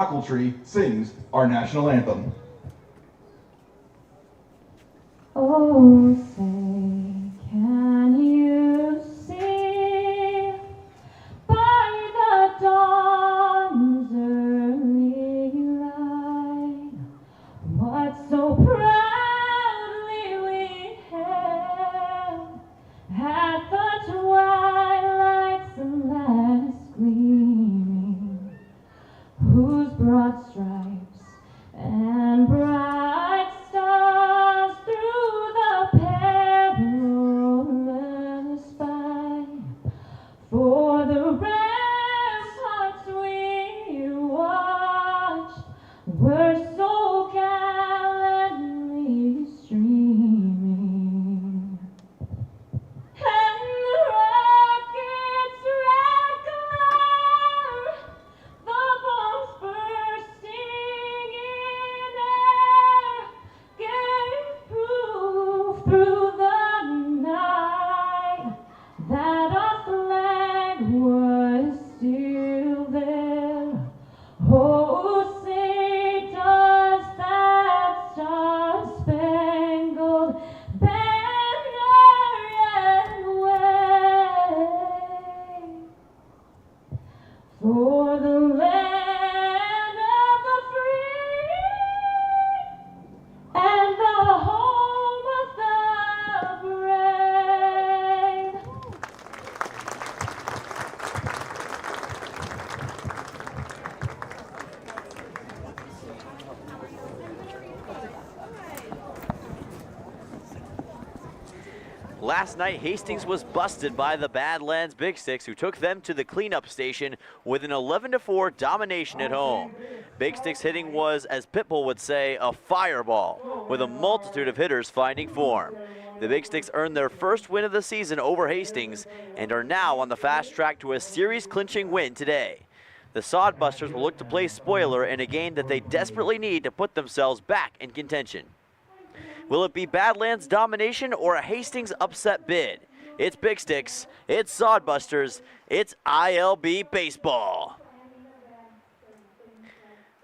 Tree sings our national anthem. Oh, say, can you see by the dawn's early light what so proudly we hailed at the twilight's last gleaming, whose broad stripes and bright stars through the perilous fight for the ramparts we watched were so gallantly streaming. And the rocket's red glare, the bombs bursting in air, gave proof through the night that our flag was still there. Oh, say does that star-spangled banner yet wave for the land of the free and the home of the brave. Last night, Hastings was busted by the Badlands Big Sticks, who took them to the cleanup station with an 11-4 domination at home. Big Sticks hitting was, as Pitbull would say, a fireball, with a multitude of hitters finding form. The Big Sticks earned their first win of the season over Hastings and are now on the fast track to a series-clinching win today. The Sodbusters will look to play spoiler in a game that they desperately need to put themselves back in contention. Will it be Badlands domination or a Hastings upset bid? It's Big Sticks, it's Sodbusters, it's ILB baseball.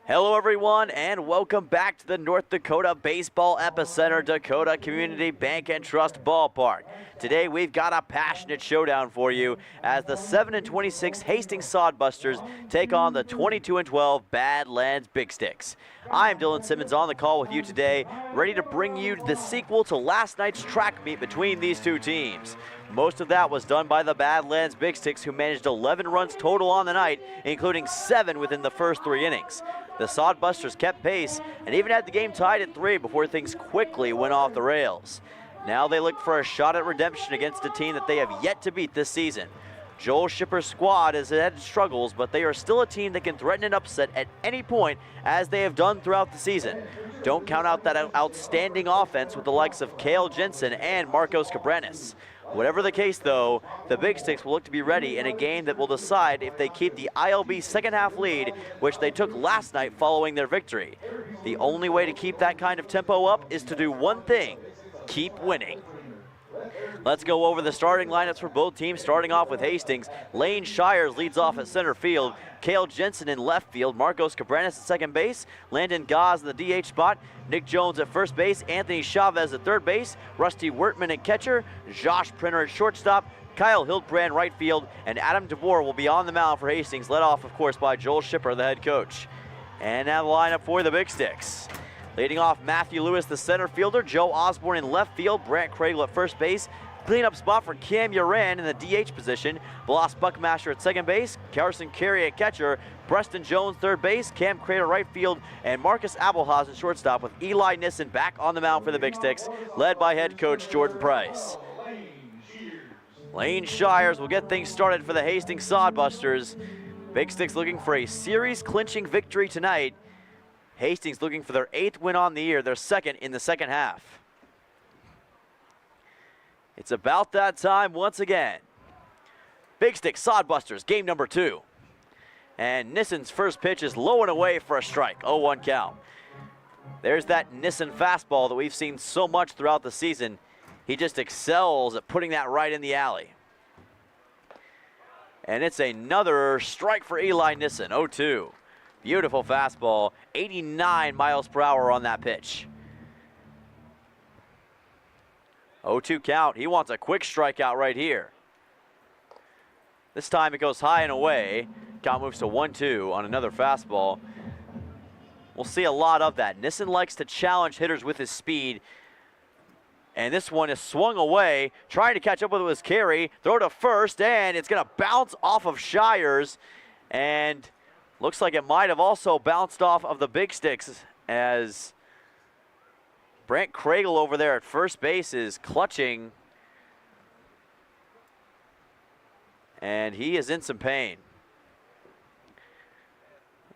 Hello everyone and welcome back to the North Dakota Baseball Epicenter, Dakota Community Bank and Trust Ballpark. Today we've got a passionate showdown for you as the 7-26 Hastings Sodbusters take on the 22-12 Badlands Big Sticks. I'm Dylan Simmons on the call with you today, ready to bring you the sequel to last night's track meet between these two teams. Most of that was done by the Badlands Big Sticks, who managed 11 runs total on the night, including 7 within the first 3 innings. The Sodbusters kept pace and even had the game tied at 3 before things quickly went off the rails. Now they look for a shot at redemption against a team that they have yet to beat this season. Joel Shipper's squad has had struggles, but they are still a team that can threaten an upset at any point, as they have done throughout the season. Don't count out that outstanding offense with the likes of Cale Jensen and Marcos Cabranes. Whatever the case, though, the Big Sticks will look to be ready in a game that will decide if they keep the ILB second half lead, which they took last night following their victory. The only way to keep that kind of tempo up is to do one thing: keep winning. Let's go over the starting lineups for both teams, starting off with Hastings. Lane Shires leads off at center field. Cale Jensen in left field. Marcos Cabranes at second base. Landon Goss in the DH spot. Nick Jones at first base. Anthony Chavez at third base. Rusty Wertman at catcher. Josh Printer at shortstop. Kyle Hildbrand right field. And Adam DeVore will be on the mound for Hastings, led off, of course, by Joel Shipper, the head coach. And now the lineup for the Big Sticks. Leading off, Matthew Lewis, the center fielder. Joe Osborne in left field. Brant Cradle at first base. Cleanup spot for Cam Uran in the DH position. Bloss Buckmaster at second base. Carson Carey at catcher. Preston Jones third base. Cam Crater right field. And Marcus Abelhaus at shortstop, with Eli Nissen back on the mound for the Big Sticks, led by head coach Jordan Price. Lane Shires will get things started for the Hastings Sodbusters. Big Sticks looking for a series-clinching victory tonight. Hastings looking for their 8th win on the year, their second in the second half. It's about that time once again. Big Sticks Sodbusters, game number 2. And Nissen's first pitch is low and away for a strike, 0-1 count. There's that Nissen fastball that we've seen so much throughout the season. He just excels at putting that right in the alley. And it's another strike for Eli Nissen, 0-2. Beautiful fastball, 89 miles per hour on that pitch. 0-2 count. He wants a quick strikeout right here. This time it goes high and away. Count moves to 1-2 on another fastball. We'll see a lot of that. Nissen likes to challenge hitters with his speed. And this one is swung away. Trying to catch up with it was Carey. Throw to first, and it's going to bounce off of Shires. And looks like it might have also bounced off of the big sticks as Brent Craigle over there at first base is clutching. And he is in some pain.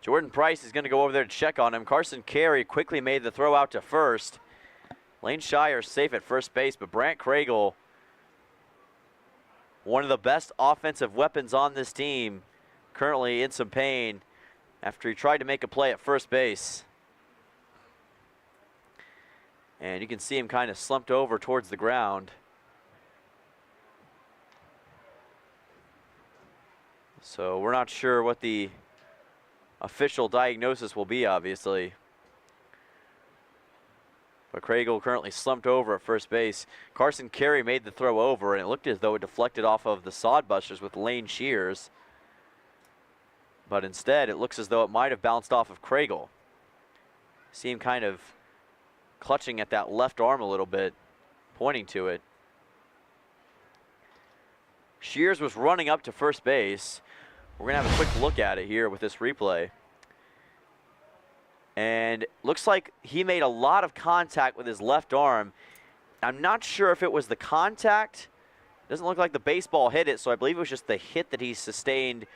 Jordan Price is going to go over there to check on him. Carson Carey quickly made the throw out to first. Lane Shires safe at first base, but Brant Craigle, one of the best offensive weapons on this team, currently in some pain after he tried to make a play at first base. And you can see him kind of slumped over towards the ground. So we're not sure what the official diagnosis will be, obviously. But Craigle currently slumped over at first base. Carson Carey made the throw over, and it looked as though it deflected off of the Sodbusters with Lane Shears. But instead, it looks as though it might have bounced off of Craigle. See him kind of clutching at that left arm a little bit, pointing to it. Shears was running up to first base. We're going to have a quick look at it here with this replay. And looks like he made a lot of contact with his left arm. I'm not sure if it was the contact. Doesn't look like the baseball hit it, so I believe it was just the hit that he sustained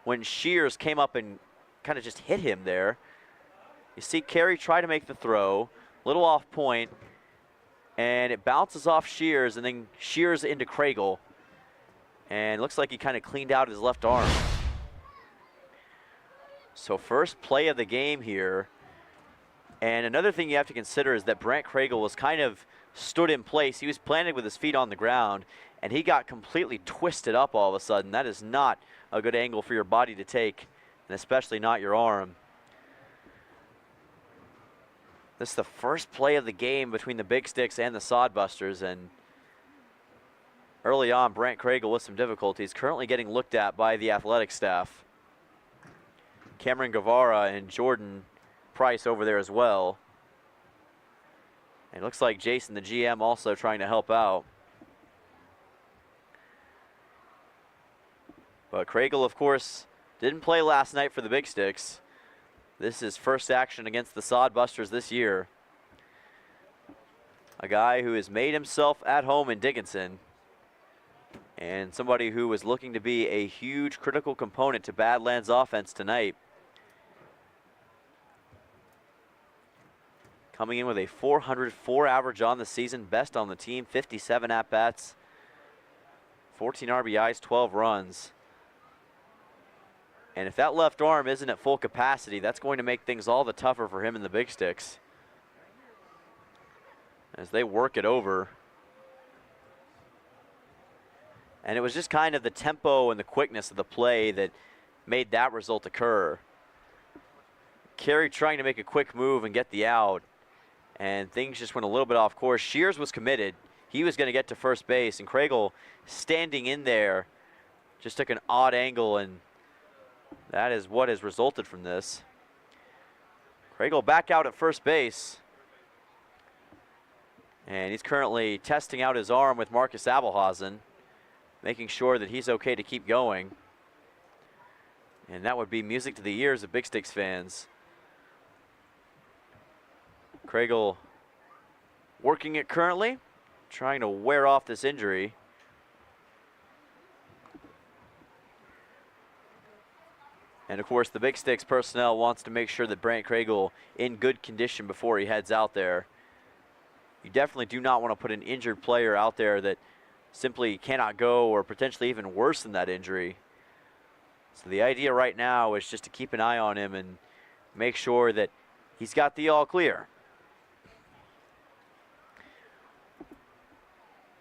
when Shears came up and kind of just hit him there. You see Carey try to make the throw, little off point, and it bounces off Shears, and then Shears into Craigle. And looks like he kind of cleaned out his left arm. So first play of the game here. And another thing you have to consider is that Brant Craigle was kind of stood in place. He was planted with his feet on the ground, and he got completely twisted up all of a sudden. That is not a good angle for your body to take, and especially not your arm. This is the first play of the game between the Big Sticks and the Sodbusters, and early on, Brant Craigle with some difficulties, currently getting looked at by the athletic staff. Cameron Guevara and Jordan Price over there as well. And it looks like Jason, the GM, also trying to help out. But Craigle, of course, didn't play last night for the Big Sticks. This is first action against the Sodbusters this year. A guy who has made himself at home in Dickinson, and somebody who was looking to be a huge critical component to Badlands offense tonight. Coming in with a .404 average on the season, best on the team, 57 at-bats, 14 RBIs, 12 runs. And if that left arm isn't at full capacity, that's going to make things all the tougher for him in the Big Sticks as they work it over. And it was just kind of the tempo and the quickness of the play that made that result occur. Carey trying to make a quick move and get the out, and things just went a little bit off course. Shears was committed. He was going to get to first base, and Craigle standing in there just took an odd angle, and that is what has resulted from this. Craigle back out at first base, and he's currently testing out his arm with Marcus Abelhausen, making sure that he's okay to keep going. And that would be music to the ears of Big Sticks fans. Craigle working it currently, trying to wear off this injury. And of course, the Big Sticks personnel wants to make sure that Brant Craigle in good condition before he heads out there. You definitely do not want to put an injured player out there that simply cannot go, or potentially even worse than that injury. So the idea right now is just to keep an eye on him and make sure that he's got the all clear.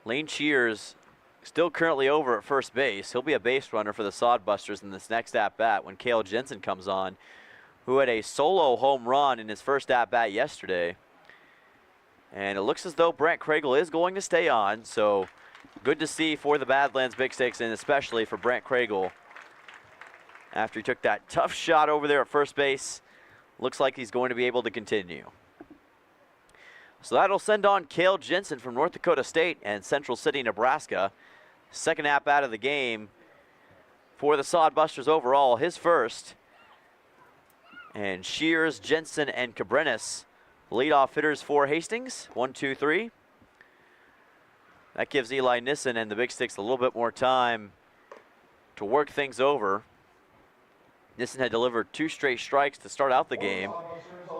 Lane Shears still currently over at first base. He'll be a base runner for the Sodbusters in this next at-bat when Cale Jensen comes on, who had a solo home run in his first at-bat yesterday. And it looks as though Brent Craigle is going to stay on, so good to see for the Badlands Big Sticks, and especially for Brent Craigle. After he took that tough shot over there at first base, looks like he's going to be able to continue. So that'll send on Cale Jensen from North Dakota State and Central City, Nebraska. Second at-bat of the game for the Sodbusters overall, his first. And Shears, Jensen, and Cabrenis, leadoff hitters for Hastings. 1, 2, 3. That gives Eli Nissen and the Big Sticks a little bit more time to work things over. Nissen had delivered 2 straight strikes to start out the game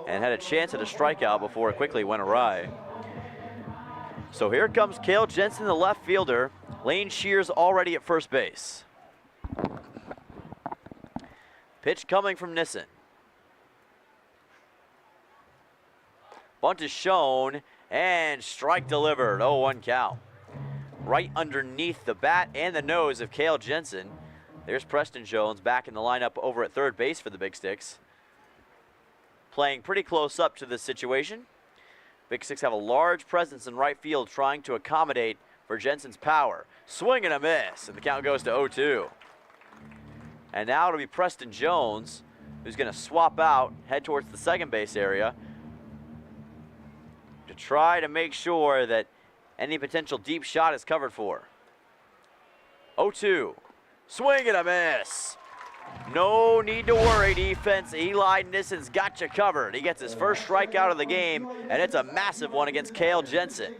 and had a chance at a strikeout before it quickly went awry. So here comes Cale Jensen, the left fielder. Lane Shears already at first base. Pitch coming from Nissen. Bunt is shown, and strike delivered. 0-1 count. Right underneath the bat and the nose of Cale Jensen. There's Preston Jones back in the lineup over at third base for the Big Sticks. Playing pretty close up to this situation. Big Sticks have a large presence in right field trying to accommodate for Jensen's power. Swing and a miss, and the count goes to 0-2. And now it'll be Preston Jones, who's going to swap out, head towards the second base area, to try to make sure that any potential deep shot is covered for. 0-2. Swing and a miss. No need to worry, defense. Eli Nissen's got you covered. He gets his first strikeout of the game, and it's a massive one against Cale Jensen.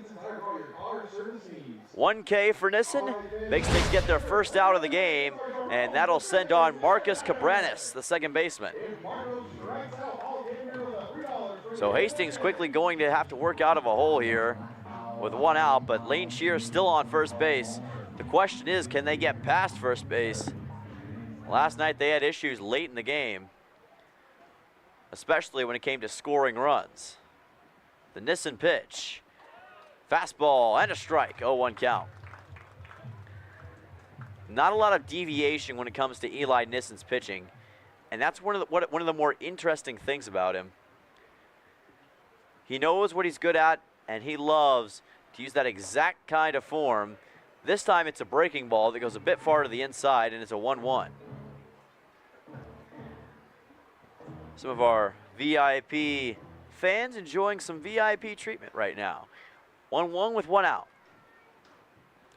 1K for Nissen. Big Sticks get their first out of the game, and that'll send on Marcus Cabrenis, the second baseman. So Hastings quickly going to have to work out of a hole here with 1 out, but Lane Shears still on first base. The question is, can they get past first base? Last night they had issues late in the game, especially when it came to scoring runs. The Nissen pitch. Fastball and a strike, 0-1 count. Not a lot of deviation when it comes to Eli Nissen's pitching, and that's one of the more interesting things about him. He knows what he's good at, and he loves to use that exact kind of form. This time it's a breaking ball that goes a bit far to the inside, and it's a 1-1. Some of our VIP fans enjoying some VIP treatment right now. 1-1 with 1 out.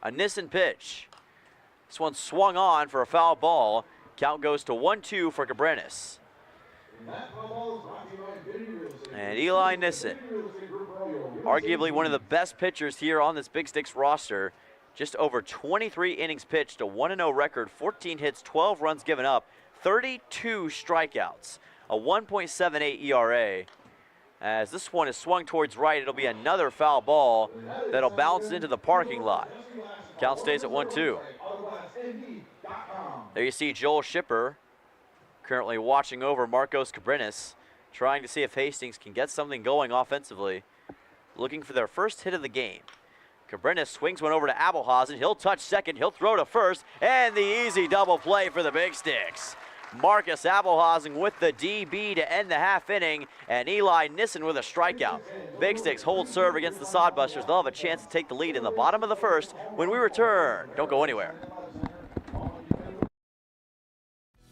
A Nissen pitch. This one swung on for a foul ball. Count goes to 1-2 for Cabrenis. And Eli Nissen, arguably one of the best pitchers here on this Big Sticks roster. Just over 23 innings pitched, a 1-0 record, 14 hits, 12 runs given up, 32 strikeouts, a 1.78 ERA. As this one is swung towards right, it'll be another foul ball that'll bounce into the parking lot. Count stays at 1-2. There you see Joel Shipper currently watching over Marcos Cabrenis, trying to see if Hastings can get something going offensively, looking for their first hit of the game. Cabrenis swings one over to Abelhausen. He'll touch second, he'll throw to first, and the easy double play for the Big Sticks. Marcus Abelhausen with the DB to end the half inning, and Eli Nissen with a strikeout. Big Sticks hold serve against the Sodbusters. They'll have a chance to take the lead in the bottom of the first when we return. Don't go anywhere.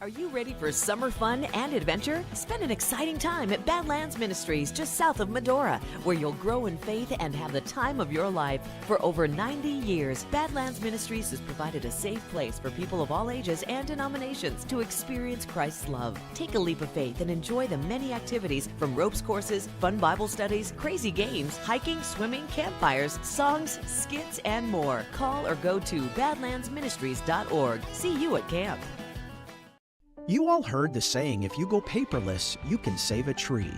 Are you ready for summer fun and adventure? Spend an exciting time at Badlands Ministries just south of Medora, where you'll grow in faith and have the time of your life. For over 90 years, Badlands Ministries has provided a safe place for people of all ages and denominations to experience Christ's love. Take a leap of faith and enjoy the many activities from ropes courses, fun Bible studies, crazy games, hiking, swimming, campfires, songs, skits, and more. Call or go to badlandsministries.org. See you at camp. You all heard the saying, if you go paperless, you can save a tree.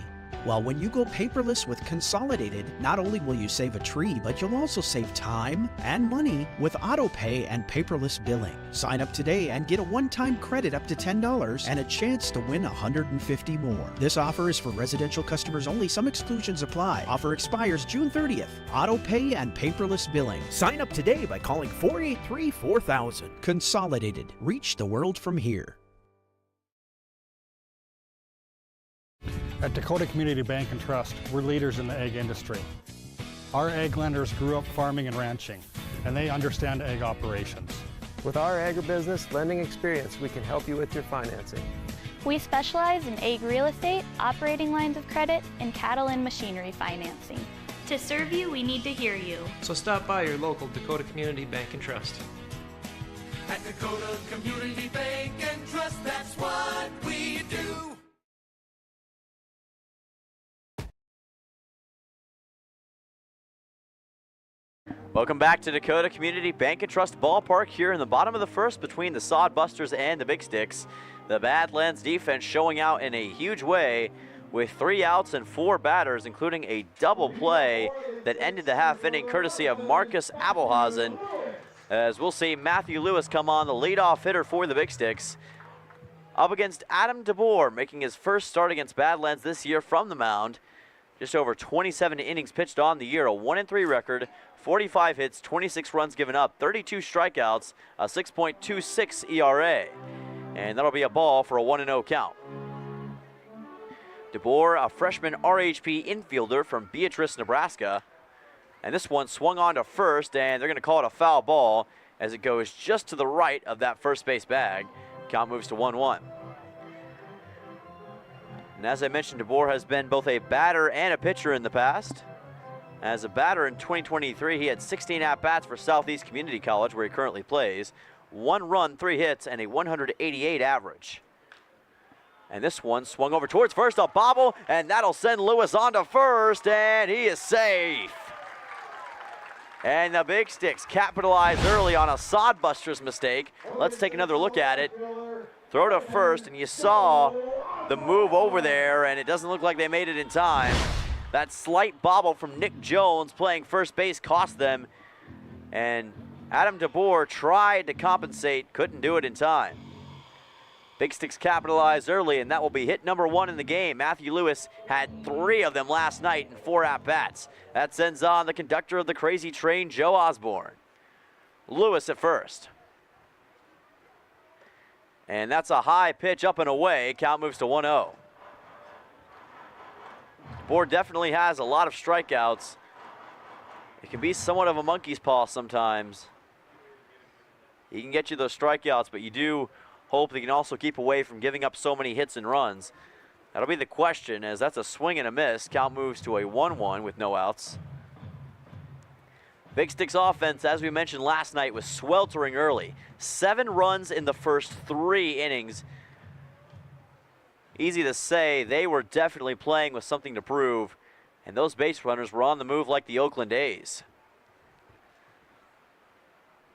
Well, when you go paperless with Consolidated, not only will you save a tree, but you'll also save time and money with AutoPay and paperless billing. Sign up today and get a one-time credit up to $10 and a chance to win $150 more. This offer is for residential customers only. Some exclusions apply. Offer expires June 30th. AutoPay and paperless billing. Sign up today by calling 483-4000. Consolidated. Reach the world from here. At Dakota Community Bank and Trust, we're leaders in the egg industry. Our egg lenders grew up farming and ranching, and they understand egg operations. With our agribusiness lending experience, we can help you with your financing. We specialize in egg real estate, operating lines of credit, and cattle and machinery financing. To serve you, we need to hear you. So stop by your local Dakota Community Bank and Trust. At Dakota Community Bank and Trust, that's what we do. Welcome back to Dakota Community Bank and Trust Ballpark here in the bottom of the first between the Sodbusters and the Big Sticks. The Badlands defense showing out in a huge way with 3 outs and 4 batters, including a double play that ended the half inning courtesy of Marcus Abelhazen. As we'll see Matthew Lewis come on, the leadoff hitter for the Big Sticks, up against Adam DeBoer, making his first start against Badlands this year from the mound. Just over 27 innings pitched on the year, a 1-3 record, 45 hits, 26 runs given up, 32 strikeouts, a 6.26 ERA. And that'll be a ball for a 1-0 count. DeBoer, a freshman RHP infielder from Beatrice, Nebraska. And this one swung on to first, and they're going to call it a foul ball as it goes just to the right of that first base bag. Count moves to 1-1. And as I mentioned, DeBoer has been both a batter and a pitcher in the past. As a batter in 2023, he had 16 at-bats for Southeast Community College, where he currently plays. 1 run, 3 hits, and a 188 average. And this one swung over towards first, a bobble, and that'll send Lewis on to first, and he is safe. And the Big Sticks capitalized early on a Sodbusters mistake. Let's take another look at it. Throw to first, and you saw the move over there, and it doesn't look like they made it in time. That slight bobble from Nick Jones playing first base cost them, and Adam DeBoer tried to compensate, couldn't do it in time. Big Sticks capitalized early, and that will be hit number 1 in the game. Matthew Lewis had 3 of them last night in 4 at-bats. That sends on the conductor of the crazy train, Joe Osborne. Lewis at first. And that's a high pitch up and away. Count moves to 1-0. DeBoer definitely has a lot of strikeouts. It can be somewhat of a monkey's paw sometimes. He can get you those strikeouts, but you do hope that he can also keep away from giving up so many hits and runs. That'll be the question, as that's a swing and a miss. Count moves to a 1-1 with no outs. Big Sticks offense, as we mentioned last night, was sweltering early. 7 runs in the first 3 innings. Easy to say, they were definitely playing with something to prove, and those base runners were on the move like the Oakland A's.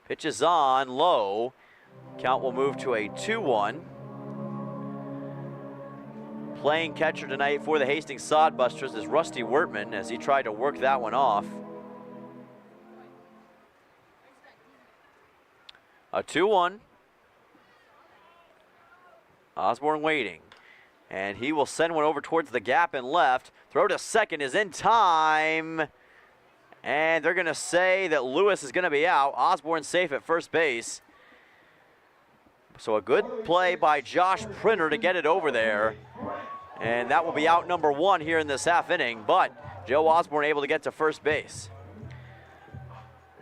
Pitch is on, low. Count will move to a 2-1. Playing catcher tonight for the Hastings Sodbusters is Rusty Wertman as he tried to work that one off. A 2-1. Osborne waiting. And he will send one over towards the gap and left. Throw to second is in time. And they're going to say that Lewis is going to be out. Osborne safe at first base. So a good play by Josh Printer to get it over there. And that will be out number 1 here in this half inning. But Joe Osborne able to get to first base.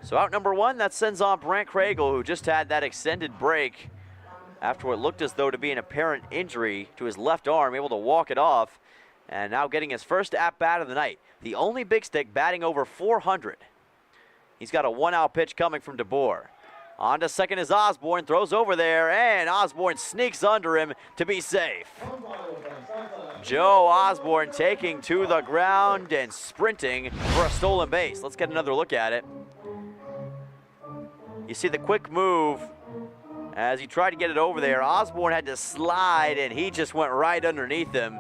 So out number 1, that sends on Brant Craigle, who just had that extended break after what looked as though to be an apparent injury to his left arm, able to walk it off, and now getting his first at-bat of the night. The only Big Stick batting over 400. He's got a 1-out pitch coming from DeBoer. On to second is Osborne, throws over there, and Osborne sneaks under him to be safe. Joe Osborne taking to the ground and sprinting for a stolen base. Let's get another look at it. You see the quick move as he tried to get it over there. Osborne had to slide, and he just went right underneath him.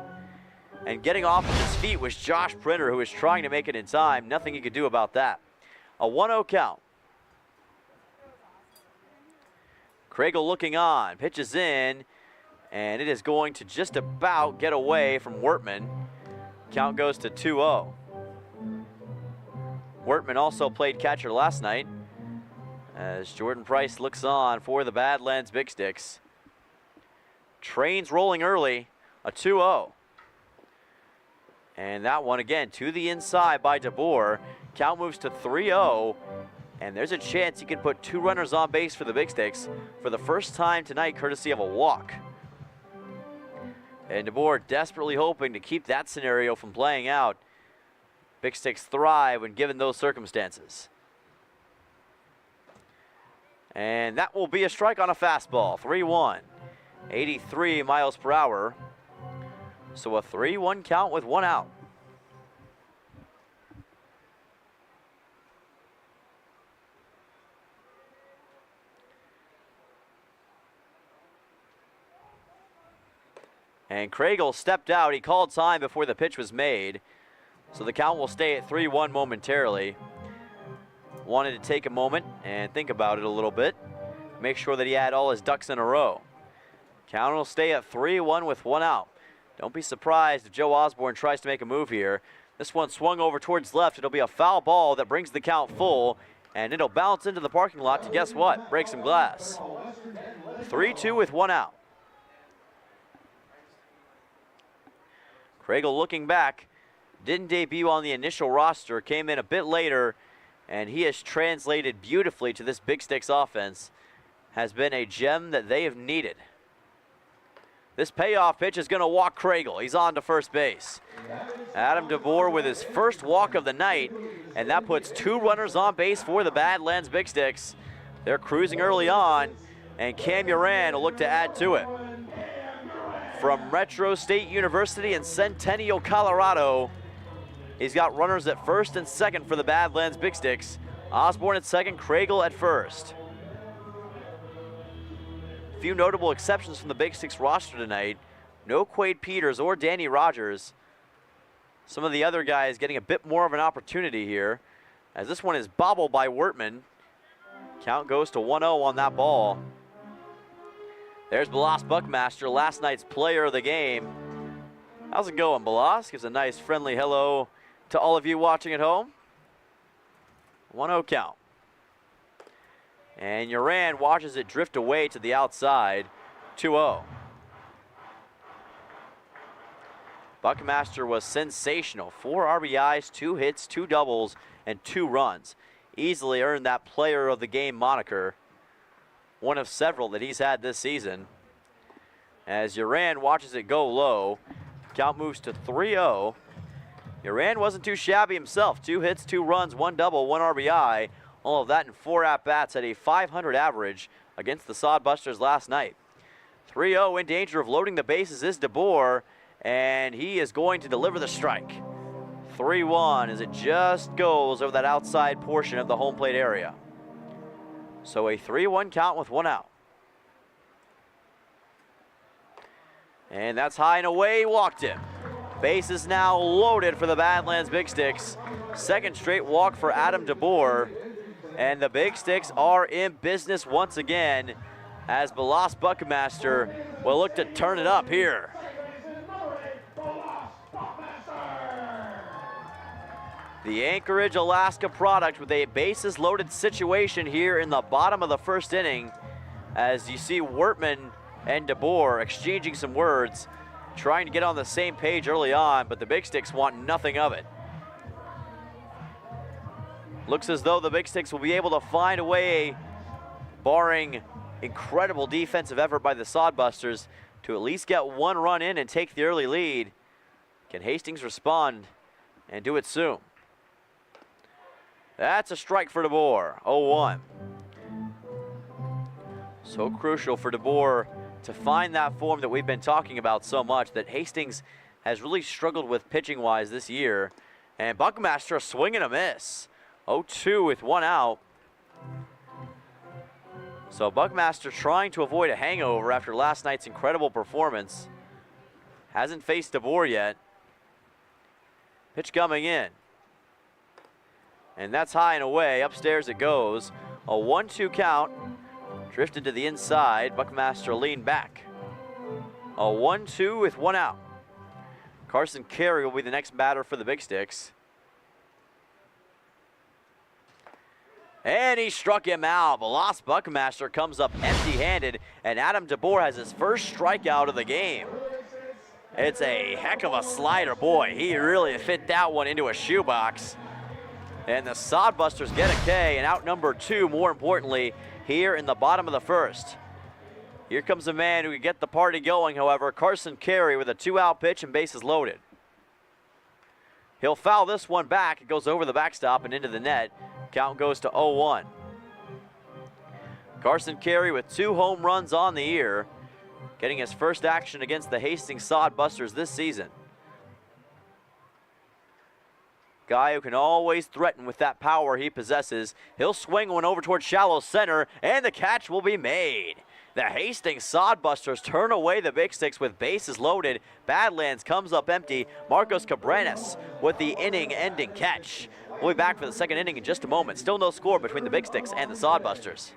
And getting off of his feet was Josh Printer, who was trying to make it in time. Nothing he could do about that. A 1-0 count. Craigle looking on, pitches in, and it is going to just about get away from Wertman. Count goes to 2-0. Wertman also played catcher last night as Jordan Price looks on for the Badlands Big Sticks. Trains rolling early, a 2-0. And that one again to the inside by DeBoer. Count moves to 3-0. And there's a chance he can put 2 runners on base for the Big Sticks for the first time tonight, courtesy of a walk. And DeBoer desperately hoping to keep that scenario from playing out. Big Sticks thrive when given those circumstances. And that will be a strike on a fastball, 3-1. 83 miles per hour. So a 3-1 count with 1 out. And Craigle stepped out. He called time before the pitch was made. So the count will stay at 3-1 momentarily. Wanted to take a moment and think about it a little bit. Make sure that he had all his ducks in a row. Count will stay at 3-1 with 1 out. Don't be surprised if Joe Osborne tries to make a move here. This one swung over towards left. It'll be a foul ball that brings the count full, and it'll bounce into the parking lot to, guess what, break some glass. 3-2 with 1 out. Craigle looking back, didn't debut on the initial roster, came in a bit later, and he has translated beautifully to this Big Sticks offense. Has been a gem that they have needed. This payoff pitch is going to walk Craigle. He's on to first base. Adam DeBoer with his first walk of the night, and that puts 2 runners on base for the Badlands Big Sticks. They're cruising early on, and Cam Uran will look to add to it. From Retro State University in Centennial, Colorado, he's got runners at first and second for the Badlands Big Sticks. Osborne at second, Craigle at first. Few notable exceptions from the Big Sticks roster tonight. No Quade Peters or Danny Rogers. Some of the other guys getting a bit more of an opportunity here, as this one is bobbled by Wertman. Count goes to 1-0 on that ball. There's Balas Buckmaster, last night's player of the game. How's it going, Balas? Gives a nice friendly hello to all of you watching at home. 1-0 count. And Uran watches it drift away to the outside, 2-0. Buckmaster was sensational. 4 RBIs, 2 hits, 2 doubles, and 2 runs. Easily earned that player of the game moniker. One of several that he's had this season. As Uran watches it go low, count moves to 3-0. Uran wasn't too shabby himself. 2 hits, 2 runs, 1 double, 1 RBI. All of that in 4 at-bats at a .500 average against the Sodbusters last night. 3-0 in danger of loading the bases is DeBoer, and he is going to deliver the strike. 3-1 as it just goes over that outside portion of the home plate area. So a 3-1 count with 1 out. And that's high and away, walked him. Base is now loaded for the Badlands Big Sticks. Second straight walk for Adam DeBoer. And the Big Sticks are in business once again as Balas Buckmaster will look to turn it up here. The Anchorage, Alaska product with a bases loaded situation here in the bottom of the first inning, as you see Wertman and DeBoer exchanging some words, trying to get on the same page early on, but the Big Sticks want nothing of it. Looks as though the Big Sticks will be able to find a way, barring incredible defensive effort by the Sodbusters, to at least get 1 run in and take the early lead. Can Hastings respond and do it soon? That's a strike for DeBoer, 0-1. So crucial for DeBoer to find that form that we've been talking about so much, that Hastings has really struggled with pitching-wise this year. And Buckmaster a swing and a miss. 0-2 with 1 out. So Buckmaster trying to avoid a hangover after last night's incredible performance. Hasn't faced DeBoer yet. Pitch coming in. And that's high and away. Upstairs it goes. A 1-2 count. Drifted to the inside. Buckmaster leaned back. A 1-2 with 1 out. Carson Carey will be the next batter for the Big Sticks. And he struck him out. Balas Buckmaster comes up empty-handed, and Adam DeBoer has his first strikeout of the game. It's a heck of a slider. Boy, he really fit that one into a shoebox. And the Sodbusters get a K, and out number 2, more importantly, here in the bottom of the first. Here comes a man who can get the party going, however, Carson Carey with a 2-out pitch and bases loaded. He'll foul this one back. It goes over the backstop and into the net. Count goes to 0-1. Carson Carey with 2 home runs on the year, getting his first action against the Hastings Sodbusters this season. Guy who can always threaten with that power he possesses. He'll swing one over towards shallow center, and the catch will be made. The Hastings Sodbusters turn away the Big Sticks with bases loaded. Badlands comes up empty. Marcos Cabranes with the inning-ending catch. We'll be back for the second inning in just a moment. Still no score between the Big Sticks and the Sodbusters.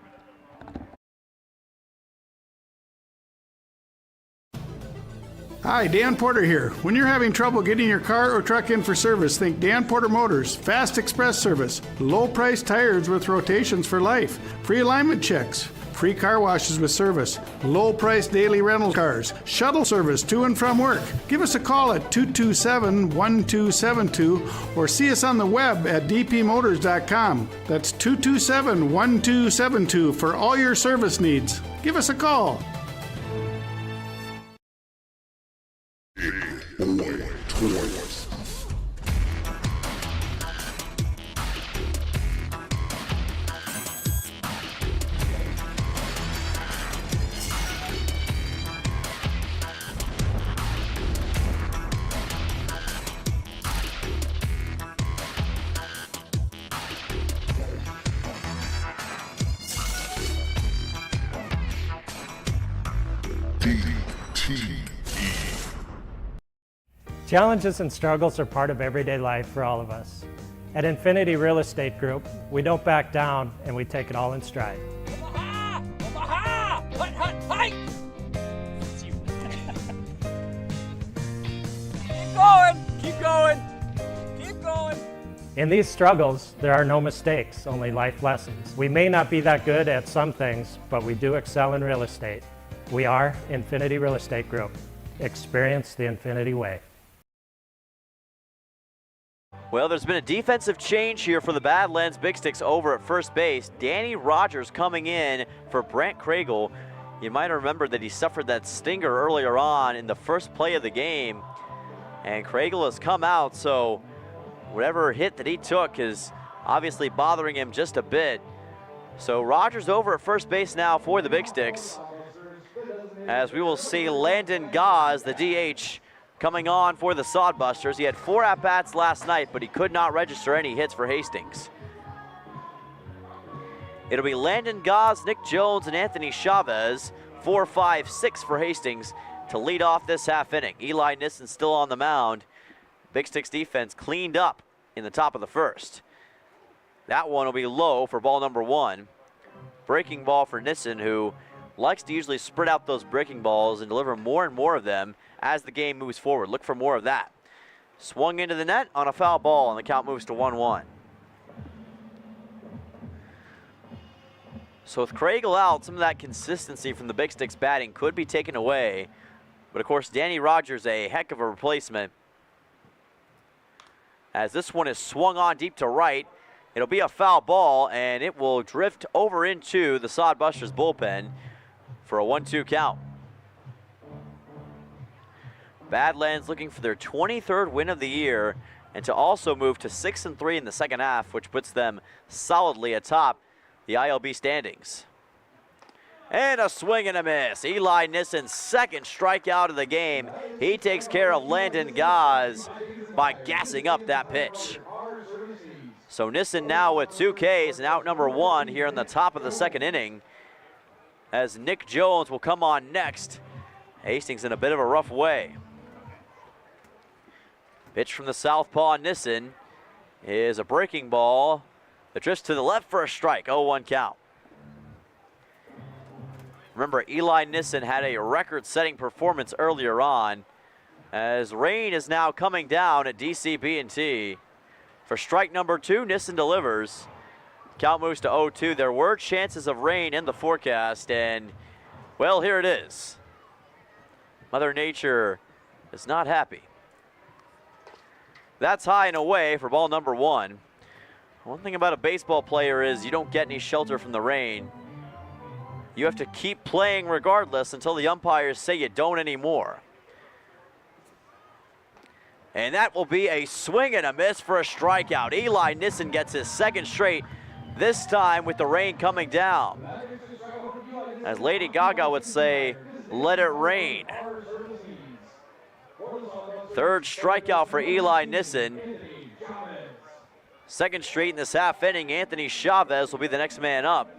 Hi, Dan Porter here. When you're having trouble getting your car or truck in for service, think Dan Porter Motors. Fast express service, low price tires with rotations for life, free alignment checks, free car washes with service, low price daily rental cars, shuttle service to and from work. Give us a call at 227-1272 or see us on the web at dpmotors.com. That's 227-1272 for all your service needs. Give us a call. Boy Toys. Challenges and struggles are part of everyday life for all of us. At Infinity Real Estate Group, we don't back down and we take it all in stride. Omaha! Omaha! Hut, hut, hike! Keep going! Keep going! Keep going! In these struggles, there are no mistakes, only life lessons. We may not be that good at some things, but we do excel in real estate. We are Infinity Real Estate Group. Experience the Infinity way. Well, there's been a defensive change here for the Badlands Big Sticks over at first base. Danny Rogers coming in for Brant Craigle. You might remember that he suffered that stinger earlier on in the first play of the game. And Craigle has come out, so whatever hit that he took is obviously bothering him just a bit. So Rogers over at first base now for the Big Sticks, as we will see Landon Gaz, the DH, coming on for the Sodbusters. He had 4 at-bats last night, but he could not register any hits for Hastings. It'll be Landon Gaz, Nick Jones, and Anthony Chavez, 4, 5, 6 for Hastings to lead off this half inning. Eli Nissen still on the mound. Big Sticks defense cleaned up in the top of the first. That one will be low for ball number 1. Breaking ball for Nissen, who likes to usually spread out those breaking balls and deliver more and more of them as the game moves forward. Look for more of that. Swung into the net on a foul ball, and the count moves to 1-1. So with Craigle out, some of that consistency from the Big Sticks batting could be taken away. But of course, Danny Rogers, a heck of a replacement. As this one is swung on deep to right, it'll be a foul ball, and it will drift over into the Sodbusters bullpen for a 1-2 count. Badlands looking for their 23rd win of the year and to also move to 6-3 in the second half, which puts them solidly atop the ILB standings. And a swing and a miss. Eli Nissen's second strikeout of the game. He takes care of Landon Gaz by gassing up that pitch. So Nissen now with 2 Ks and out number 1 here in the top of the second inning, as Nick Jones will come on next. Hastings in a bit of a rough way. Pitch from the southpaw Nissen is a breaking ball that drifts to the left for a strike. 0-1 count. Remember, Eli Nissen had a record-setting performance earlier on, as rain is now coming down at DCB&T. For strike number 2, Nissen delivers. Count moves to 0-2. There were chances of rain in the forecast, and, well, here it is. Mother Nature is not happy. That's high and away for ball number 1. One thing about a baseball player is you don't get any shelter from the rain. You have to keep playing regardless until the umpires say you don't anymore. And that will be a swing and a miss for a strikeout. Eli Nissen gets his second straight, this time with the rain coming down. As Lady Gaga would say, let it rain. Third strikeout for Eli Nissen. Second straight in this half inning. Anthony Chavez will be the next man up.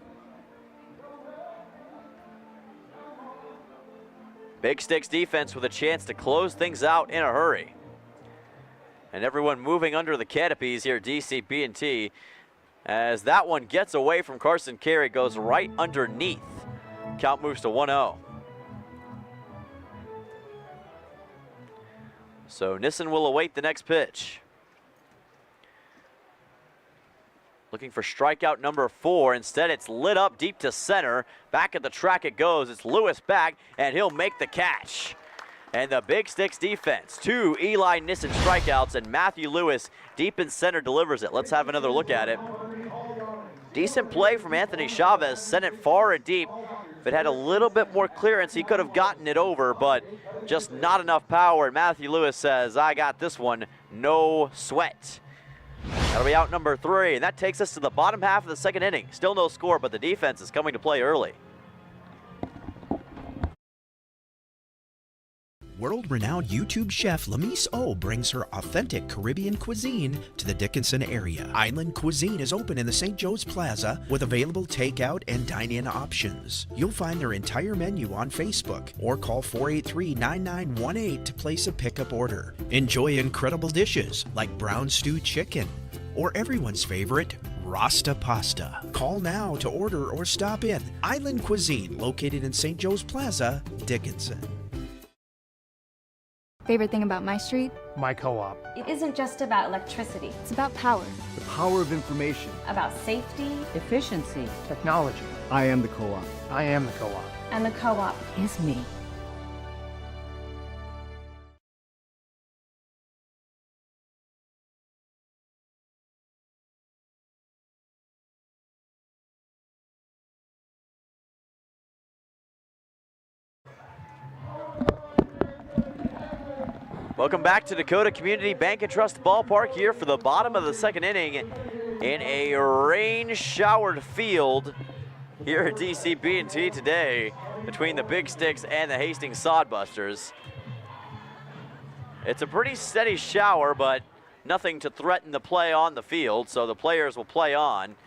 Big Sticks defense with a chance to close things out in a hurry. And everyone moving under the canopies here at DCB&T, as that one gets away from Carson Carey, goes right underneath. Count moves to 1-0. So Nissen will await the next pitch. Looking for strikeout number 4. Instead, it's lit up deep to center. Back at the track it goes. It's Lewis back, and he'll make the catch. And the Big Sticks defense, 2 Eli Nissen strikeouts, and Matthew Lewis deep in center delivers it. Let's have another look at it. Decent play from Anthony Chavez, sent it far and deep. If it had a little bit more clearance, he could have gotten it over, but just not enough power. And Matthew Lewis says, I got this one, no sweat. That'll be out number 3, and that takes us to the bottom half of the second inning. Still no score, but the defense is coming to play early. World-renowned YouTube chef Lamise O brings her authentic Caribbean cuisine to the Dickinson area. Island Cuisine is open in the St. Joe's Plaza with available takeout and dine-in options. You'll find their entire menu on Facebook or call 483-9918 to place a pickup order. Enjoy incredible dishes like brown stewed chicken or everyone's favorite, Rasta pasta. Call now to order or stop in. Island Cuisine, located in St. Joe's Plaza, Dickinson. Favorite thing about my street? My co-op. It isn't just about electricity. It's about power. The power of information. About safety, Efficiency. Technology. I am the co-op. I am the co-op. and the co-op Is me. Welcome back to Dakota Community Bank and Trust Ballpark here for the bottom of the second inning in a rain-showered field here at DCB&T today between the Big Sticks and the Hastings Sodbusters. It's a pretty steady shower, but nothing to threaten the play on the field, so the players will play on.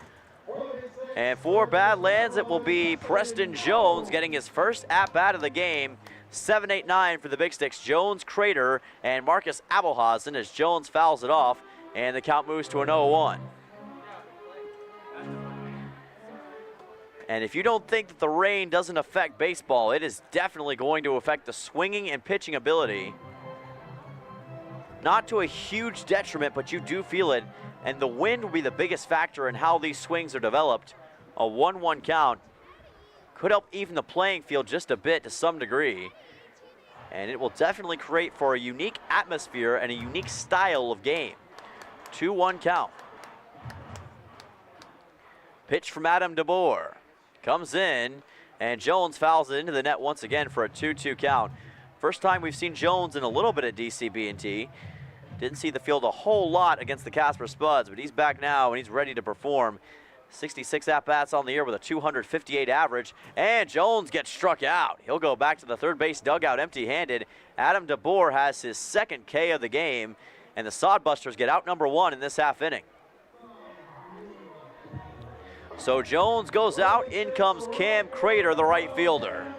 And for Badlands, it will be Preston Jones getting his first at-bat of the game. 7-8-9 for the Big Sticks. Jones, Crater, and Marcus Abelhausen as Jones fouls it off, and the count moves to an 0-1. And if you don't think that the rain doesn't affect baseball, it is definitely going to affect the swinging and pitching ability. Not to a huge detriment, but you do feel it, and the wind will be the biggest factor in how these swings are developed. A 1-1 count could help even the playing field just a bit to some degree. And it will definitely create for a unique atmosphere and a unique style of game. 2-1 count. Pitch from Adam DeBoer. Comes in, and Jones fouls it into the net once again for a 2-2 count. First time we've seen Jones in a little bit at DCB&T. Didn't see the field a whole lot against the Casper Spuds, but he's back now and he's ready to perform. 66 at-bats on the year with a 258 average, and Jones gets struck out. He'll go back to the third base dugout empty-handed. Adam DeBoer has his second K of the game, and the Sodbusters get out number 1 in this half inning. So Jones goes out, in comes Cam Crater, the right fielder.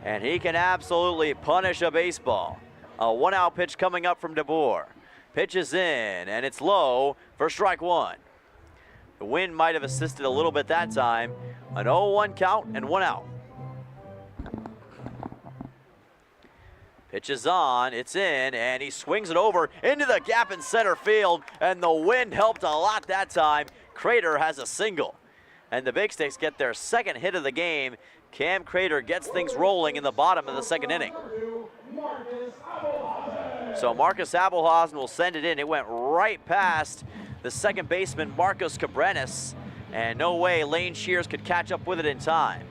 And he can absolutely punish a baseball. A one-out pitch coming up from DeBoer. Pitch is in, and it's low for strike 1. The wind might have assisted a little bit that time. An 0-1 count and 1 out. Pitch is on, it's in, and he swings it over into the gap in center field, and the wind helped a lot that time. Crater has a single, and the Big Sticks get their second hit of the game. Cam Crater gets things rolling in the bottom of the second inning. So Marcus Abelhausen will send it in. It went right past the second baseman, Marcus Cabrenis, and no way Lane Shears could catch up with it in time.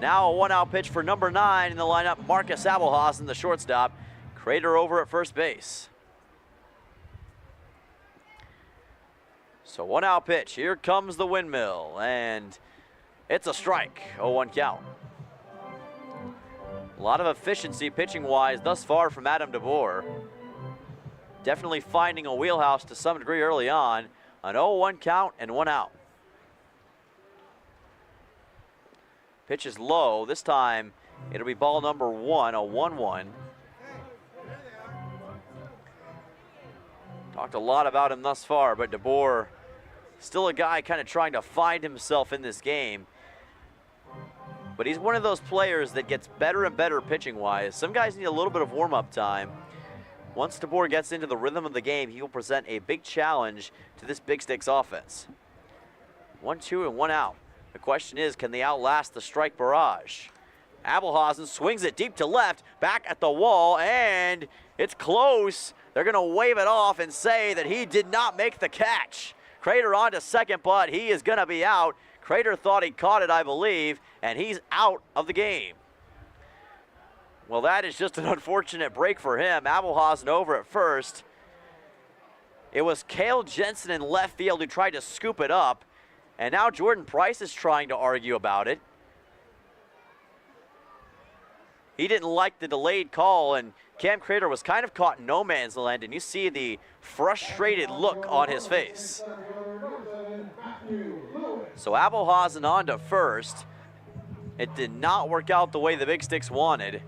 Now a one-out pitch for number 9 in the lineup, Marcus Abelhausen, the shortstop. Crater over at first base. So one-out pitch. Here comes the windmill, and it's a strike. 0-1 count. A lot of efficiency pitching-wise thus far from Adam DeBoer. Definitely finding a wheelhouse to some degree early on. An 0-1 count and 1 out. Pitch is low. This time it'll be ball number 1, a 1-1. Talked a lot about him thus far, but DeBoer still a guy kind of trying to find himself in this game. But he's one of those players that gets better and better pitching-wise. Some guys need a little bit of warm-up time. Once DeBoer gets into the rhythm of the game, he will present a big challenge to this Big Sticks offense. 1-2 and 1 out. The question is, can they outlast the strike barrage? Abelhausen swings it deep to left, back at the wall, and it's close. They're going to wave it off and say that he did not make the catch. Crater on to second, but he is going to be out. Crater thought he caught it, I believe, and he's out of the game. Well, that is just an unfortunate break for him. Abelhausen over at first. It was Cale Jensen in left field who tried to scoop it up, and now Jordan Price is trying to argue about it. He didn't like the delayed call, and Cam Crater was kind of caught in no man's land, and you see the frustrated look on his face. So Abelhausen on to first. It did not work out the way the Big Sticks wanted.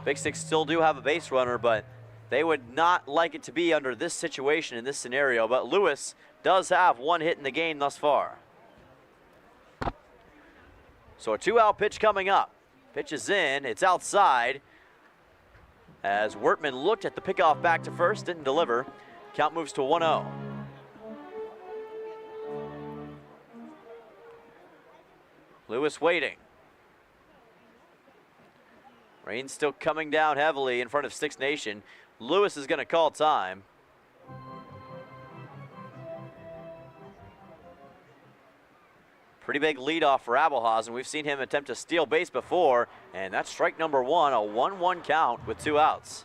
Big Sticks still do have a base runner, but they would not like it to be under this situation in this scenario. But Lewis does have 1 hit in the game thus far. So a 2-out pitch coming up. Pitch is in, it's outside. As Wertman looked at the pickoff back to first, didn't deliver. Count moves to 1-0. Lewis waiting. Rain still coming down heavily in front of Stix Nation. Lewis is going to call time. Pretty big leadoff for Abelhausen. We've seen him attempt to steal base before, and that's strike number 1, a 1-1 count with 2 outs.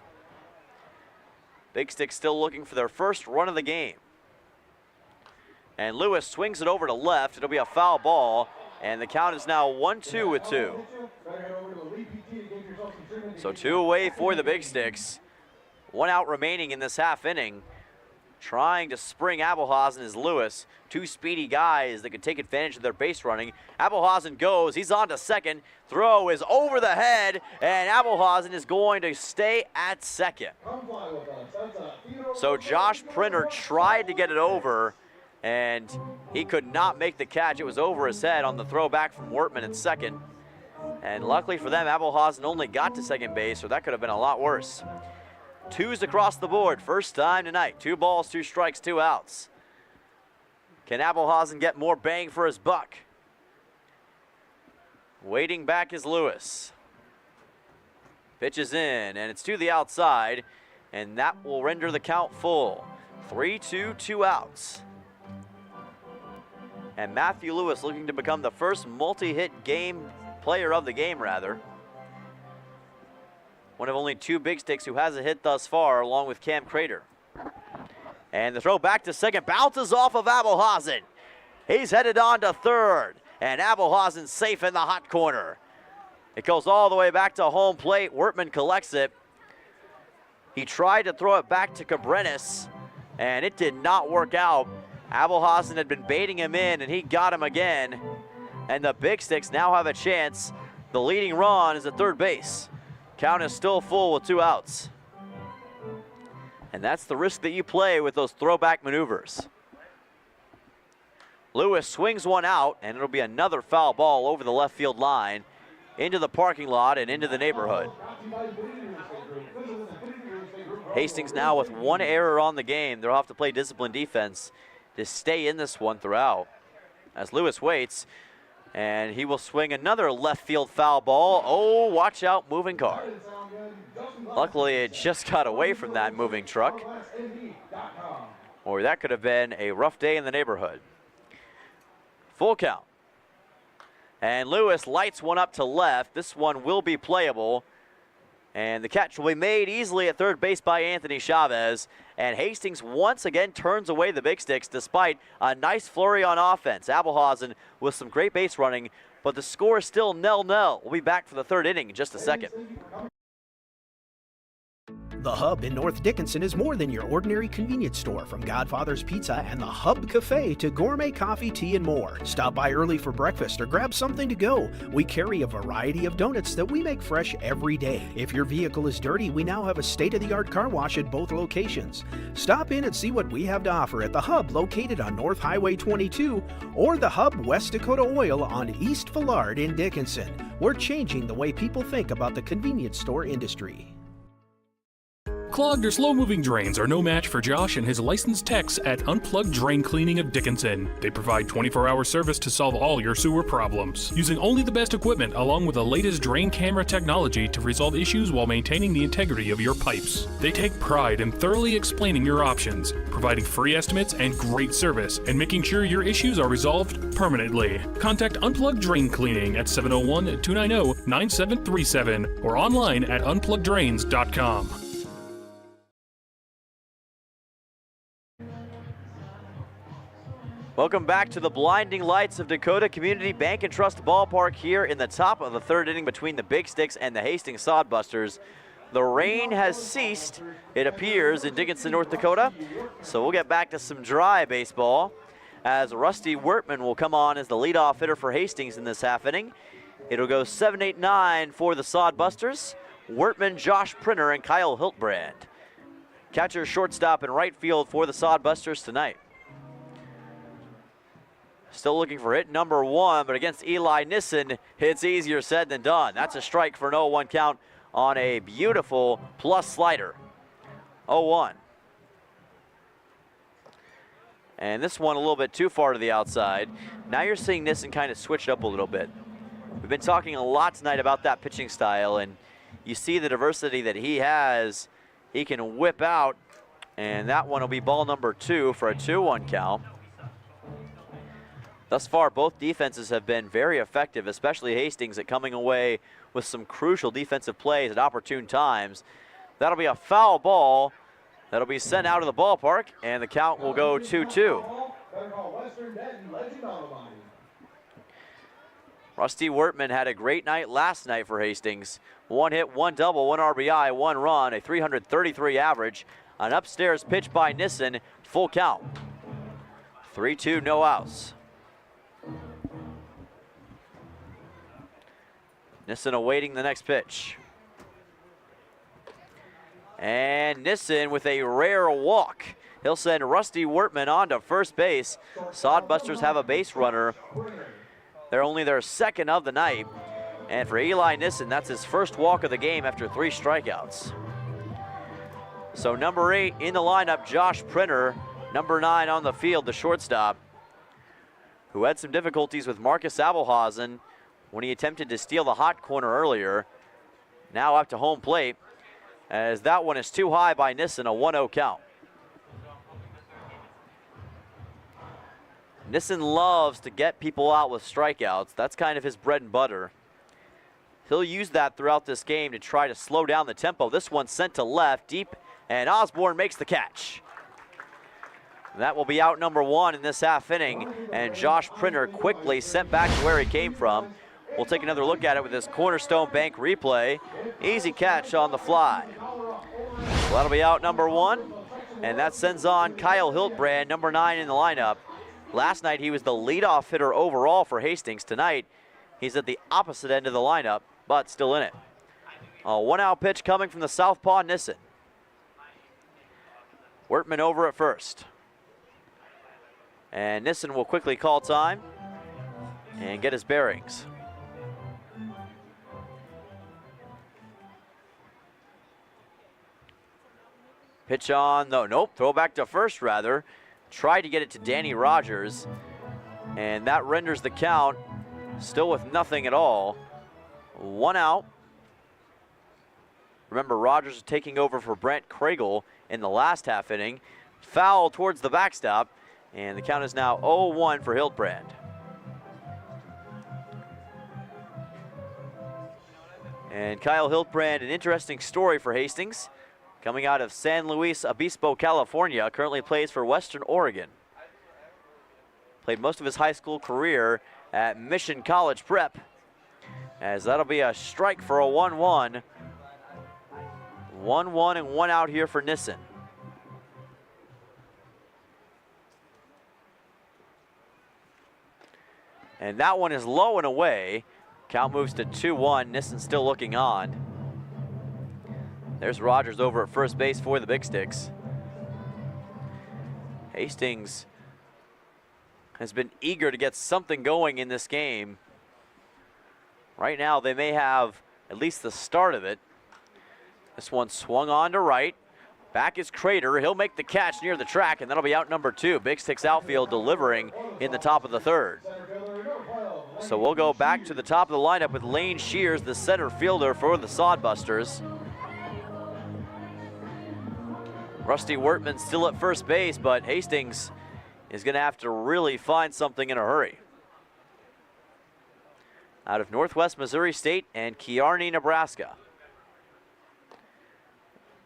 Big Sticks still looking for their first run of the game. And Lewis swings it over to left. It'll be a foul ball, and the count is now 1-2 with 2. So 2 away for the Big Sticks. 1 out remaining in this half inning. Trying to spring Abelhausen is Lewis. 2 speedy guys that can take advantage of their base running. Abelhausen goes, he's on to second. Throw is over the head, and Abelhausen is going to stay at second. So Josh Printer tried to get it over, and he could not make the catch. It was over his head on the throw back from Wertman at second. And luckily for them, Abelhausen only got to second base, so that could have been a lot worse. 2s across the board, first time tonight. 2 balls, 2 strikes, 2 outs. Can Abelhausen get more bang for his buck? Waiting back is Lewis. Pitch is in, and it's to the outside, and that will render the count full. 3-2, 2 outs. And Matthew Lewis looking to become the first multi-hit game player of the game, rather. One of only 2 Big Sticks who has a hit thus far, along with Cam Crater. And the throw back to second bounces off of Abelhausen. He's headed on to third, and Abelhausen's safe in the hot corner. It goes all the way back to home plate. Wertman collects it. He tried to throw it back to Cabrenis, and it did not work out. Abelhausen had been baiting him in, and he got him again. And the Big Sticks now have a chance. The leading run is at third base. Count is still full with 2 outs. And that's the risk that you play with those throwback maneuvers. Lewis swings 1 out, and it'll be another foul ball over the left field line, into the parking lot and into the neighborhood. Hastings now with 1 error on the game. They'll have to play disciplined defense to stay in this one throughout. As Lewis waits, And he will swing another left field foul ball. Oh, watch out, moving car. Luckily, it just got away from that moving truck, or that could have been a rough day in the neighborhood. Full count. And Lewis lights one up to left. This one will be playable. And the catch will be made easily at third base by Anthony Chavez. And Hastings once again turns away the Big Sticks despite a nice flurry on offense. Abelhausen with some great base running, but the score is still 0-0. We'll be back for the third inning in just a second. The Hub in North Dickinson is more than your ordinary convenience store. From Godfather's Pizza and the Hub Cafe to gourmet coffee, tea, and more. Stop by early for breakfast or grab something to go. We carry a variety of donuts that we make fresh every day. If your vehicle is dirty, we now have a state-of-the-art car wash at both locations. Stop in and see what we have to offer at the Hub located on North Highway 22 or the Hub West Dakota Oil on East Villard in Dickinson. We're changing the way people think about the convenience store industry. Clogged or slow-moving drains are no match for Josh and his licensed techs at Unplugged Drain Cleaning of Dickinson. They provide 24-hour service to solve all your sewer problems, using only the best equipment along with the latest drain camera technology to resolve issues while maintaining the integrity of your pipes. They take pride in thoroughly explaining your options, providing free estimates and great service, and making sure your issues are resolved permanently. Contact Unplugged Drain Cleaning at 701-290-9737 or online at unpluggeddrains.com. Welcome back to the blinding lights of Dakota Community Bank and Trust Ballpark here in the top of the third inning between the Big Sticks and the Hastings Sodbusters. The rain has ceased, it appears, in Dickinson, North Dakota. So we'll get back to some dry baseball as Rusty Wertman will come on as the leadoff hitter for Hastings in this half inning. It'll go 7-8-9 for the Sodbusters. Wertman, Josh Printer, and Kyle Hiltbrand. Catcher, shortstop, and right field for the Sodbusters tonight. Still looking for hit number one, but against Eli Nissen, it's easier said than done. That's a strike for an 0-1 count on a beautiful plus slider. 0-1. And this one a little bit too far to the outside. Now you're seeing Nissen kind of switch up a little bit. We've been talking a lot tonight about that pitching style, and you see the diversity that he has. He can whip out, and that one will be ball number 2 for a 2-1 count. Thus far, both defenses have been very effective, especially Hastings at coming away with some crucial defensive plays at opportune times. That'll be a foul ball that'll be sent out of the ballpark, and the count will go 2-2. Rusty Wertman had a great night last night for Hastings. 1 hit, 1 double, 1 RBI, 1 run, a 333 average. An upstairs pitch by Nissen, full count. 3-2, no outs. Nissen awaiting the next pitch. And Nissen with a rare walk. He'll send Rusty Wertman on to first base. Sodbusters have a base runner. They're only their second of the night. And for Eli Nissen, that's his first walk of the game after 3 strikeouts. So number 8 in the lineup, Josh Printer. Number 9 on the field, the shortstop, who had some difficulties with Marcus Abelhausen when he attempted to steal the hot corner earlier. Now up to home plate, as that one is too high by Nissen, a 1-0 count. Nissen loves to get people out with strikeouts. That's kind of his bread and butter. He'll use that throughout this game to try to slow down the tempo. This one sent to left, deep, and Osborne makes the catch. That will be out number 1 in this half inning, and Josh Printer quickly sent back to where he came from. We'll take another look at it with this Cornerstone Bank replay. Easy catch on the fly. Well, that'll be out number 1, and that sends on Kyle Hiltbrand, number 9 in the lineup. Last night he was the leadoff hitter overall for Hastings. Tonight he's at the opposite end of the lineup, but still in it. A 1-out pitch coming from the southpaw Nissen. Wertman over at first. And Nissen will quickly call time and get his bearings. Pitch on, nope, throw back to first rather. Tried to get it to Danny Rogers, and that renders the count Still with nothing at all. 1 out. Remember, Rogers is taking over for Brent Kragel in the last half inning. Foul towards the backstop, and the count is now 0-1 for Hildbrand. And Kyle Hildbrand, an interesting story for Hastings. Coming out of San Luis Obispo, California, currently plays for Western Oregon. Played most of his high school career at Mission College Prep, as that'll be a strike for a 1-1. 1-1 and 1 out here for Nissen. And that one is low and away. Count moves to 2-1. Nissen still looking on. There's Rogers over at first base for the Big Sticks. Hastings has been eager to get something going in this game. Right now, they may have at least the start of it. This one swung on to right. Back is Crater. He'll make the catch near the track, and that'll be out number 2. Big Sticks outfield delivering in the top of the third. So we'll go back to the top of the lineup with Lane Shears, the center fielder for the Sodbusters. Rusty Wertman still at first base, but Hastings is going to have to really find something in a hurry. Out of Northwest Missouri State and Kearney, Nebraska.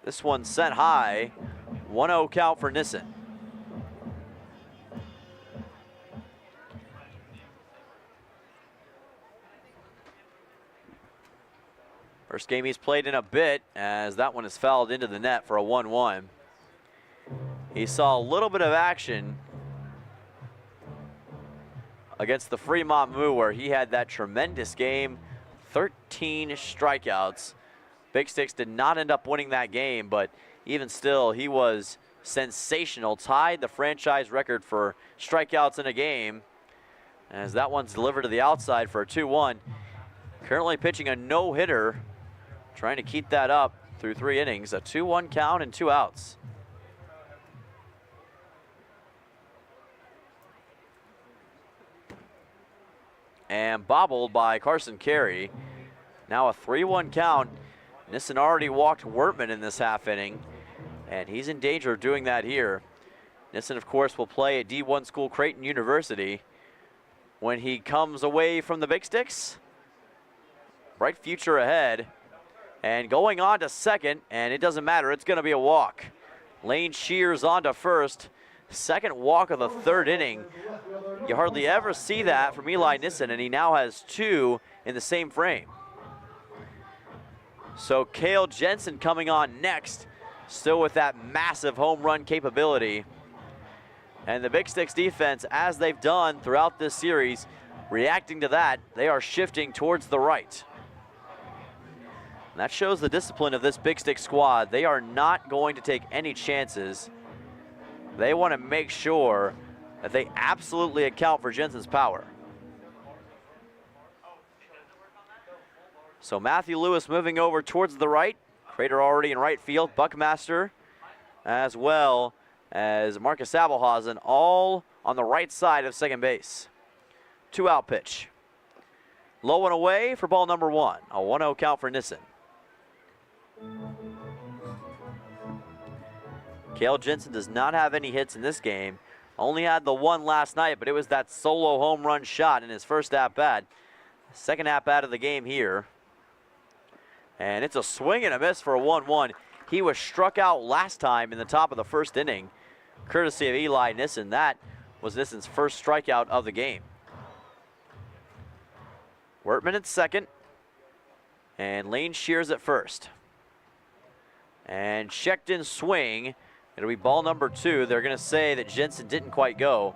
This one sent high. 1-0 count for Nissen. First game he's played in a bit, as that one is fouled into the net for a 1-1. He saw a little bit of action against the Fremont Moo, where he had that tremendous game, 13 strikeouts. Big Sticks did not end up winning that game, but even still, he was sensational. Tied the franchise record for strikeouts in a game, as that one's delivered to the outside for a 2-1. Currently pitching a no-hitter, trying to keep that up through 3 innings. A 2-1 count and 2 outs. And bobbled by Carson Carey. Now a 3-1 count. Nissen already walked Wertman in this half inning, and he's in danger of doing that here. Nissen, of course, will play at D1 school Creighton University when he comes away from the Big Sticks. Bright future ahead. And going on to second, and it doesn't matter, it's going to be a walk. Lane Shears on to first. Second walk of the 3rd inning. You hardly ever see that from Eli Nissen, and he now has 2 in the same frame. So Cale Jensen coming on next, still with that massive home run capability. And the Big Sticks defense, as they've done throughout this series, reacting to that, they are shifting towards the right. And that shows the discipline of this Big Sticks squad. They are not going to take any chances. They want to make sure that they absolutely account for Jensen's power. So Matthew Lewis moving over towards the right. Crater already in right field. Buckmaster, as well as Marcus Abelhausen, all on the right side of second base. 2-out pitch. Low and away for ball number 1. A 1-0 count for Nissen. Cale Jensen does not have any hits in this game. Only had the one last night, but it was that solo home run shot in his first at-bat. Second at-bat of the game here. And it's a swing and a miss for a 1-1. He was struck out last time in the top of the 1st inning, courtesy of Eli Nissen. That was Nissen's first strikeout of the game. Wertman at second, and Lane Shears at first. And checked in swing. It'll be ball number 2. They're going to say that Jensen didn't quite go.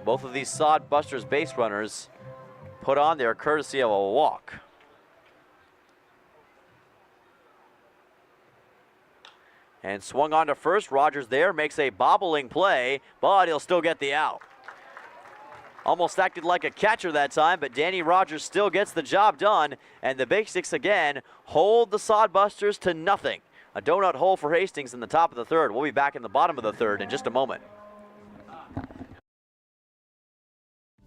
Both of these Sodbusters base runners put on there courtesy of a walk. And swung on to first. Rogers there makes a bobbling play, but he'll still get the out. Almost acted like a catcher that time, but Danny Rogers still gets the job done. And the Big Sticks again hold the Sodbusters to nothing. A donut hole for Hastings in the top of the 3rd. We'll be back in the bottom of the 3rd in just a moment.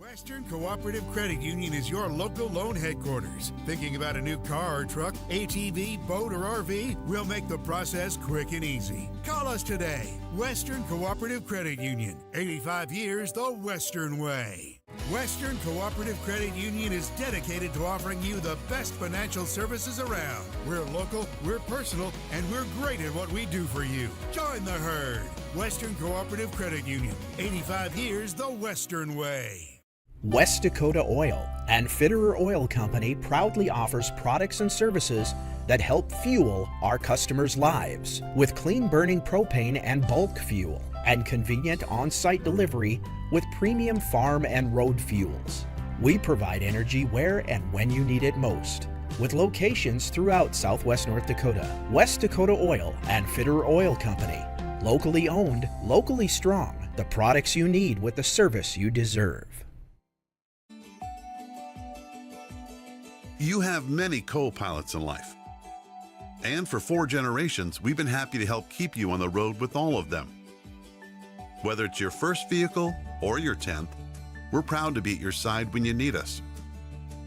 Western Cooperative Credit Union is your local loan headquarters. Thinking about a new car or truck, ATV, boat, or RV? We'll make the process quick and easy. Call us today. Western Cooperative Credit Union. 85 years the Western way. Western Cooperative Credit Union is dedicated to offering you the best financial services around. We're local, we're personal, and we're great at what we do for you. Join the herd. Western Cooperative Credit Union. 85 years the Western way. West Dakota Oil and Fitterer Oil Company proudly offers products and services that help fuel our customers' lives with clean burning propane and bulk fuel and convenient on-site delivery with premium farm and road fuels. We provide energy where and when you need it most with locations throughout Southwest North Dakota. West Dakota Oil and Fitterer Oil Company. Locally owned, locally strong. The products you need with the service you deserve. You have many co-pilots in life. And for 4 generations, we've been happy to help keep you on the road with all of them. Whether it's your first vehicle or your 10th, we're proud to be at your side when you need us.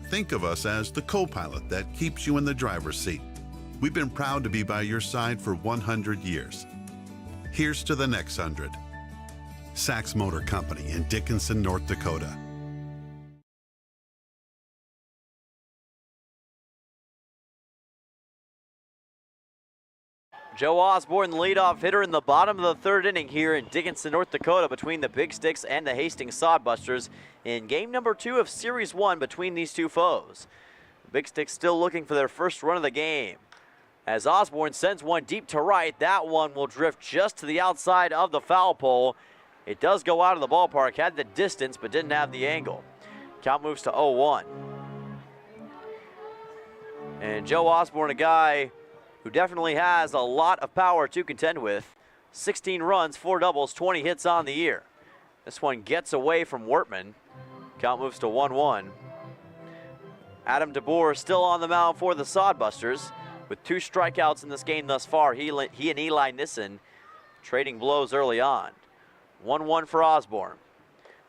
Think of us as the co-pilot that keeps you in the driver's seat. We've been proud to be by your side for 100 years. Here's to the next 100. Sachs Motor Company in Dickinson, North Dakota. Joe Osborne, the leadoff hitter in the bottom of the 3rd inning here in Dickinson, North Dakota, between the Big Sticks and the Hastings Sodbusters in game number 2 of Series 1 between these two foes. The Big Sticks still looking for their first run of the game. As Osborne sends one deep to right, that one will drift just to the outside of the foul pole. It does go out of the ballpark, had the distance, but didn't have the angle. Count moves to 0-1. And Joe Osborne, a guy who definitely has a lot of power to contend with. 16 runs, 4 doubles, 20 hits on the year. This one gets away from Wortman. Count moves to 1-1. Adam DeBoer still on the mound for the Sodbusters with 2 strikeouts in this game thus far. He and Eli Nissen trading blows early on. 1-1 for Osborne.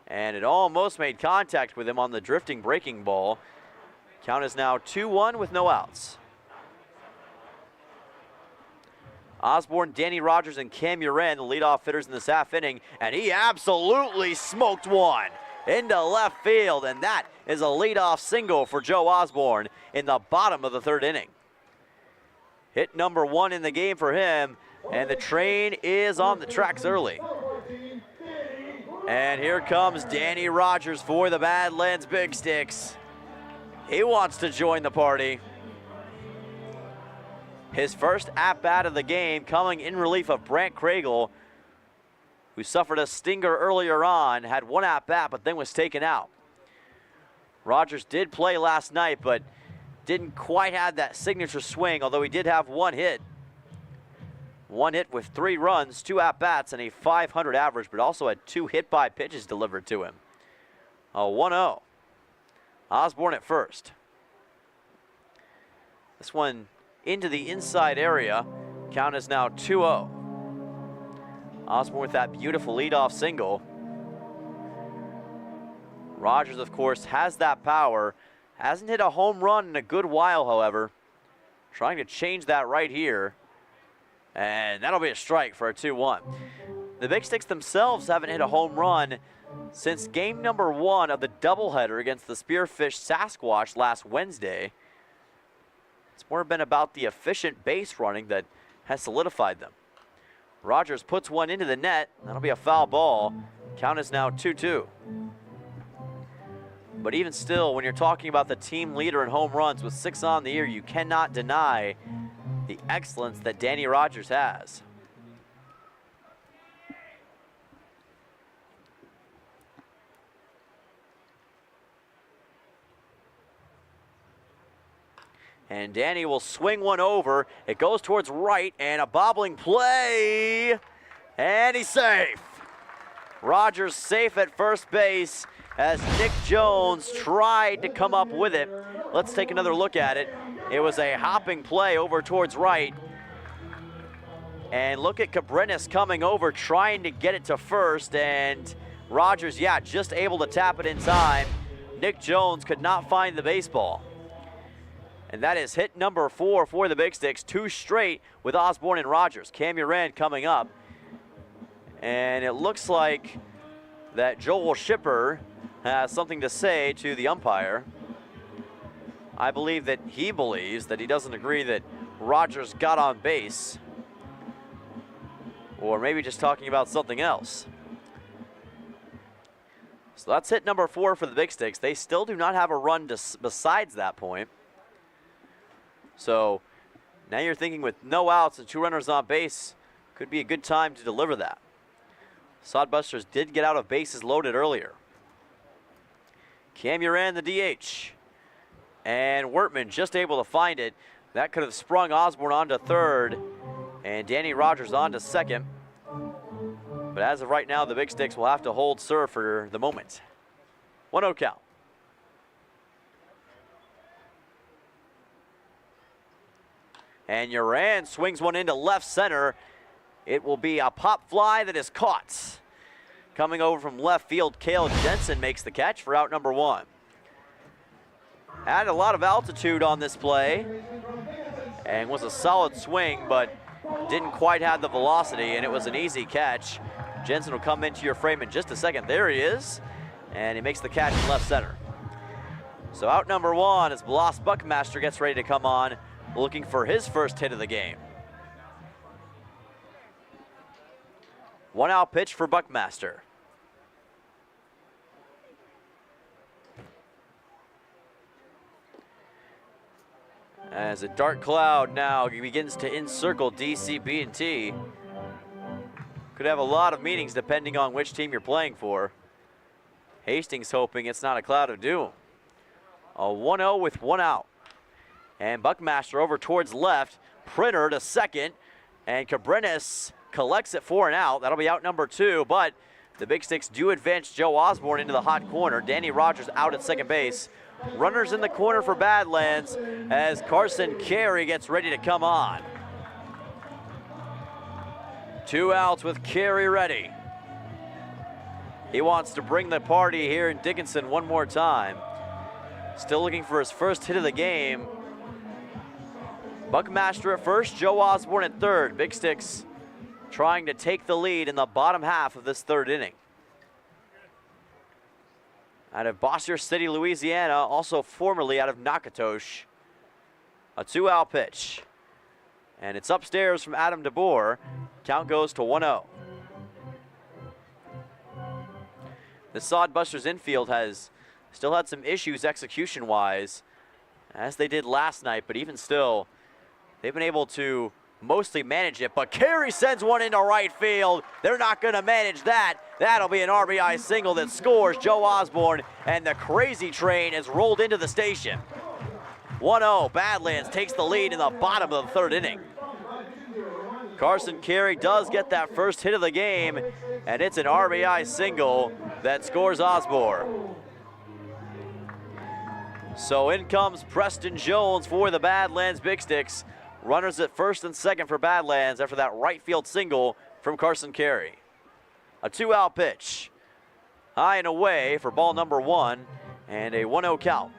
And it almost made contact with him on the drifting breaking ball. Count is now 2-1 with no outs. Osborne, Danny Rogers, and Cam Uren, the leadoff hitters in this half inning, and he absolutely smoked one into left field, and that is a leadoff single for Joe Osborne in the bottom of the 3rd inning. Hit number 1 in the game for him, and the train is on the tracks early. And here comes Danny Rogers for the Badlands Big Sticks. He wants to join the party. His first at-bat of the game coming in relief of Brant Kragel, who suffered a stinger earlier on, had 1 at-bat but then was taken out. Rogers did play last night but didn't quite have that signature swing, although he did have 1 hit. 1 hit with 3 runs, 2 at-bats, and a .500 average, but also had 2 hit-by pitches delivered to him. A 1-0. Osborne at first. This one into the inside area. Count is now 2-0. Osborne with that beautiful leadoff single. Rogers, of course, has that power. Hasn't hit a home run in a good while, however. Trying to change that right here. And that'll be a strike for a 2-1. The Big Sticks themselves haven't hit a home run since game number 1 of the doubleheader against the Spearfish Sasquatch last Wednesday. It's more been about the efficient base running that has solidified them. Rogers puts one into the net. That'll be a foul ball. Count is now 2-2. But even still, when you're talking about the team leader in home runs with 6 on the year, you cannot deny the excellence that Danny Rogers has. And Danny will swing one over. It goes towards right, and a bobbling play. And he's safe. Rogers safe at first base as Nick Jones tried to come up with it. Let's take another look at it. It was a hopping play over towards right. And look at Cabrenis coming over, trying to get it to first, and Rogers, yeah, just able to tap it in time. Nick Jones could not find the baseball. And that is hit number 4 for the Big Sticks, 2 straight with Osborne and Rogers. Cam Urand coming up. And it looks like that Joel Shipper has something to say to the umpire. I believe that he believes that he doesn't agree that Rogers got on base. Or maybe just talking about something else. So that's hit number 4 for the Big Sticks. They still do not have a run besides that point. So now you're thinking with no outs and 2 runners on base, could be a good time to deliver that. Sodbusters did get out of bases loaded earlier. Cam Urand, the DH. And Wertman just able to find it. That could have sprung Osborne onto third and Danny Rogers onto second. But as of right now, the Big Sticks will have to hold serve for the moment. 1-0 count. And Urand swings one into left center. It will be a pop fly that is caught. Coming over from left field, Cale Jensen makes the catch for out number 1. Had a lot of altitude on this play and was a solid swing, but didn't quite have the velocity, and it was an easy catch. Jensen will come into your frame in just a second. There he is, and he makes the catch in left center. So out number 1 as Bloss Buckmaster gets ready to come on, looking for his first hit of the game. 1 out pitch for Buckmaster. As a dark cloud now begins to encircle DCB&T. Could have a lot of meanings depending on which team you're playing for. Hastings hoping it's not a cloud of doom. A 1-0 with 1 out. And Buckmaster over towards left. Printer to second. And Cabreras collects it for an out. That'll be out number 2. But the Big Sticks do advance Joe Osborne into the hot corner. Danny Rogers out at second base. Runners in the corner for Badlands as Carson Carey gets ready to come on. 2 outs with Carey ready. He wants to bring the party here in Dickinson one more time. Still looking for his first hit of the game. Buckmaster at first, Joe Osborne at third. Big Sticks trying to take the lead in the bottom half of this 3rd inning. Out of Bossier City, Louisiana, also formerly out of Natchitoches. A 2-out pitch. And it's upstairs from Adam DeBoer. Count goes to 1-0. The Sodbusters infield has still had some issues execution-wise, as they did last night, but even still, they've been able to mostly manage it. But Carey sends one into right field. They're not going to manage that. That'll be an RBI single that scores Joe Osborne, and the crazy train has rolled into the station. 1-0, Badlands takes the lead in the bottom of the 3rd inning. Carson Carey does get that first hit of the game, and it's an RBI single that scores Osborne. So in comes Preston Jones for the Badlands Big Sticks. Runners at first and second for Badlands after that right field single from Carson Carey. A 2-out pitch. High and away for ball number 1 and a 1-0 count.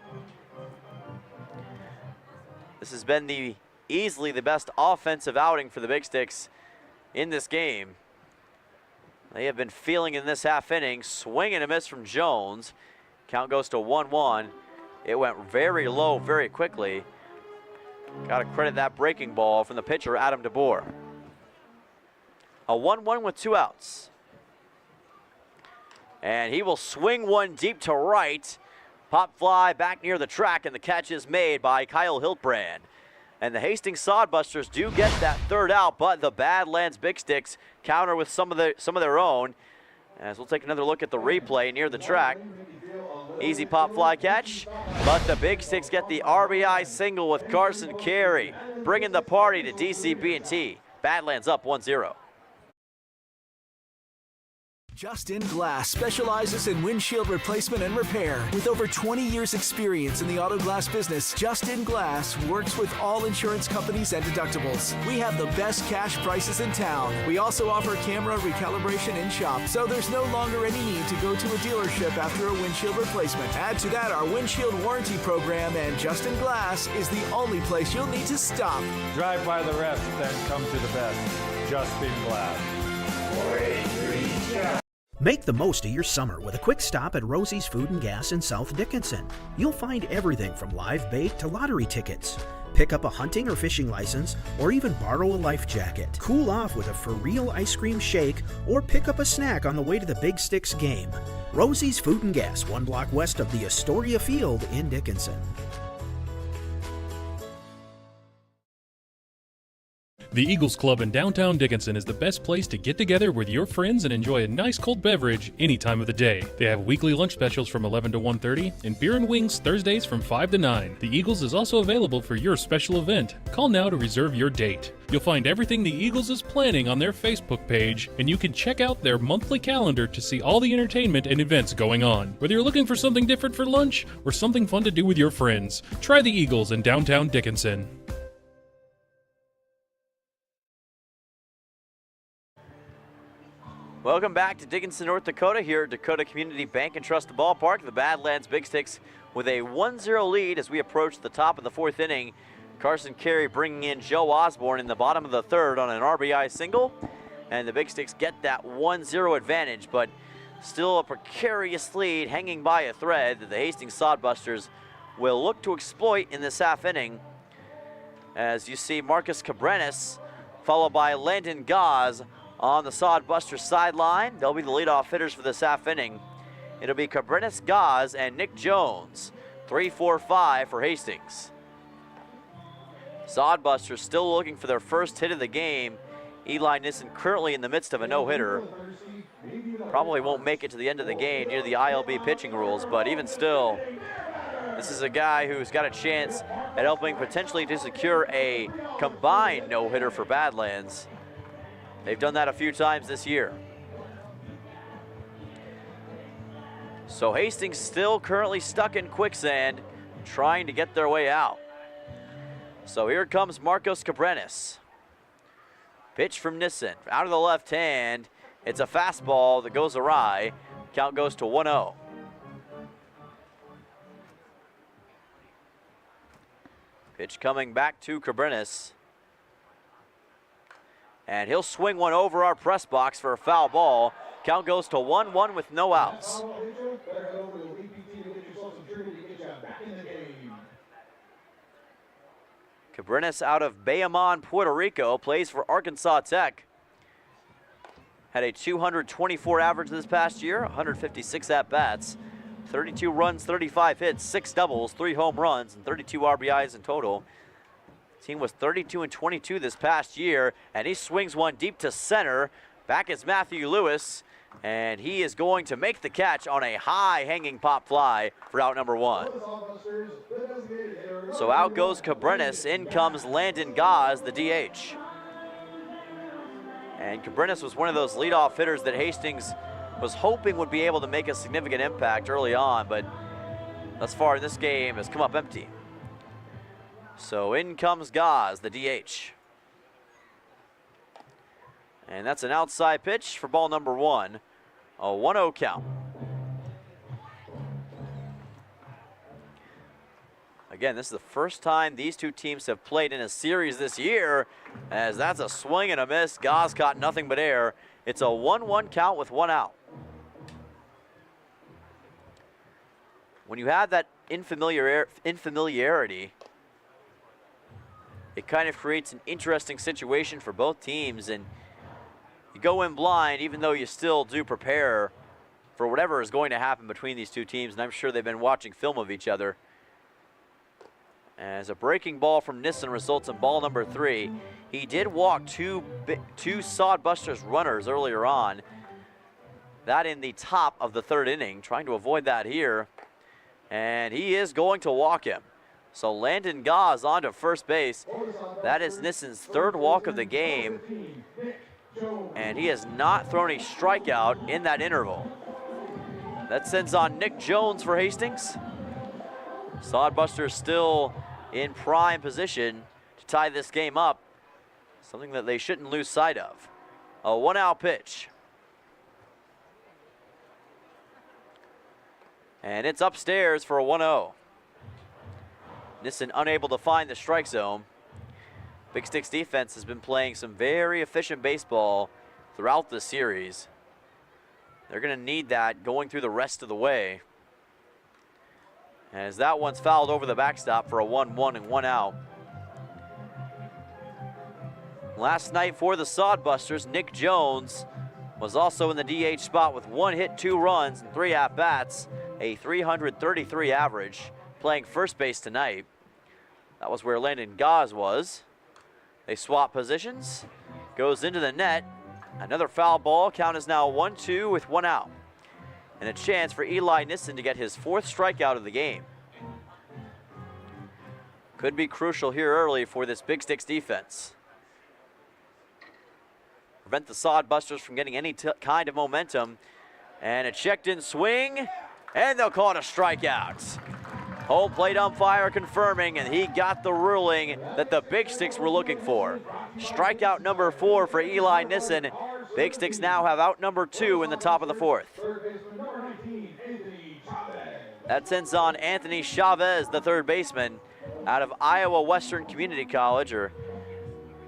This has been easily the best offensive outing for the Big Sticks in this game. They have been feeling in this half inning. Swing and a miss from Jones. Count goes to 1-1. It went very low very quickly. Got to credit that breaking ball from the pitcher, Adam DeBoer. A 1-1 with 2 outs. And he will swing one deep to right. Pop fly back near the track, and the catch is made by Kyle Hiltbrand. And the Hastings Sodbusters do get that 3rd out, but the Badlands Big Sticks counter with some of their own. As we'll take another look at the replay near the track. Easy pop fly catch, but the Big Sticks get the RBI single with Carson Carey, bringing the party to DCB&T. Badlands up 1-0. Justin Glass specializes in windshield replacement and repair. With over 20 years experience in the auto glass business, Justin Glass works with all insurance companies and deductibles. We have the best cash prices in town. We also offer camera recalibration in shop, so there's no longer any need to go to a dealership after a windshield replacement. Add to that our windshield warranty program, and Justin Glass is the only place you'll need to stop. Drive by the rest, then come to the best. Justin Glass. 483. Make the most of your summer with a quick stop at Rosie's Food and Gas in South Dickinson. You'll find everything from live bait to lottery tickets. Pick up a hunting or fishing license, or even borrow a life jacket. Cool off with a for real ice cream shake, or pick up a snack on the way to the Big Sticks game. Rosie's Food and Gas, 1 block west of the Astoria Field in Dickinson. The Eagles Club in downtown Dickinson is the best place to get together with your friends and enjoy a nice cold beverage any time of the day. They have weekly lunch specials from 11 to 1:30 and beer and wings Thursdays from 5 to 9. The Eagles is also available for your special event. Call now to reserve your date. You'll find everything the Eagles is planning on their Facebook page, and you can check out their monthly calendar to see all the entertainment and events going on. Whether you're looking for something different for lunch or something fun to do with your friends, try the Eagles in downtown Dickinson. Welcome back to Dickinson, North Dakota, here at Dakota Community Bank and Trust Ballpark. The Badlands Big Sticks with a 1-0 lead as we approach the top of the 4th inning. Carson Carey bringing in Joe Osborne in the bottom of the 3rd on an RBI single. And the Big Sticks get that 1-0 advantage, but still a precarious lead hanging by a thread that the Hastings Sodbusters will look to exploit in this half inning. As you see Marcus Cabrenis followed by Landon Gaz on the Sodbusters sideline. They'll be the leadoff hitters for this half inning. It'll be Cabrenis, Gaz, and Nick Jones. 3-4-5 for Hastings. Sodbusters still looking for their first hit of the game. Eli Nissen currently in the midst of a no-hitter. Probably won't make it to the end of the game due to the ILB pitching rules, but even still, this is a guy who's got a chance at helping potentially to secure a combined no-hitter for Badlands. They've done that a few times this year. So Hastings still currently stuck in quicksand, trying to get their way out. So here comes Marcos Cabrenis. Pitch from Nissen, out of the left hand. It's a fastball that goes awry. Count goes to 1-0. Pitch coming back to Cabrenis. And he'll swing one over our press box for a foul ball. Count goes to 1-1 with no outs. Cabrenis out of Bayamon, Puerto Rico, plays for Arkansas Tech. Had a 224 average this past year, 156 at-bats, 32 runs, 35 hits, 6 doubles, 3 home runs, and 32 RBIs in total. Team was 32-22 this past year, and he swings one deep to center. Back is Matthew Lewis, and he is going to make the catch on a high hanging pop fly for out number 1. So out goes Cabrenis, in comes Landon Gaz, the DH. And Cabrenis was one of those leadoff hitters that Hastings was hoping would be able to make a significant impact early on, but thus far in this game has come up empty. So in comes Gaz, the DH. And that's an outside pitch for ball number 1. A 1-0 count. Again, this is the first time these two teams have played in a series this year, as that's a swing and a miss. Gaz caught nothing but air. It's a 1-1 count with 1 out. When you have that unfamiliarity, it kind of creates an interesting situation for both teams, and you go in blind even though you still do prepare for whatever is going to happen between these two teams, and I'm sure they've been watching film of each other. As a breaking ball from Nissen results in ball number 3. He did walk two Sodbusters runners earlier on. That in the top of the 3rd inning, trying to avoid that here. And he is going to walk him. So Landon Gaz on to first base. That is Nissen's 3rd walk of the game. And he has not thrown a strikeout in that interval. That sends on Nick Jones for Hastings. Sodbusters still in prime position to tie this game up, something that they shouldn't lose sight of. A 1-out pitch. And it's upstairs for a 1-0. Nissen unable to find the strike zone. Big Sticks defense has been playing some very efficient baseball throughout the series. They're going to need that going through the rest of the way. As that one's fouled over the backstop for a 1-1 and 1 out. Last night for the Sodbusters, Nick Jones was also in the DH spot with 1 hit, 2 runs, and 3 at-bats, a 333 average, playing first base tonight. That was where Landon Gaz was. They swap positions, goes into the net. Another foul ball, count is now 1-2 with 1 out. And a chance for Eli Nissen to get his 4th strikeout of the game. Could be crucial here early for this Big Sticks defense. Prevent the Sodbusters from getting any kind of momentum. And a checked-in swing, and they'll call it a strikeout. Home plate umpire confirming, and he got the ruling that the Big Sticks were looking for. Strikeout number 4 for Eli Nissen. Big Sticks now have out number 2 in the top of the 4th. That sends on Anthony Chavez, the third baseman, out of Iowa Western Community College, or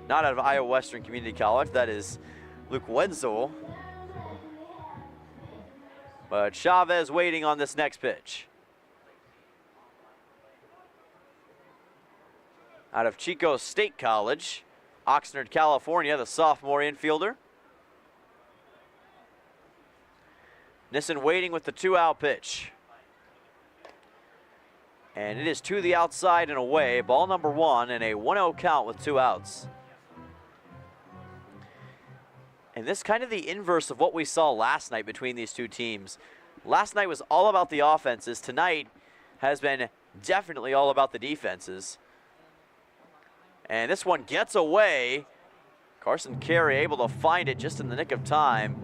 not out of Iowa Western Community College, that is Luke Wenzel. But Chavez waiting on this next pitch. Out of Chico State College, Oxnard, California, the sophomore infielder. Nissen waiting with the 2-out pitch. And it is to the outside and away, ball number 1 and a 1-0 count with 2 outs. And this is kind of the inverse of what we saw last night between these two teams. Last night was all about the offenses. Tonight has been definitely all about the defenses. And this one gets away. Carson Carey able to find it just in the nick of time.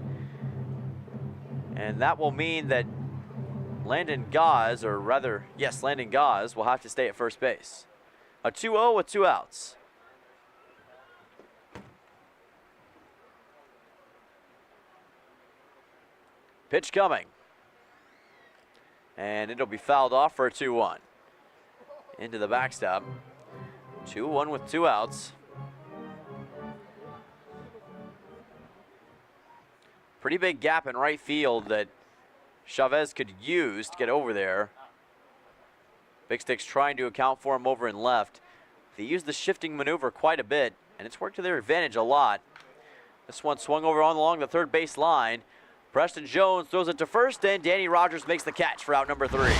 And that will mean that Landon Gaz, or rather, yes, Landon Gaz will have to stay at first base. A 2-0 with 2 outs. Pitch coming. And it'll be fouled off for a 2-1. Into the backstop. 2-1 with 2 outs. Pretty big gap in right field that Chavez could use to get over there. Big Sticks trying to account for him over in left. They used the shifting maneuver quite a bit, and it's worked to their advantage a lot. This one swung over on along the third base line. Preston Jones throws it to first, and Danny Rogers makes the catch for out number 3.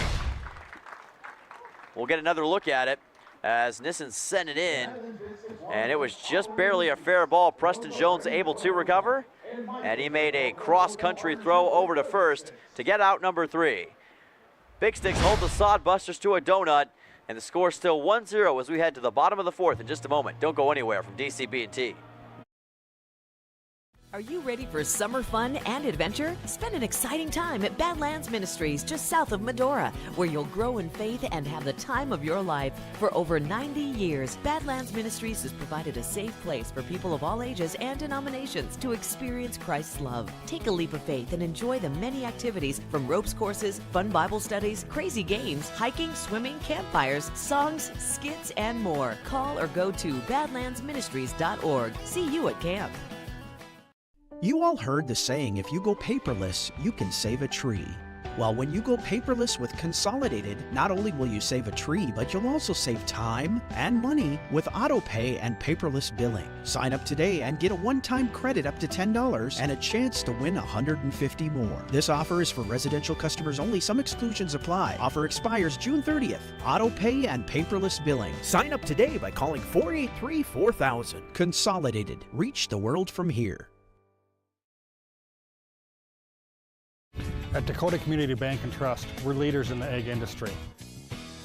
We'll get another look at it as Nissen sent it in, and it was just barely a fair ball. Preston Jones able to recover, and he made a cross-country throw over to first to get out number 3. Big Sticks hold the Sodbusters to a donut, and the score still 1-0 as we head to the bottom of the 4th in just a moment. Don't go anywhere from DCB&T. Are you ready for summer fun and adventure? Spend an exciting time at Badlands Ministries just south of Medora, where you'll grow in faith and have the time of your life. For over 90 years, Badlands Ministries has provided a safe place for people of all ages and denominations to experience Christ's love. Take a leap of faith and enjoy the many activities from ropes courses, fun Bible studies, crazy games, hiking, swimming, campfires, songs, skits, and more. Call or go to badlandsministries.org. See you at camp. You all heard the saying, if you go paperless, you can save a tree. Well, when you go paperless with Consolidated, not only will you save a tree, but you'll also save time and money with AutoPay and paperless billing. Sign up today and get a one-time credit up to $10 and a chance to win $150 more. This offer is for residential customers only. Some exclusions apply. Offer expires June 30th. AutoPay and paperless billing. Sign up today by calling 483-4000. Consolidated. Reach the world from here. At Dakota Community Bank and Trust, we're leaders in the egg industry.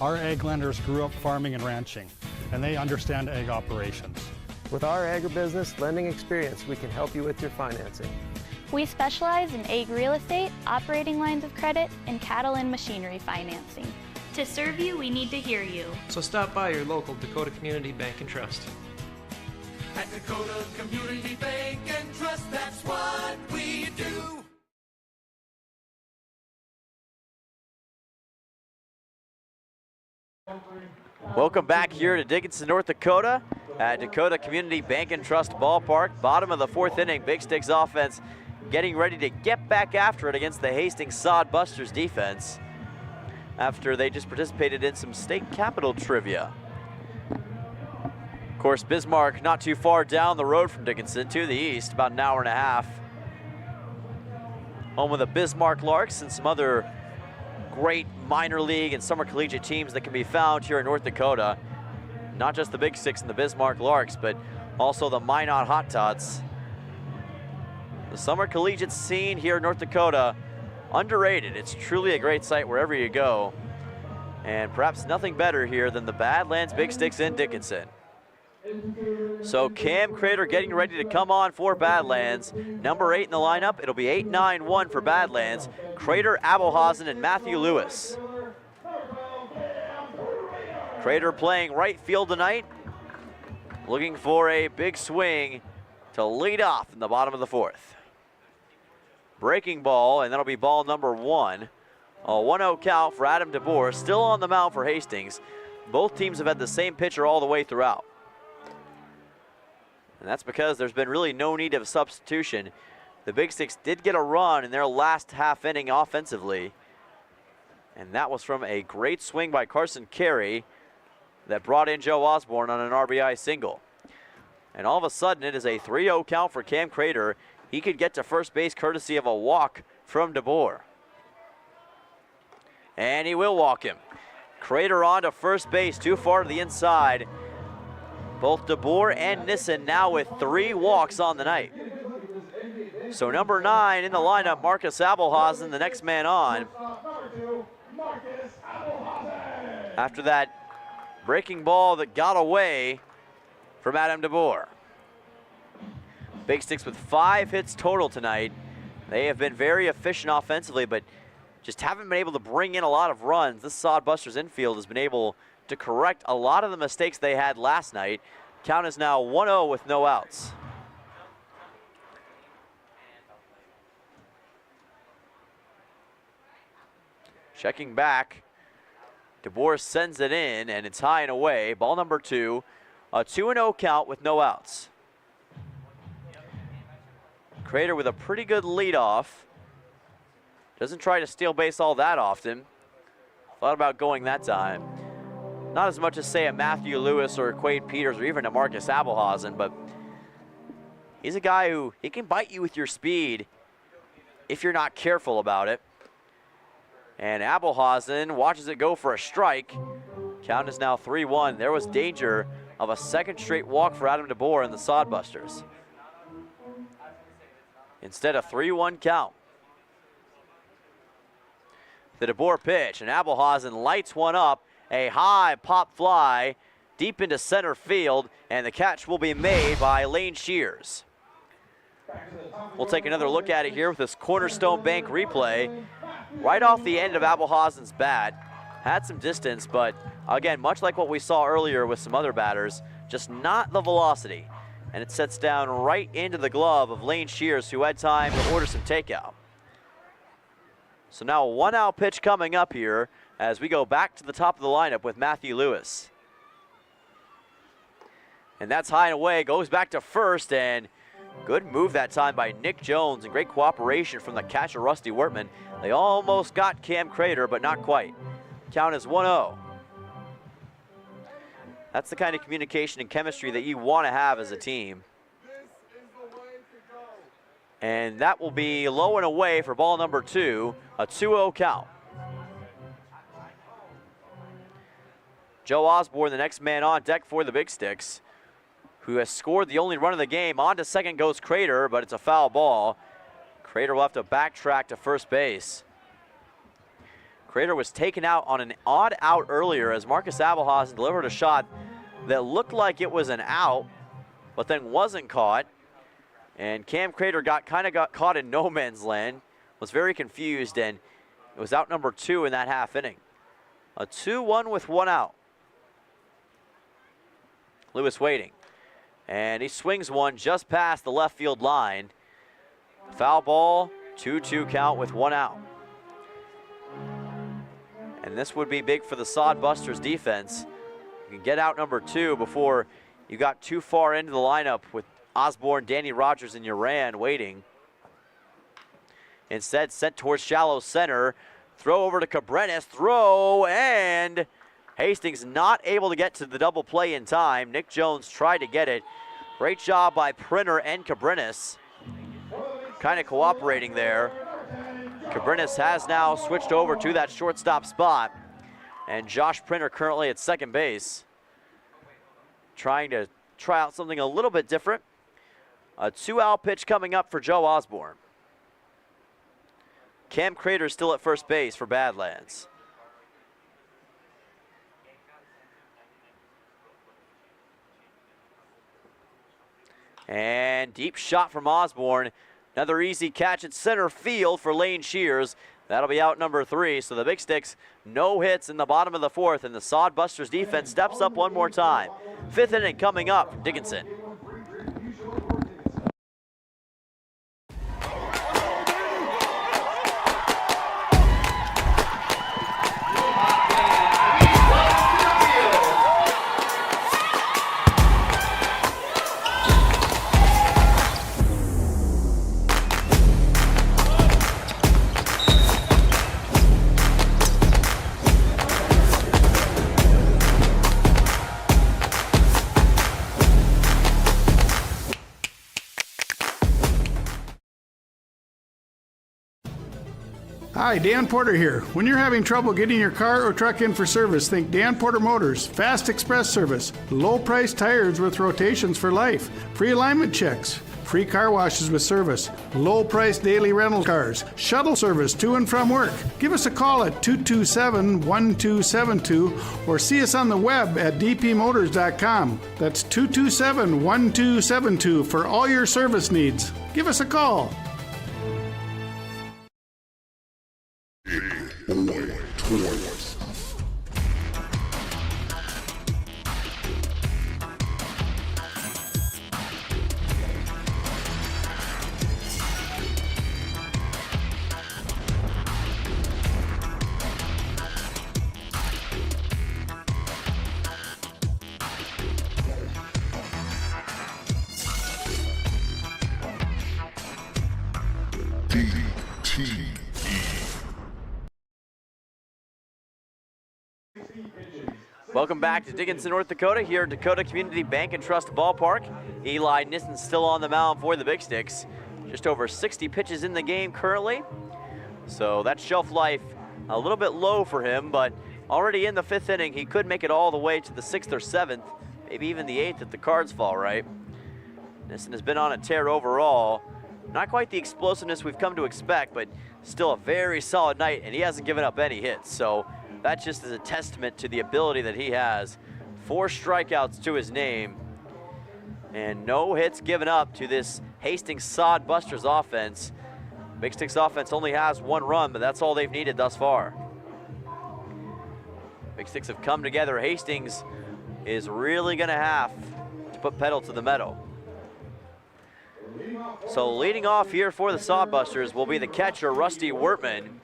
Our egg lenders grew up farming and ranching, and they understand egg operations. With our agribusiness lending experience, we can help you with your financing. We specialize in ag real estate, operating lines of credit, and cattle and machinery financing. To serve you, we need to hear you. So stop by your local Dakota Community Bank and Trust. At Dakota Community Bank and Trust, that's what we do. Welcome back here to Dickinson, North Dakota at Dakota Community Bank and Trust Ballpark. Bottom of the 4th inning, Big Sticks offense getting ready to get back after it against the Hastings Sodbusters defense after they just participated in some state capital trivia. Of course, Bismarck not too far down the road from Dickinson to the east, about an hour and a half. Home of the Bismarck Larks and some other great minor league and summer collegiate teams that can be found here in North Dakota. Not just the Big Six and the Bismarck Larks, but also the Minot Hot Tots. The summer collegiate scene here in North Dakota, underrated. It's truly a great sight wherever you go. And perhaps nothing better here than the Badlands Big Sticks in Dickinson. So Cam Crater getting ready to come on for Badlands. Number 8 in the lineup, it'll be 8-9-1 for Badlands. Crater, Abelhausen, and Matthew Lewis. Crater playing right field tonight, looking for a big swing to lead off in the bottom of the 4th. Breaking ball, and that'll be ball number 1. A 1-0 count for Adam DeBoer, still on the mound for Hastings. Both teams have had the same pitcher all the way throughout. And that's because there's been really no need of substitution. The Big Sticks did get a run in their last half inning offensively. And that was from a great swing by Carson Carey that brought in Joe Osborne on an RBI single. And all of a sudden, it is a 3-0 count for Cam Crater. He could get to first base courtesy of a walk from DeBoer. And he will walk him. Crater on to first base, too far to the inside. Both DeBoer and Nissen now with 3 walks on the night. So number 9 in the lineup, Marcus Abelhausen, the next man on. After that breaking ball that got away from Adam DeBoer. Big Sticks with 5 hits total tonight. They have been very efficient offensively, but just haven't been able to bring in a lot of runs. This Sodbusters infield has been able to correct a lot of the mistakes they had last night. Count is now 1-0 with no outs. Checking back, DeBoer sends it in, and it's high and away. Ball number 2, a 2-0 count with no outs. Crater with a pretty good leadoff. Doesn't try to steal base all that often. Thought about going that time. Not as much as, say, a Matthew Lewis or a Quade Peters or even a Marcus Abelhausen, but he's a guy who he can bite you with your speed if you're not careful about it. And Abelhausen watches it go for a strike. Count is now 3-1. There was danger of a second straight walk for Adam DeBoer and the Sodbusters. Instead, a 3-1 count. The DeBoer pitch, and Abelhausen lights one up. A high pop fly deep into center field, and the catch will be made by Lane Shears. We'll take another look at it here with this Cornerstone Bank replay. Right off the end of Abelhausen's bat. Had some distance, but again, much like what we saw earlier with some other batters, just not the velocity. And it sets down right into the glove of Lane Shears, who had time to order some takeout. So now a 1-out pitch coming up here as we go back to the top of the lineup with Matthew Lewis. And that's high and away, goes back to first, and good move that time by Nick Jones and great cooperation from the catcher, Rusty Wortman. They almost got Cam Crater, but not quite. Count is 1-0. That's the kind of communication and chemistry that you want to have as a team. And that will be low and away for ball number 2, a 2-0 count. Joe Osborne, the next man on deck for the Big Sticks, who has scored the only run of the game. On to second goes Crater, but it's a foul ball. Crater will have to backtrack to first base. Crater was taken out on an odd out earlier as Marcus Abelhausen delivered a shot that looked like it was an out, but then wasn't caught. And Cam Crater got caught in no man's land, was very confused, and it was out number 2 in that half inning. A 2-1 with 1 out. Lewis waiting, and he swings one just past the left field line. Foul ball, 2-2 count with 1 out. And this would be big for the Sodbusters defense. You can get out number 2 before you got too far into the lineup with Osborne, Danny Rogers, and Uran waiting. Instead, sent towards shallow center. Throw over to Cabreras, throw, and Hastings not able to get to the double play in time. Nick Jones tried to get it. Great job by Printer and Cabreras. Kind of cooperating there. Cabreras has now switched over to that shortstop spot. And Josh Printer currently at second base. Trying to try out something a little bit different. A 2-out pitch coming up for Joe Osborne. Cam Crater still at first base for Badlands. And deep shot from Osborne. Another easy catch at center field for Lane Shears. That'll be out number 3. So the Big Sticks, no hits in the bottom of the 4th, and the Sodbusters defense steps up one more time. 5th inning coming up from Dickinson. Hi, Dan Porter here. When you're having trouble getting your car or truck in for service, think Dan Porter Motors. Fast express service, low price tires with rotations for life, free alignment checks, free car washes with service, low price daily rental cars, shuttle service to and from work. Give us a call at 227-1272 or see us on the web at dpmotors.com. That's 227-1272 for all your service needs. Give us a call. Welcome back to Dickinson, North Dakota, here at Dakota Community Bank and Trust Ballpark. Eli Nissen still on the mound for the Big Sticks. Just over 60 pitches in the game currently. So that shelf life a little bit low for him, but already in the 5th inning, he could make it all the way to the 6th or 7th, maybe even the 8th if the cards fall right. Nissen has been on a tear overall. Not quite the explosiveness we've come to expect, but still a very solid night, and he hasn't given up any hits. So that just is a testament to the ability that he has. 4 strikeouts to his name, and no hits given up to this Hastings Sodbusters offense. Big Sticks offense only has 1 run, but that's all they've needed thus far. Big Sticks have come together. Hastings is really gonna have to put pedal to the metal. So leading off here for the Sodbusters will be the catcher, Rusty Wertman.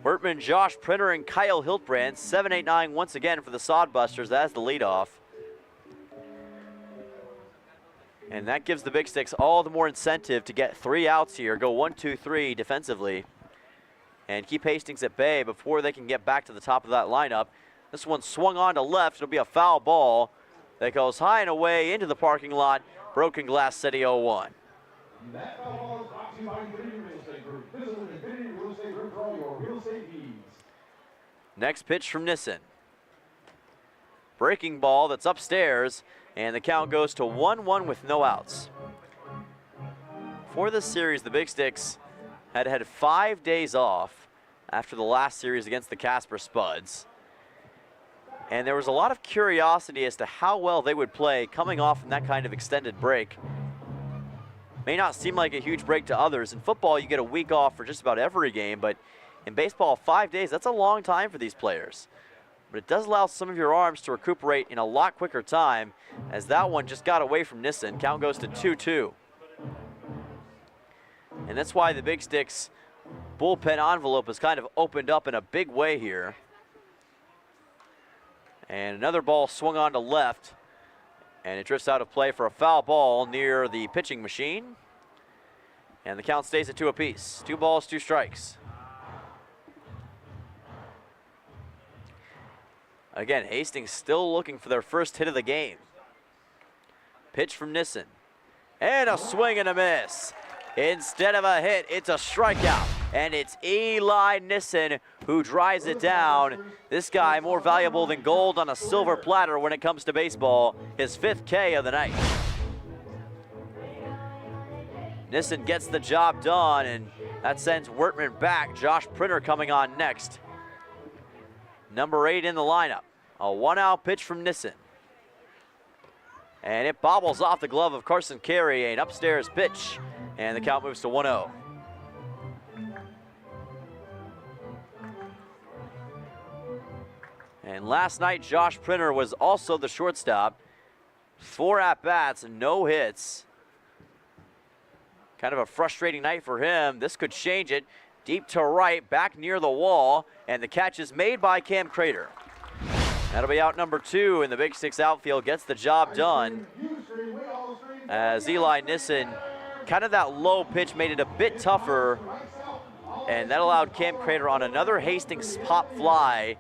Wertman, Josh Printer, and Kyle Hiltbrand. 7, 8, 9 once again for the Sodbusters. That's the leadoff. And that gives the Big Sticks all the more incentive to get 3 outs here, go 1, 2, 3 defensively, and keep Hastings at bay before they can get back to the top of that lineup. This one swung on to left. It'll be a foul ball that goes high and away into the parking lot. Broken Glass City 0-1. That foul ball is brought to you by Infinity Real Estate Group. Visit Infinity Real Estate Group for all your real estate needs. Next pitch from Nissen. Breaking ball that's upstairs, and the count goes to 1-1 with no outs. For this series, the Big Sticks had 5 days off after the last series against the Casper Spuds. And there was a lot of curiosity as to how well they would play coming off from that kind of extended break. May not seem like a huge break to others. In football, you get a week off for just about every game, but in baseball, 5 days, that's a long time for these players. But it does allow some of your arms to recuperate in a lot quicker time, as that one just got away from Nissen. Count goes to 2-2. And that's why the Big Sticks bullpen envelope has kind of opened up in a big way here. And another ball swung on to left, and it drifts out of play for a foul ball near the pitching machine. And the count stays at 2 apiece. 2 balls, 2 strikes. Again, Hastings still looking for their first hit of the game. Pitch from Nissen. And a swing and a miss. Instead of a hit, it's a strikeout. And it's Eli Nissen who drives it down. This guy more valuable than gold on a silver platter when it comes to baseball. His 5th K of the night. Nissen gets the job done, and that sends Wertman back. Josh Printer coming on next. Number 8 in the lineup. A 1-out pitch from Nissen. And it bobbles off the glove of Carson Carey, an upstairs pitch. And the count moves to 1-0. And last night, Josh Printer was also the shortstop. 4 at-bats and no hits. Kind of a frustrating night for him. This could change it. Deep to right, back near the wall, and the catch is made by Cam Crater. That'll be out number 2, and the Big Sticks outfield gets the job done. As Eli Nissen, kind of that low pitch made it a bit tougher, and that allowed Cam Crater on another Hastings pop fly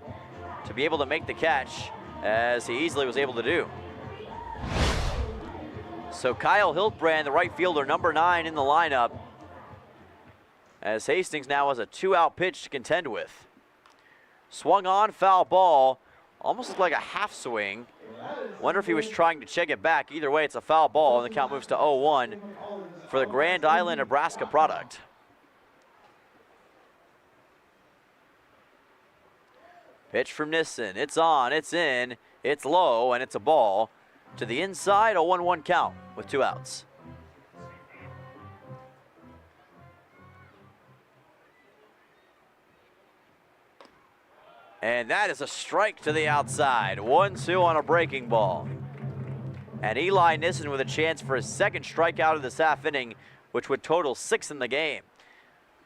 to be able to make the catch, as he easily was able to do. So Kyle Hiltbrand, the right fielder, number 9 in the lineup, as Hastings now has a 2-out pitch to contend with. Swung on, foul ball, almost looked like a half swing. Wonder if he was trying to check it back. Either way, it's a foul ball, and the count moves to 0-1 for the Grand Island, Nebraska product. Pitch from Nissen, it's on, it's in, it's low, and it's a ball. To the inside, a 1-1 count with 2 outs. And that is a strike to the outside. 1-2 on a breaking ball. And Eli Nissen with a chance for his 2nd strikeout of this half inning, which would total 6 in the game.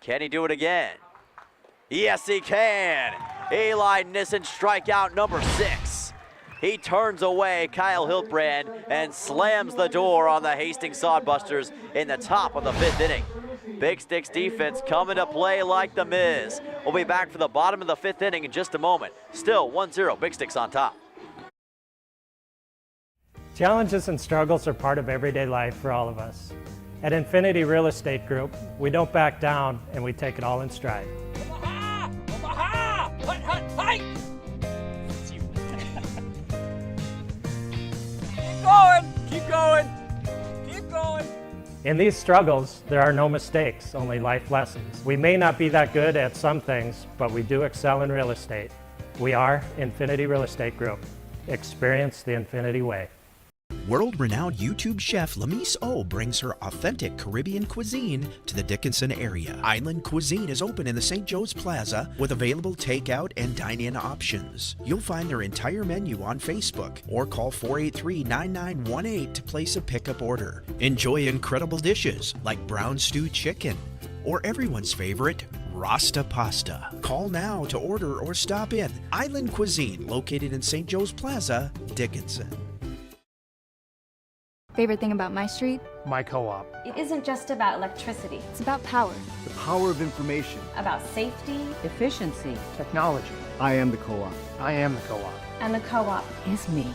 Can he do it again? Yes, he can. Eli Nissen, strikeout number 6. He turns away Kyle Hiltbrand and slams the door on the Hastings Sodbusters in the top of the 5th inning. Big Sticks defense coming to play like the Miz. We'll be back for the bottom of the 5th inning in just a moment. Still 1-0, Big Sticks on top. Challenges and struggles are part of everyday life for all of us. At Infinity Real Estate Group, we don't back down and we take it all in stride. Keep going. Keep going. In these struggles, there are no mistakes, only life lessons. We may not be that good at some things, but we do excel in real estate. We are Infinity Real Estate Group. Experience the Infinity way. World-renowned YouTube chef Lamise O brings her authentic Caribbean cuisine to the Dickinson area. Island Cuisine is open in the St. Joe's Plaza with available takeout and dine-in options. You'll find their entire menu on Facebook or call 483-9918 to place a pickup order. Enjoy incredible dishes like brown stewed chicken or everyone's favorite, Rasta pasta. Call now to order or stop in. Island Cuisine, located in St. Joe's Plaza, Dickinson. Favorite thing about my street? My co-op. It isn't just about electricity. It's about power. The power of information. About safety, Efficiency. Technology. I am the co-op. I am the co-op. and the co-op Is me.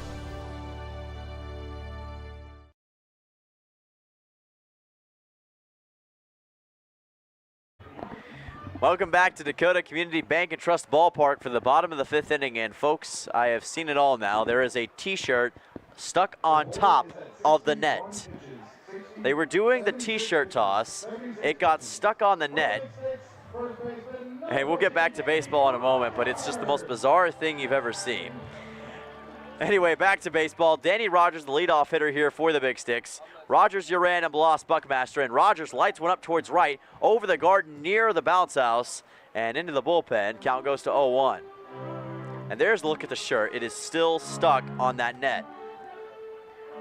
Welcome back to Dakota Community Bank and Trust Ballpark for the bottom of the 5th inning. And folks, I have seen it all now. There is a t-shirt stuck on top of the net. They were doing the t-shirt toss. It got stuck on the net. Hey, we'll get back to baseball in a moment, but it's just the most bizarre thing you've ever seen. Anyway, back to baseball. Danny Rogers, the leadoff hitter here for the Big Sticks. Rogers, Uran, and Bloss, Buckmaster. And Rogers lights one up towards right, over the garden near the bounce house, and into the bullpen. Count goes to 0-1. And there's a look at the shirt. It is still stuck on that net.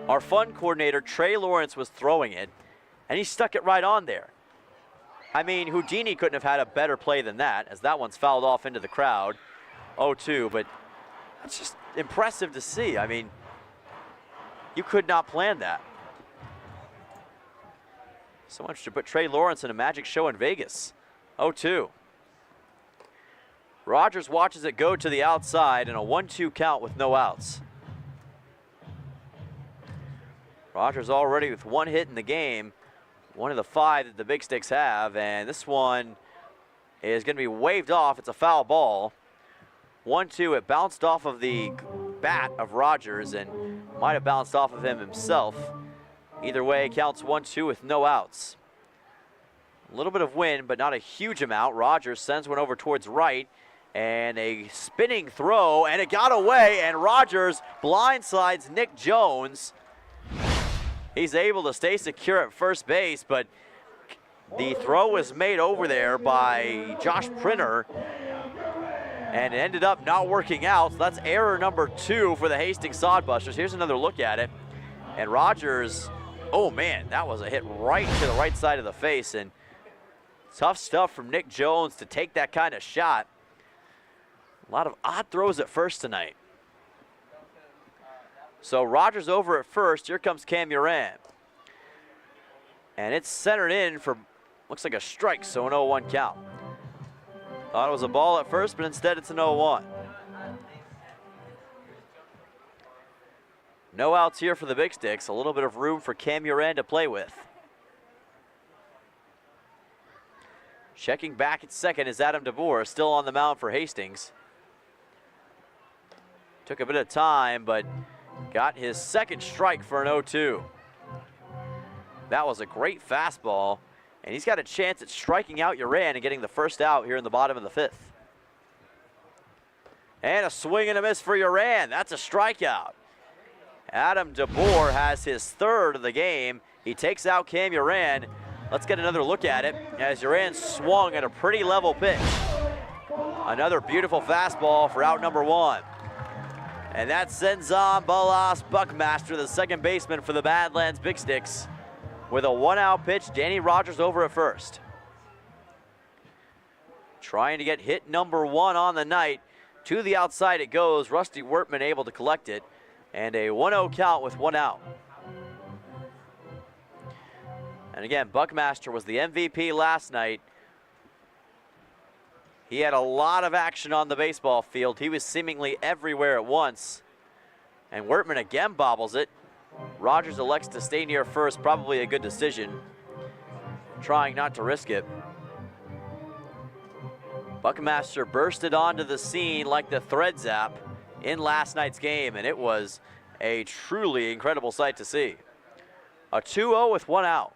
Our fun coordinator, Trey Lawrence, was throwing it, and he stuck it right on there. I mean, Houdini couldn't have had a better play than that, as that one's fouled off into the crowd. 0-2, but it's just impressive to see. I mean, you could not plan that. So much to put Trey Lawrence in a magic show in Vegas. 0-2. Rogers watches it go to the outside in a 1-2 count with no outs. Rogers already with one hit in the game, one of the 5 that the Big Sticks have, and this one is going to be waved off. It's a foul ball. 1-2, it bounced off of the bat of Rogers and might have bounced off of him himself. Either way, counts 1-2 with no outs. A little bit of wind, but not a huge amount. Rogers sends one over towards right, and a spinning throw, and it got away, and Rogers blindsides Nick Jones. He's able to stay secure at first base, but the throw was made over there by Josh Printer, and it ended up not working out. So that's error number 2 for the Hastings Sodbusters. Here's another look at it. And Rogers, oh man, that was a hit right to the right side of the face, and tough stuff from Nick Jones to take that kind of shot. A lot of odd throws at first tonight. So Rogers over at first. Here comes Cam Uran. And it's centered in for, looks like a strike, so an 0-1 count. Thought it was a ball at first, but instead it's an 0-1. No outs here for the Big Sticks. A little bit of room for Cam Uran to play with. Checking back at second is Adam DeBoer, still on the mound for Hastings. Took a bit of time, but got his second strike for an 0-2. That was a great fastball, and he's got a chance at striking out Uran and getting the first out here in the bottom of the 5th. And a swing and a miss for Uran. That's a strikeout. Adam DeBoer has his 3rd of the game. He takes out Cam Uran. Let's get another look at it as Uran swung at a pretty level pitch. Another beautiful fastball for out number 1. And that sends on Bloss Buckmaster, the second baseman for the Badlands Big Sticks. With a 1-out pitch, Danny Rogers over at first. Trying to get hit number 1 on the night. To the outside it goes. Rusty Wertman able to collect it. And a 1-0 count with 1 out. And again, Buckmaster was the MVP last night. He had a lot of action on the baseball field. He was seemingly everywhere at once. And Wertman again bobbles it. Rogers elects to stay near first, probably a good decision. Trying not to risk it. Buckmaster bursted onto the scene like the thread zap in last night's game, and it was a truly incredible sight to see. A 2-0 with 1 out.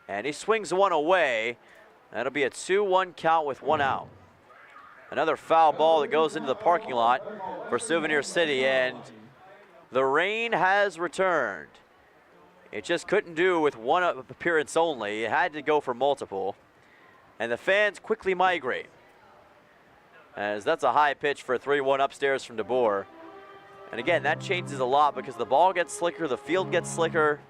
And he swings one away. That'll be a 2-1 count with 1 out. Another foul ball that goes into the parking lot for Souvenir City, and the rain has returned. It just couldn't do with 1 appearance only. It had to go for multiple. And the fans quickly migrate, as that's a high pitch for a 3-1 upstairs from DeBoer. And again, that changes a lot because the ball gets slicker, the field gets slicker.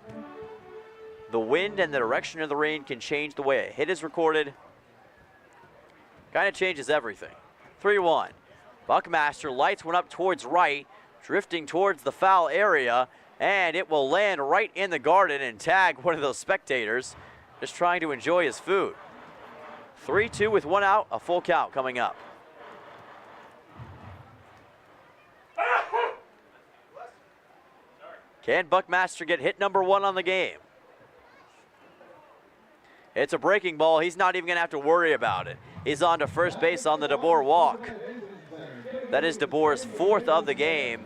The wind and the direction of the rain can change the way a hit is recorded. Kind of changes everything. 3-1. Buckmaster lights one up towards right, drifting towards the foul area, and it will land right in the garden and tag one of those spectators just trying to enjoy his food. 3-2 with 1 out, a full count coming up. Can Buckmaster get hit number 1 on the game? It's a breaking ball. He's not even going to have to worry about it. He's on to first base on the DeBoer walk. That is DeBoer's 4th of the game.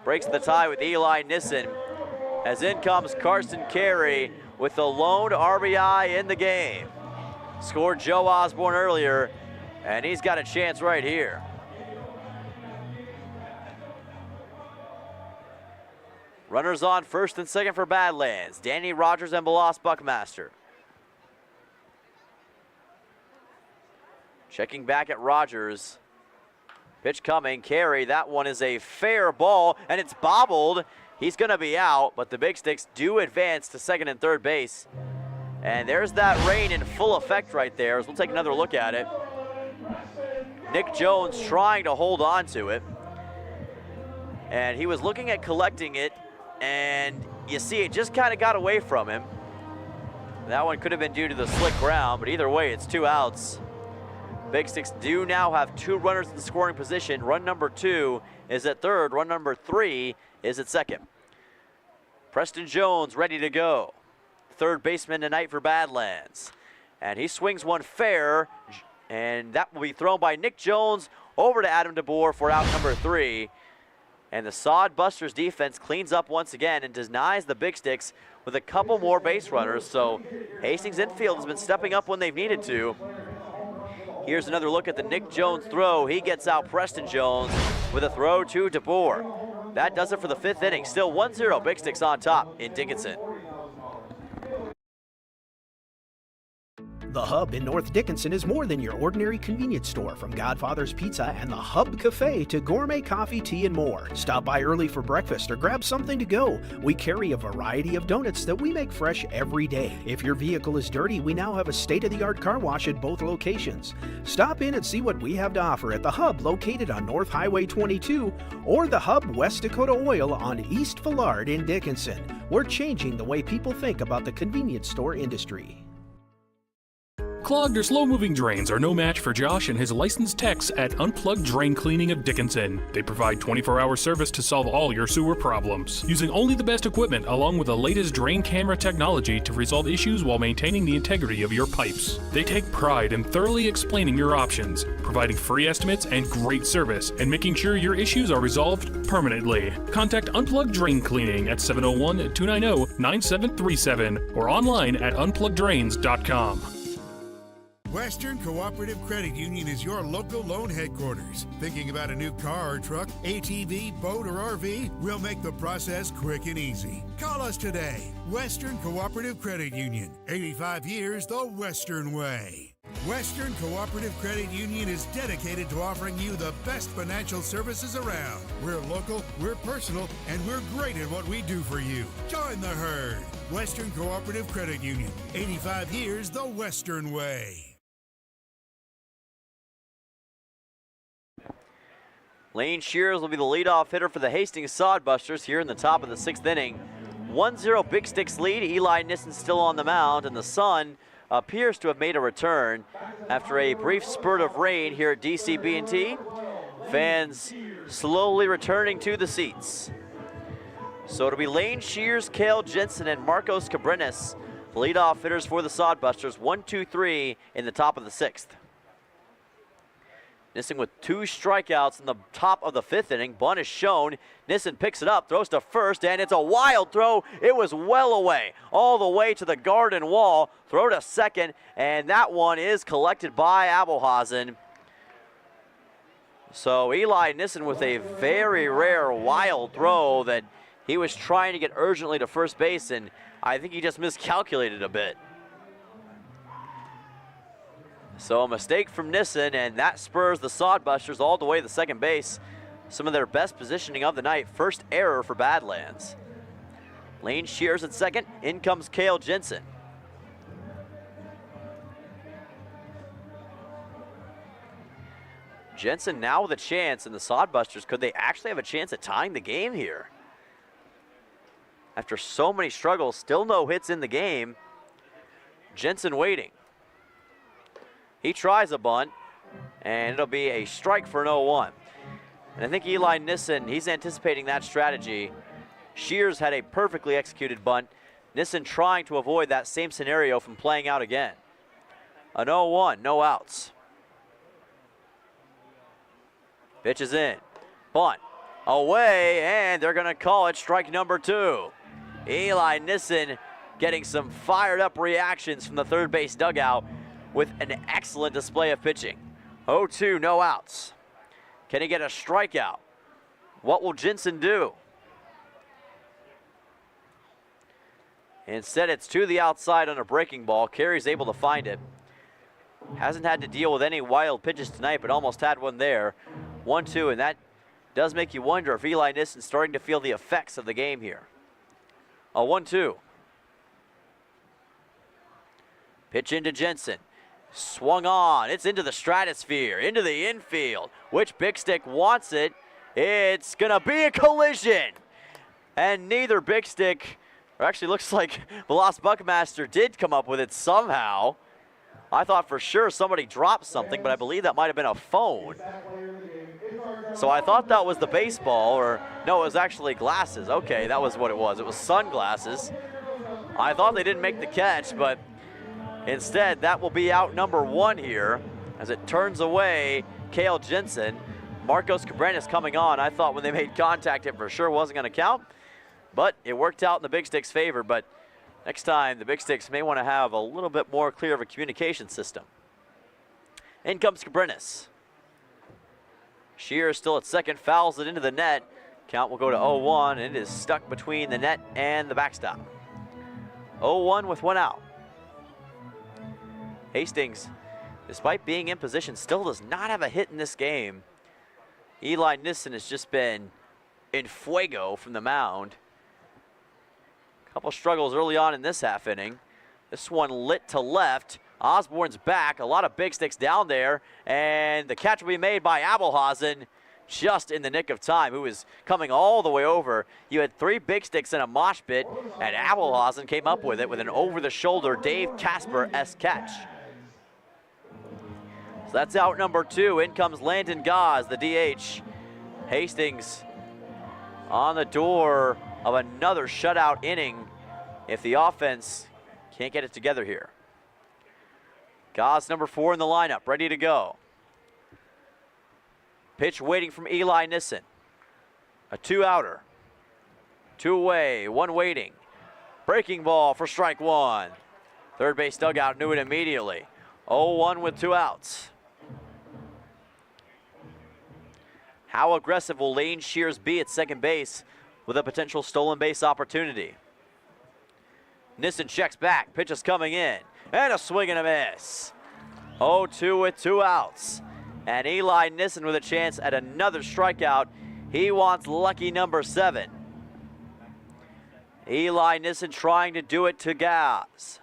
Breaks the tie with Eli Nissen, as in comes Carson Carey with the lone RBI in the game. Scored Joe Osborne earlier. And he's got a chance right here. Runners on first and second for Badlands. Danny Rogers and Balas Buckmaster. Checking back at Rogers. Pitch coming, carry. That one is a fair ball, and it's bobbled. He's going to be out, but the Big Sticks do advance to second and third base. And there's that rain in full effect right there. So we'll take another look at it. Nick Jones trying to hold on to it. And he was looking at collecting it, and you see it just kind of got away from him. That one could have been due to the slick ground, but either way, it's 2 outs. Big Sticks do now have 2 runners in scoring position. Run number 2 is at third. Run number 3 is at second. Preston Jones ready to go. Third baseman tonight for Badlands. And he swings one fair, and that will be thrown by Nick Jones over to Adam DeBoer for out number 3. And the Sodbusters defense cleans up once again and denies the Big Sticks with a couple more base runners. So Hastings infield has been stepping up when they've needed to. Here's another look at the Nick Jones throw. He gets out Preston Jones with a throw to DeBoer. That does it for the 5th inning. Still 1-0, Big Sticks on top in Dickinson. The Hub in North Dickinson is more than your ordinary convenience store. From Godfather's Pizza and the Hub Cafe to gourmet coffee, tea, and more. Stop by early for breakfast or grab something to go. We carry a variety of donuts that we make fresh every day. If your vehicle is dirty, we now have a state-of-the-art car wash at both locations. Stop in and see what we have to offer at the Hub located on North Highway 22 or the Hub West Dakota Oil on East Villard in Dickinson. We're changing the way people think about the convenience store industry. Clogged or slow-moving drains are no match for Josh and his licensed techs at Unplugged Drain Cleaning of Dickinson. They provide 24-hour service to solve all your sewer problems, using only the best equipment along with the latest drain camera technology to resolve issues while maintaining the integrity of your pipes. They take pride in thoroughly explaining your options, providing free estimates and great service, and making sure your issues are resolved permanently. Contact Unplugged Drain Cleaning at 701-290-9737 or online at unpluggeddrains.com. Western Cooperative Credit Union is your local loan headquarters. Thinking about a new car or truck, ATV, boat, or RV? We'll make the process quick and easy. Call us today. Western Cooperative Credit Union. 85 years the Western way. Western Cooperative Credit Union is dedicated to offering you the best financial services around. We're local, we're personal, and we're great at what we do for you. Join the herd. Western Cooperative Credit Union. 85 years the Western way. Lane Shears will be the leadoff hitter for the Hastings Sodbusters here in the top of the 6th inning. 1-0 Big Sticks lead. Eli Nissen still on the mound, and the sun appears to have made a return after a brief spurt of rain here at DCB&T. Fans slowly returning to the seats. So it'll be Lane Shears, Cale Jensen, and Marcos Cabrenas, leadoff hitters for the Sodbusters. 1-2-3 in the top of the 6th. Nissen with 2 strikeouts in the top of the 5th inning. Bunt is shown. Nissen picks it up, throws to first, and it's a wild throw. It was well away, all the way to the garden wall. Throw to second, and that one is collected by Abelhazen. So Eli Nissen with a very rare wild throw that he was trying to get urgently to first base, and I think he just miscalculated a bit. So a mistake from Nissen, and that spurs the Sodbusters all the way to second base. Some of their best positioning of the night. First error for Badlands. Lane Shears at second. In comes Cale Jensen. Jensen now with a chance, and the Sodbusters, could they actually have a chance at tying the game here? After so many struggles, still no hits in the game. Jensen waiting. He tries a bunt, and it'll be a strike for an 0-1. And I think Eli Nissen, he's anticipating that strategy. Shears had a perfectly executed bunt. Nissen trying to avoid that same scenario from playing out again. An 0-1, no outs. Pitch is in. Bunt away, and they're going to call it strike number 2. Eli Nissen getting some fired up reactions from the third base dugout with an excellent display of pitching. 0-2, no outs. Can he get a strikeout? What will Dickinson do? Instead, it's to the outside on a breaking ball. Carey's able to find it. Hasn't had to deal with any wild pitches tonight, but almost had one there. 1-2, and that does make you wonder if Eli Nissen's starting to feel the effects of the game here. A 1-2. Pitch into Dickinson. Swung on. It's into the stratosphere, into the infield. Which Big Stick wants it? It's going to be a collision. And neither Big Stick, or actually looks like the Lost Buckmaster did come up with it somehow. I thought for sure somebody dropped something, but I believe that might have been a phone. So I thought that was the baseball, or no, it was actually glasses. Okay, that was what it was. It was sunglasses. I thought they didn't make the catch, but instead that will be out number 1 here as it turns away Cale Dickinson. Marcos Cabrera's coming on. I thought when they made contact it for sure wasn't going to count, but it worked out in the Big Stick's favor. But next time the Big Sticks may want to have a little bit more clear of a communication system. In comes Cabrera. Shear still at second, fouls it into the net. Count will go to 0-1, and it is stuck between the net and the backstop. 0-1 with 1 out. Hastings, despite being in position, still does not have a hit in this game. Eli Nissen has just been in fuego from the mound. Couple struggles early on in this half inning. This one lit to left. Osborne's back. A lot of Big Sticks down there. And the catch will be made by Abelhausen just in the nick of time, who is coming all the way over. You had 3 Big Sticks in a mosh pit, and Abelhausen came up with it with an over-the-shoulder Dave Casper-esque catch. So that's out number 2. In comes Landon Goss, the DH. Hastings on the door of another shutout inning if the offense can't get it together here. Goss, number 4 in the lineup, ready to go. Pitch waiting from Eli Nissen. A 2-outer. 2 away, 1 waiting. Breaking ball for strike 1. Third base dugout knew it immediately. 0-1 with 2 outs. How aggressive will Lane Shears be at second base with a potential stolen base opportunity? Nissen checks back, pitch is coming in, and a swing and a miss. 0-2 with 2 outs. And Eli Nissen with a chance at another strikeout. He wants lucky number 7. Eli Nissen trying to do it to Goss.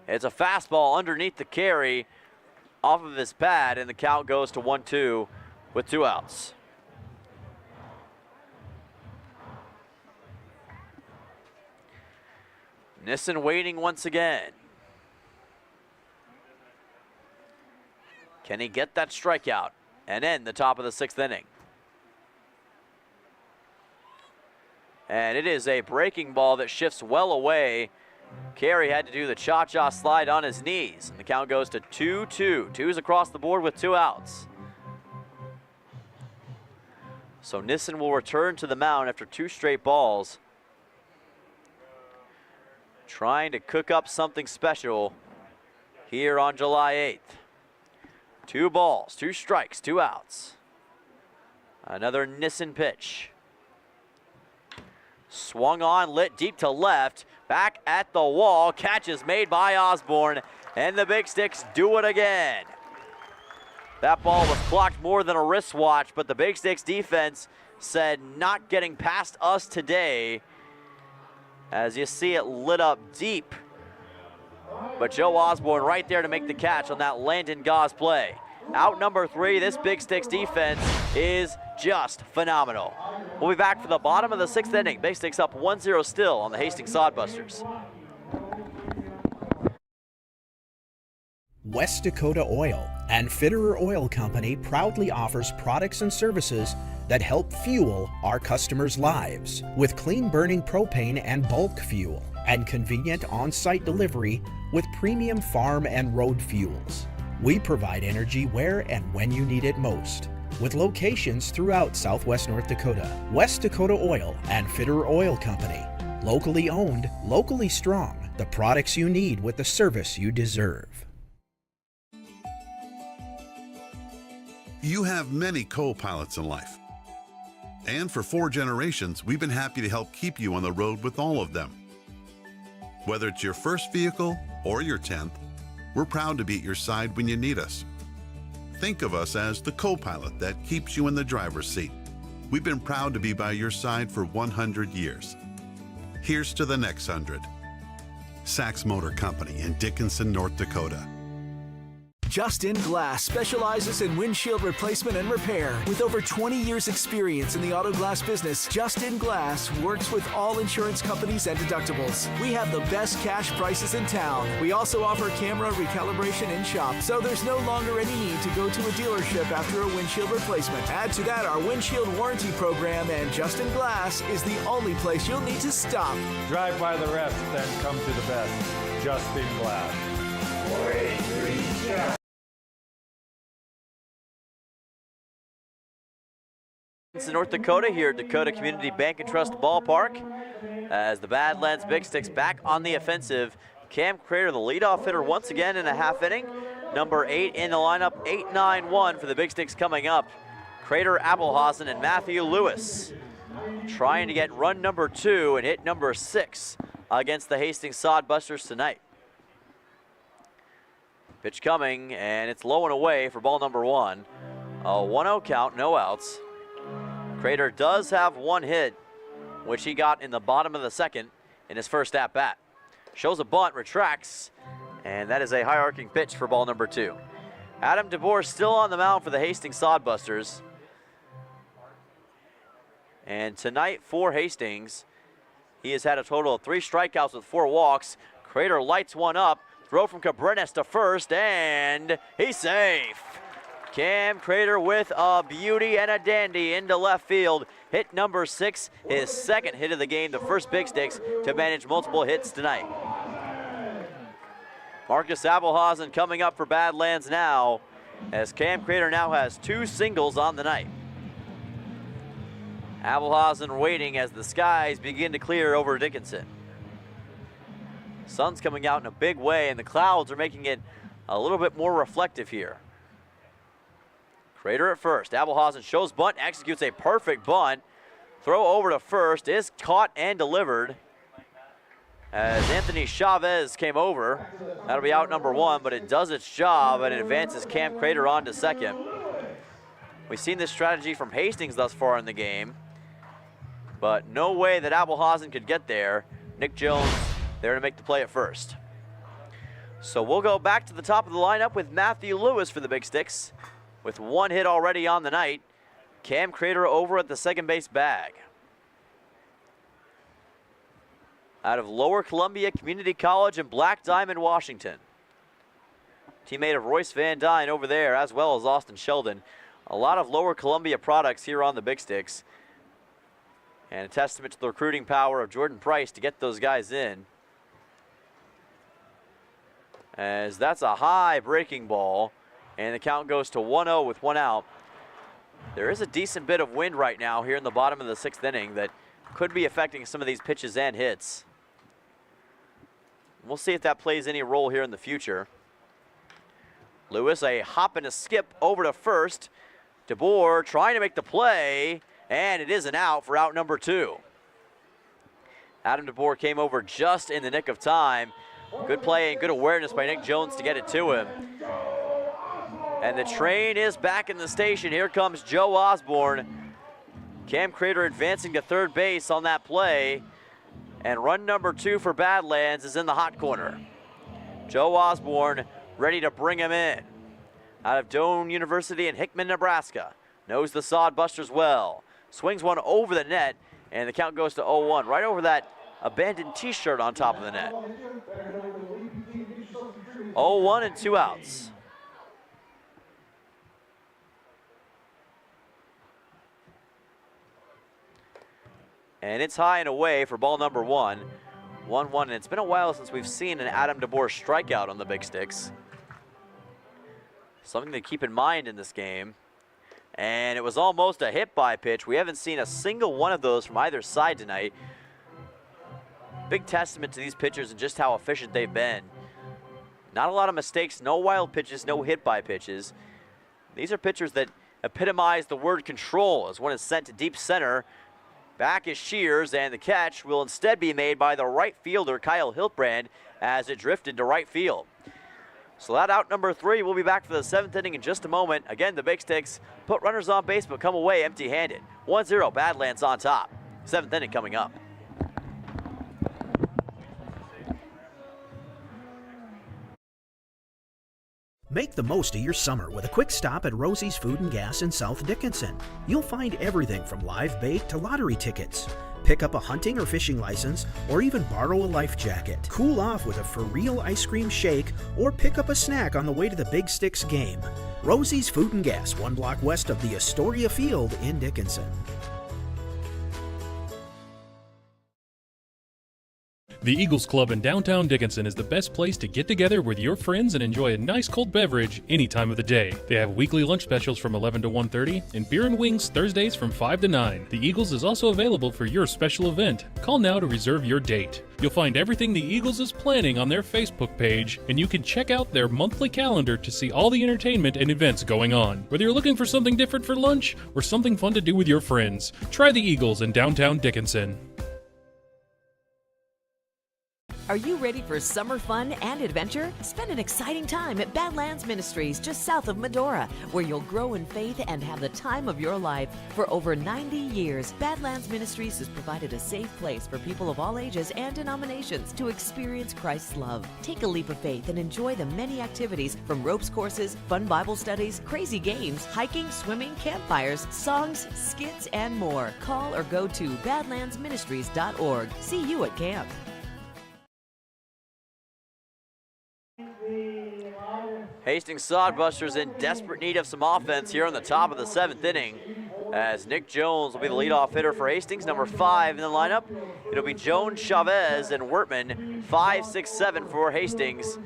It's a fastball underneath the carry off of his pad, and the count goes to 1-2 with 2 outs. Nissen waiting once again. Can he get that strikeout and end the top of the 6th inning? And it is a breaking ball that shifts well away. Carey had to do the cha-cha slide on his knees, and the count goes to 2-2. 2's across the board with 2 outs. So Nissen will return to the mound after 2 straight balls, trying to cook up something special here on July 8th. 2 balls, 2 strikes, 2 outs. Another Nissen pitch. Swung on, lit deep to left. Back at the wall. Catch is made by Osborne, and the Big Sticks do it again. That ball was clocked more than a wristwatch, but the Big Sticks defense said not getting past us today. As you see it lit up deep. But Joe Osborne right there to make the catch on that Landon Goss play. Out number 3, this Big Sticks defense is just phenomenal. We'll be back for the bottom of the 6th inning. Big Sticks up 1-0 still on the Hastings Sodbusters. West Dakota Oil and Fitterer Oil Company proudly offers products and services that help fuel our customers' lives with clean burning propane and bulk fuel and convenient on-site delivery with premium farm and road fuels. We provide energy where and when you need it most, with locations throughout Southwest North Dakota. West Dakota Oil and Fitterer Oil Company, locally owned, locally strong. the products you need with the service you deserve. You have many co-pilots in life. And for 4 generations, we've been happy to help keep you on the road with all of them. Whether it's your first vehicle or your 10th, we're proud to be at your side when you need us. Think of us as the co-pilot that keeps you in the driver's seat. We've been proud to be by your side for 100 years. Here's to the next 100. Sachs Motor Company in Dickinson, North Dakota. Just-In Glass specializes in windshield replacement and repair. With over 20 years experience in the auto glass business, Just-In Glass works with all insurance companies and deductibles. We have the best cash prices in town. We also offer camera recalibration in shop, so there's no longer any need to go to a dealership after a windshield replacement. Add to that our windshield warranty program, and Just-In Glass is the only place you'll need to stop. Drive by the rest, then come to the best. Just-In Glass. 483. In North Dakota here at Dakota Community Bank and Trust Ballpark, as the Badlands Big Sticks back on the offensive. Cam Crater, the leadoff hitter once again in a half inning. Number 8 in the lineup, 8-9-1 for the Big Sticks coming up. Crater, Abelhausen, and Matthew Lewis trying to get run number 2 and hit number 6 against the Hastings Sodbusters tonight. Pitch coming, and it's low and away for ball number 1. A 1-0 count, no outs. Crater does have 1 hit, which he got in the bottom of the 2nd in his first at-bat. Shows a bunt, retracts, and that is a high-arcing pitch for ball number 2. Adam DeBoer still on the mound for the Hastings Sodbusters. And tonight for Hastings, he has had a total of 3 strikeouts with 4 walks. Crater lights one up, throw from Cabrenes to first, and he's safe. Cam Crater with a beauty and a dandy into left field. Hit number 6, his 2nd hit of the game, the first Big Sticks to manage multiple hits tonight. Marcus Abelhausen coming up for Badlands now, as Cam Crater now has 2 singles on the night. Abelhausen waiting as the skies begin to clear over Dickinson. Sun's coming out in a big way, and the clouds are making it a little bit more reflective here. Crater at first. Abelhausen shows bunt, executes a perfect bunt. Throw over to first is caught and delivered as Anthony Chavez came over. That'll be out number 1, but it does its job and it advances Cam Crater on to second. We've seen this strategy from Hastings thus far in the game, but no way that Abelhausen could get there. Nick Jones there to make the play at first. So we'll go back to the top of the lineup with Matthew Lewis for the Big Sticks. With 1 hit already on the night, Cam Crater over at the second base bag. Out of Lower Columbia Community College in Black Diamond, Washington. Teammate of Royce Van Dyne over there, as well as Austin Sheldon. A lot of Lower Columbia products here on the Big Sticks. And a testament to the recruiting power of Jordan Price to get those guys in. As that's a high breaking ball. And the count goes to 1-0 with 1 out. There is a decent bit of wind right now here in the bottom of the 6th inning that could be affecting some of these pitches and hits. We'll see if that plays any role here in the future. Lewis, a hop and a skip over to first. DeBoer trying to make the play, and it is an out for out number 2. Adam DeBoer came over just in the nick of time. Good play and good awareness by Nick Jones to get it to him. And the train is back in the station. Here comes Joe Osborne. Cam Crater advancing to third base on that play. And run number 2 for Badlands is in the hot corner. Joe Osborne ready to bring him in. Out of Doane University in Hickman, Nebraska. Knows the Sodbusters well. Swings one over the net, and the count goes to 0-1. Right over that abandoned t-shirt on top of the net. 0-1 and 2 outs. And it's high and away for ball number 1. 1-1, and it's been a while since we've seen an Adam DeBoer strikeout on the Big Sticks. Something to keep in mind in this game. And it was almost a hit by pitch. We haven't seen a single one of those from either side tonight. big testament to these pitchers and just how efficient they've been. Not a lot of mistakes, no wild pitches, no hit by pitches. These are pitchers that epitomize the word control as one is sent to deep center. Back is Shears, and the catch will instead be made by the right fielder, Kyle Hiltbrand, as it drifted to right field. So that out number 3. We'll be back for the 7th inning in just a moment. Again, the Big Sticks put runners on base but come away empty-handed. 1-0, Badlands on top. 7th inning coming up. Make the most of your summer with a quick stop at Rosie's Food and Gas in South Dickinson. You'll find everything from live bait to lottery tickets. Pick up a hunting or fishing license, or even borrow a life jacket. Cool off with a for real ice cream shake, or pick up a snack on the way to the Big Sticks game. Rosie's Food and Gas, 1 block west of the Astoria Field in Dickinson. The Eagles Club in downtown Dickinson is the best place to get together with your friends and enjoy a nice cold beverage any time of the day. They have weekly lunch specials from 11 to 1:30 and beer and wings Thursdays from 5 to 9. The Eagles is also available for your special event. Call now to reserve your date. You'll find everything the Eagles is planning on their Facebook page, and you can check out their monthly calendar to see all the entertainment and events going on. Whether you're looking for something different for lunch or something fun to do with your friends, try the Eagles in downtown Dickinson. Are you ready for summer fun and adventure? Spend an exciting time at Badlands Ministries just south of Medora, where you'll grow in faith and have the time of your life. For over 90 years, Badlands Ministries has provided a safe place for people of all ages and denominations to experience Christ's love. Take a leap of faith and enjoy the many activities from ropes courses, fun Bible studies, crazy games, hiking, swimming, campfires, songs, skits, and more. Call or go to badlandsministries.org. See you at camp. Hastings Sodbusters in desperate need of some offense here on the top of the 7th inning, as Nick Jones will be the leadoff hitter for Hastings, number 5 in the lineup. It'll be Jones, Chavez, and Wertman, 5, 6, 7 for Hastings,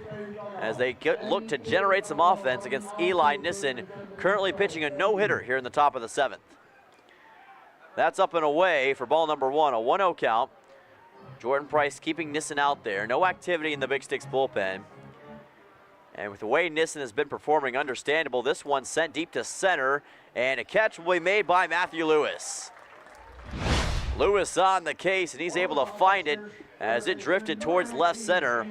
as they look to generate some offense against Eli Nissen, currently pitching a no-hitter here in the top of the 7th. That's up and away for ball number 1, a 1-0 count. Jordan Price keeping Nissen out there. No activity in the Big Sticks bullpen. And with the way Nissen has been performing, understandable. This one sent deep to center, and a catch will be made by Matthew Lewis. Lewis on the case, and he's able to find it as it drifted towards left center.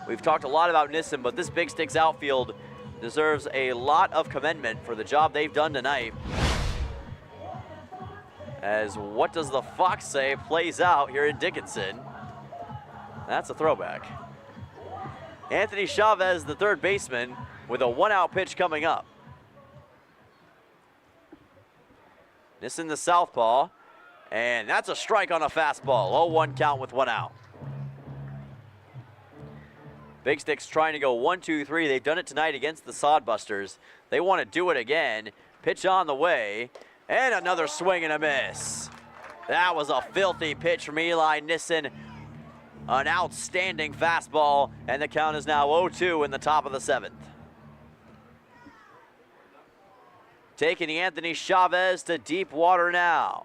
We've talked a lot about Nissen, but this Big Sticks outfield deserves a lot of commendment for the job they've done tonight. As What Does the Fox Say plays out here in Dickinson. That's a throwback. Anthony Chavez, the third baseman, with a 1-out pitch coming up. Nissen the southpaw, and that's a strike on a fastball. 0-1 count with 1 out. Big Sticks trying to go 1-2-3. They've done it tonight against the Sodbusters. They want to do it again. Pitch on the way, and another swing and a miss. That was a filthy pitch from Eli Nissen. An outstanding fastball, and the count is now 0-2 in the top of the 7th. Taking Anthony Chavez to deep water now.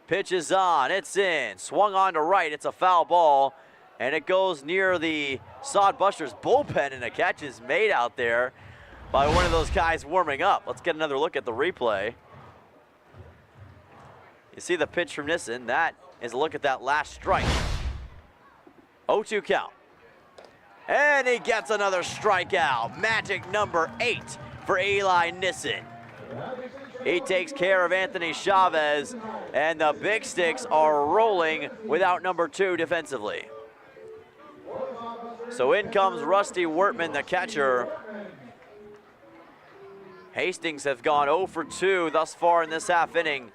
Pitch is on, it's in, swung on to right, it's a foul ball, and it goes near the Sodbusters bullpen, and a catch is made out there by one of those guys warming up. Let's get another look at the replay. You see the pitch from Nissen. That is a look at that last strike. 0-2 count. And he gets another strikeout. Magic number 8 for Eli Nissen. He takes care of Anthony Chavez, and the Big Sticks are rolling without number 2 defensively. So in comes Rusty Wertman, the catcher. Hastings have gone 0 for 2 thus far in this half inning.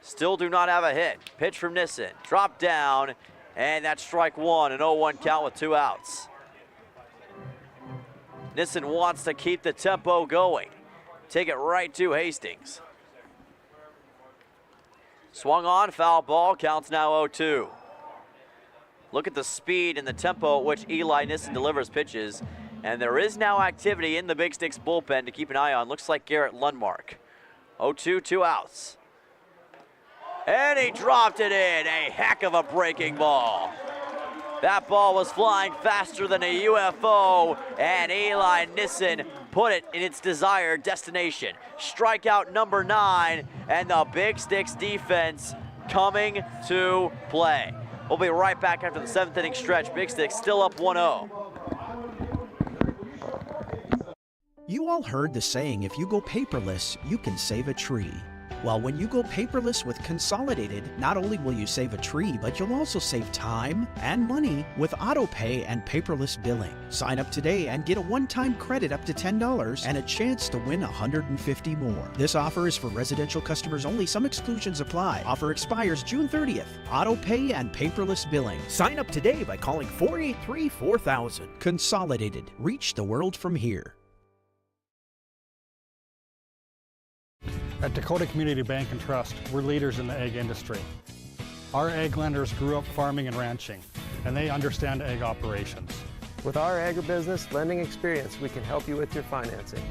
Still do not have a hit. Pitch from Nissen, drop down, and that's strike 1, an 0-1 count with 2 outs. Nissen wants to keep the tempo going. Take it right to Hastings. Swung on, foul ball, counts now 0-2. Look at the speed and the tempo at which Eli Nissen delivers pitches. And there is now activity in the Big Sticks bullpen to keep an eye on. Looks like Garrett Lundmark. 0-2, 2 outs. And he dropped it in. A heck of a breaking ball. That ball was flying faster than a UFO, and Eli Nissen put it in its desired destination. Strikeout number 9, and the Big Sticks defense coming to play. We'll be right back after the 7th inning stretch. Big Sticks still up 1-0. You all heard the saying, if you go paperless, you can save a tree. Well, when you go paperless with Consolidated, not only will you save a tree, but you'll also save time and money with auto pay and paperless billing. Sign up today and get a one-time credit up to $10 and a chance to win $150 more. This offer is for residential customers only. Some exclusions apply. Offer expires June 30th. Auto pay and paperless billing. Sign up today by calling 483-4000. Consolidated. Reach the world from here. At Dakota Community Bank and Trust, we're leaders in the egg industry. Our egg lenders grew up farming and ranching, and they understand egg operations. With our agribusiness lending experience, we can help you with your financing.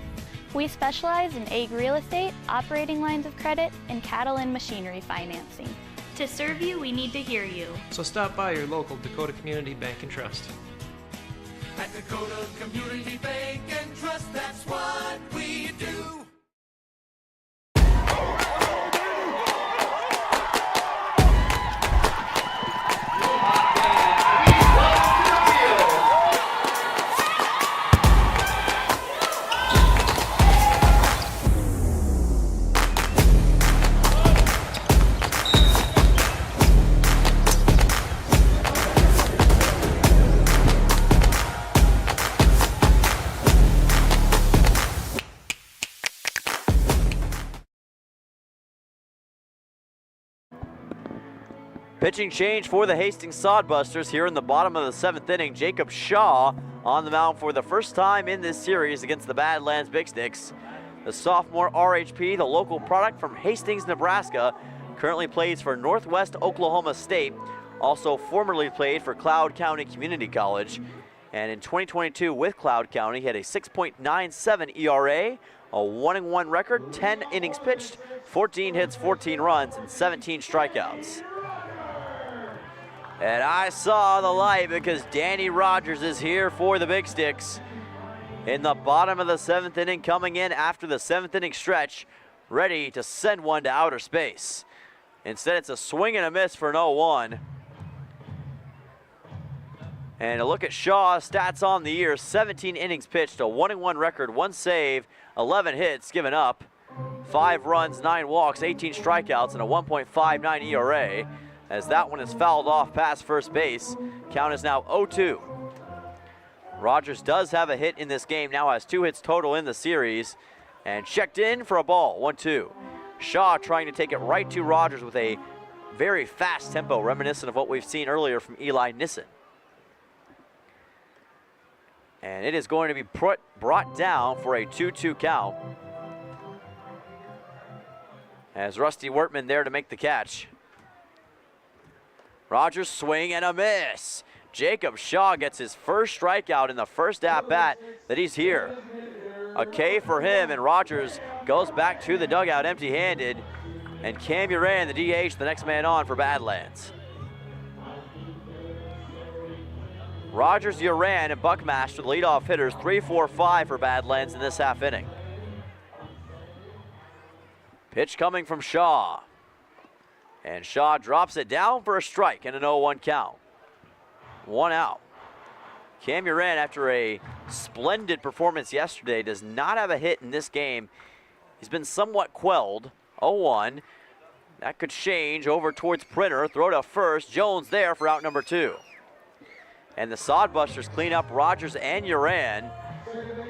We specialize in egg real estate, operating lines of credit, and cattle and machinery financing. To serve you, we need to hear you. So stop by your local Dakota Community Bank and Trust. At Dakota Community Bank and Trust, that's what we do. Pitching change for the Hastings Sodbusters here in the bottom of the 7th inning. Jacob Shaw on the mound for the first time in this series against the Badlands Big Sticks. The sophomore RHP, the local product from Hastings, Nebraska, currently plays for Northwest Oklahoma State, also formerly played for Cloud County Community College. And in 2022 with Cloud County, he had a 6.97 ERA, a 1-1 record, 10 innings pitched, 14 hits, 14 runs, and 17 strikeouts. And I saw the light because Danny Rogers is here for the Big Sticks in the bottom of the 7th inning, coming in after the 7th inning stretch, ready to send one to outer space. Instead, it's a swing and a miss for an 0-1. And a look at Shaw's stats on the year: 17 innings pitched, a 1-1 record, 1 save, 11 hits given up, 5 runs, 9 walks, 18 strikeouts, and a 1.59 ERA. As that one is fouled off past first base. Count is now 0-2. Rogers does have a hit in this game, now has 2 hits total in the series, and checked in for a ball, 1-2. Shaw trying to take it right to Rogers with a very fast tempo, reminiscent of what we've seen earlier from Eli Nissen. And it is going to be brought down for a 2-2 count, as Rusty Wertman there to make the catch. Rogers swing and a miss. Jacob Shaw gets his first strikeout in the first at-bat that he's here. A K for him, and Rogers goes back to the dugout empty-handed. And Cam Uran, the DH, the next man on for Badlands. Rogers, Uran, and Buckmaster, the leadoff hitters, 3-4-5 for Badlands in this half inning. Pitch coming from Shaw. And Shaw drops it down for a strike and an 0-1 count. 1 out. Cam Uran, after a splendid performance yesterday, does not have a hit in this game. He's been somewhat quelled. 0-1. That could change over towards Printer. Throw to first. Jones there for out number 2. And the Sodbusters clean up Rogers and Uran.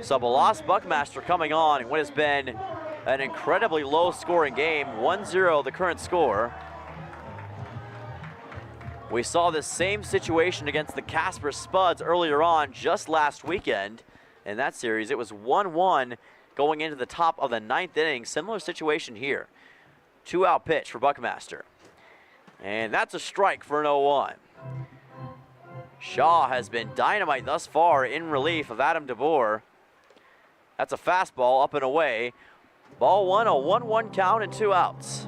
So Balas Buckmaster coming on in what has been an incredibly low-scoring game. 1-0 the current score. We saw this same situation against the Casper Spuds earlier on just last weekend. In that series, it was 1-1 going into the top of the 9th inning. Similar situation here. 2-out pitch for Buckmaster. And that's a strike for an 0-1. Shaw has been dynamite thus far in relief of Adam DeBoer. That's a fastball up and away. Ball 1, a 1-1 count and 2 outs.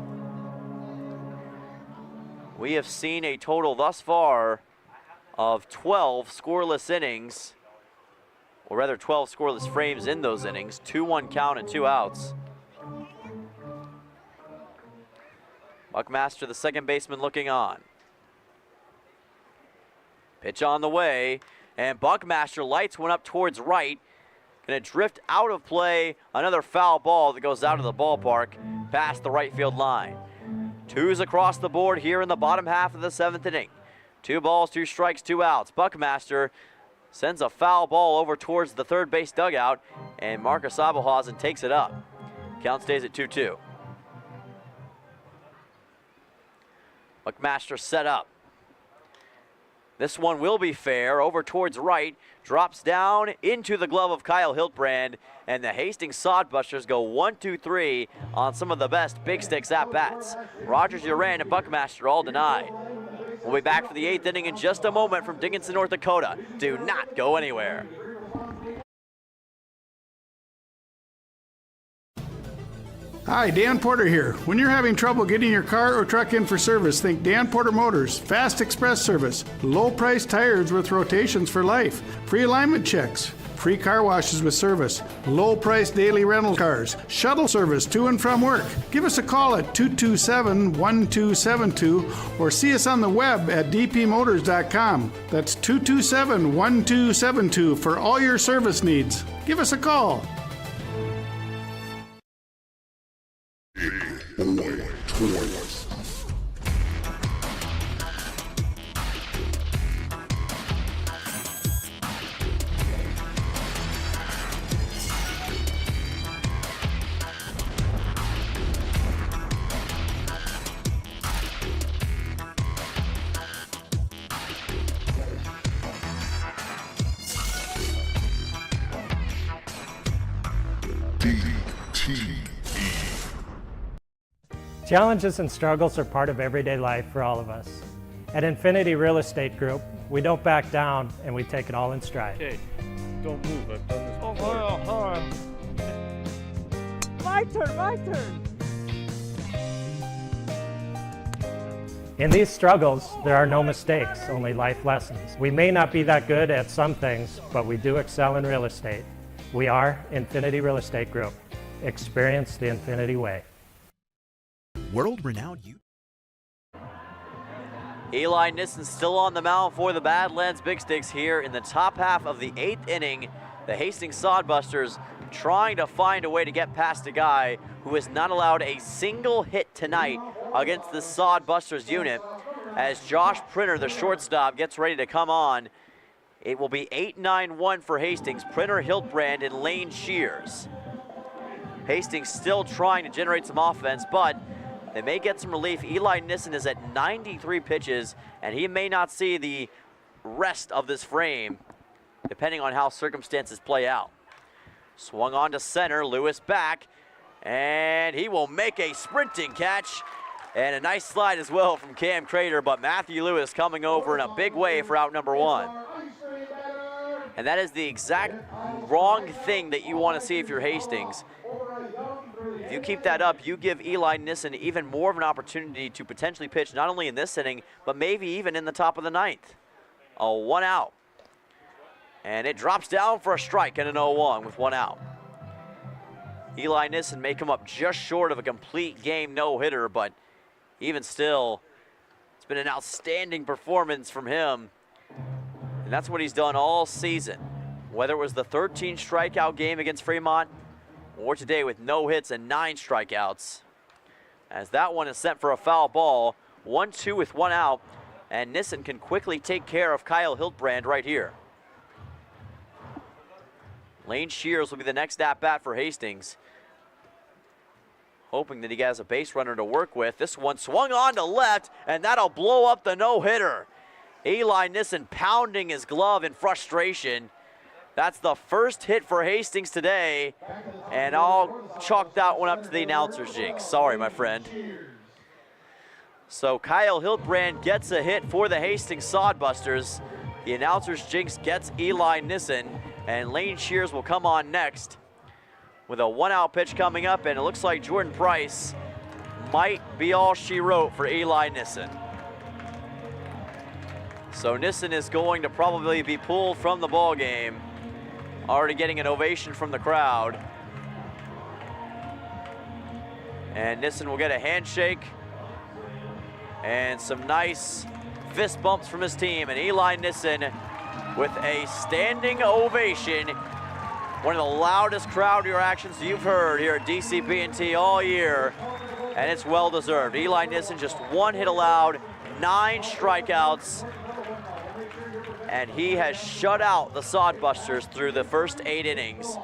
We have seen a total thus far of 12 scoreless innings, or rather 12 scoreless frames in those innings. 2-1 count and 2 outs. Buckmaster, the second baseman, looking on. Pitch on the way, and Buckmaster lights one up towards right. Gonna drift out of play. Another foul ball that goes out of the ballpark past the right field line. 2s across the board here in the bottom half of the 7th inning. 2 balls, 2 strikes, 2 outs. Buckmaster sends a foul ball over towards the third base dugout, and Marcus Abelhausen takes it up. Count stays at 2-2. Buckmaster set up. This one will be fair, over towards right, drops down into the glove of Kyle Hiltbrand, and the Hastings Sodbusters go 1-2-3 on some of the best big sticks at-bats. Rogers, Uran, and Buckmaster all denied. We'll be back for the 8th inning in just a moment from Dickinson, North Dakota. Do not go anywhere. Hi, Dan Porter here. When you're having trouble getting your car or truck in for service, think Dan Porter Motors. Fast express service, low price tires with rotations for life, free alignment checks, free car washes with service, low price daily rental cars, shuttle service to and from work. Give us a call at 227-1272 or see us on the web at dpmotors.com. That's 227-1272 for all your service needs. Give us a call. Boy Toys. Challenges and struggles are part of everyday life for all of us. At Infinity Real Estate Group, we don't back down and we take it all in stride. Okay, don't move. I've done this before. My turn. In these struggles, there are no mistakes, only life lessons. We may not be that good at some things, but we do excel in real estate. We are Infinity Real Estate Group. Experience the Infinity way. World-renowned Eli Nissen still on the mound for the Badlands Big Sticks here in the top half of the 8th inning. The Hastings Sodbusters trying to find a way to get past a guy who has not allowed a single hit tonight against the Sodbusters unit. As Josh Printer, the shortstop, gets ready to come on, it will be 8-9-1 for Hastings. Printer, Hiltbrand, and Lane Shears. Hastings still trying to generate some offense, but they may get some relief. Eli Nissen is at 93 pitches, and he may not see the rest of this frame, depending on how circumstances play out. Swung on to center, Lewis back, and he will make a sprinting catch, and a nice slide as well from Cam Crater, but Matthew Lewis coming over in a big way for out number 1. And that is the exact wrong thing that you want to see if you're Hastings. If you keep that up, you give Eli Nissen even more of an opportunity to potentially pitch not only in this inning, but maybe even in the top of the 9th. A 1 out. And it drops down for a strike and an 0-1 with 1 out. Eli Nissen may come up just short of a complete game no-hitter, but even still, it's been an outstanding performance from him. And that's what he's done all season. Whether it was the 13 strikeout game against Fremont, or today with no hits and 9 strikeouts. As that one is sent for a foul ball, 1-2 with 1 out, and Nissen can quickly take care of Kyle Hiltbrand right here. Lane Shears will be the next at-bat for Hastings, hoping that he has a base runner to work with. This one swung on to left, and that'll blow up the no-hitter. Eli Nissen pounding his glove in frustration. That's the first hit for Hastings today, and I'll chalk that one up to the announcer's jinx. Sorry, my friend. So Kyle Hiltbrand gets a hit for the Hastings Sodbusters. The announcer's jinx gets Eli Nissen, and Lane Shears will come on next with a 1-out pitch coming up, and it looks like Jordan Price might be all she wrote for Eli Nissen. So Nissen is going to probably be pulled from the ball game. Already getting an ovation from the crowd. And Nissen will get a handshake and some nice fist bumps from his team. And Eli Nissen with a standing ovation. One of the loudest crowd reactions you've heard here at DCB&T all year. And it's well deserved. Eli Nissen just one hit allowed, 9 strikeouts. And he has shut out the Sodbusters through the first 8 innings.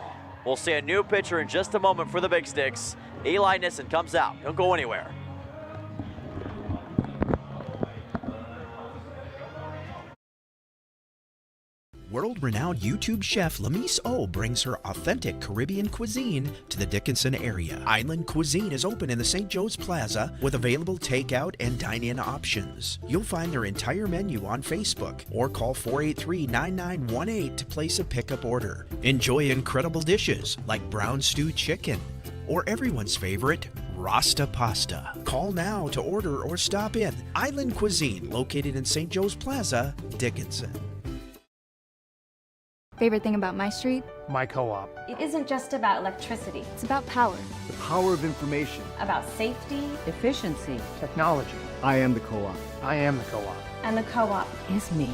We'll see a new pitcher in just a moment for the Big Sticks. Eli Nissen comes out. Don't go anywhere. World-renowned YouTube chef Lamise O brings her authentic Caribbean cuisine to the Dickinson area. Island Cuisine is open in the St. Joe's Plaza with available takeout and dine-in options. You'll find their entire menu on Facebook or call 483-9918 to place a pickup order. Enjoy incredible dishes like brown stew chicken or everyone's favorite, Rasta pasta. Call now to order or stop in. Island Cuisine, located in St. Joe's Plaza, Dickinson. Favorite thing about my street? My co-op. It isn't just about electricity. It's about power. The power of information. About safety, efficiency, Technology. I am the co-op. I am the co-op. and the co-op is me.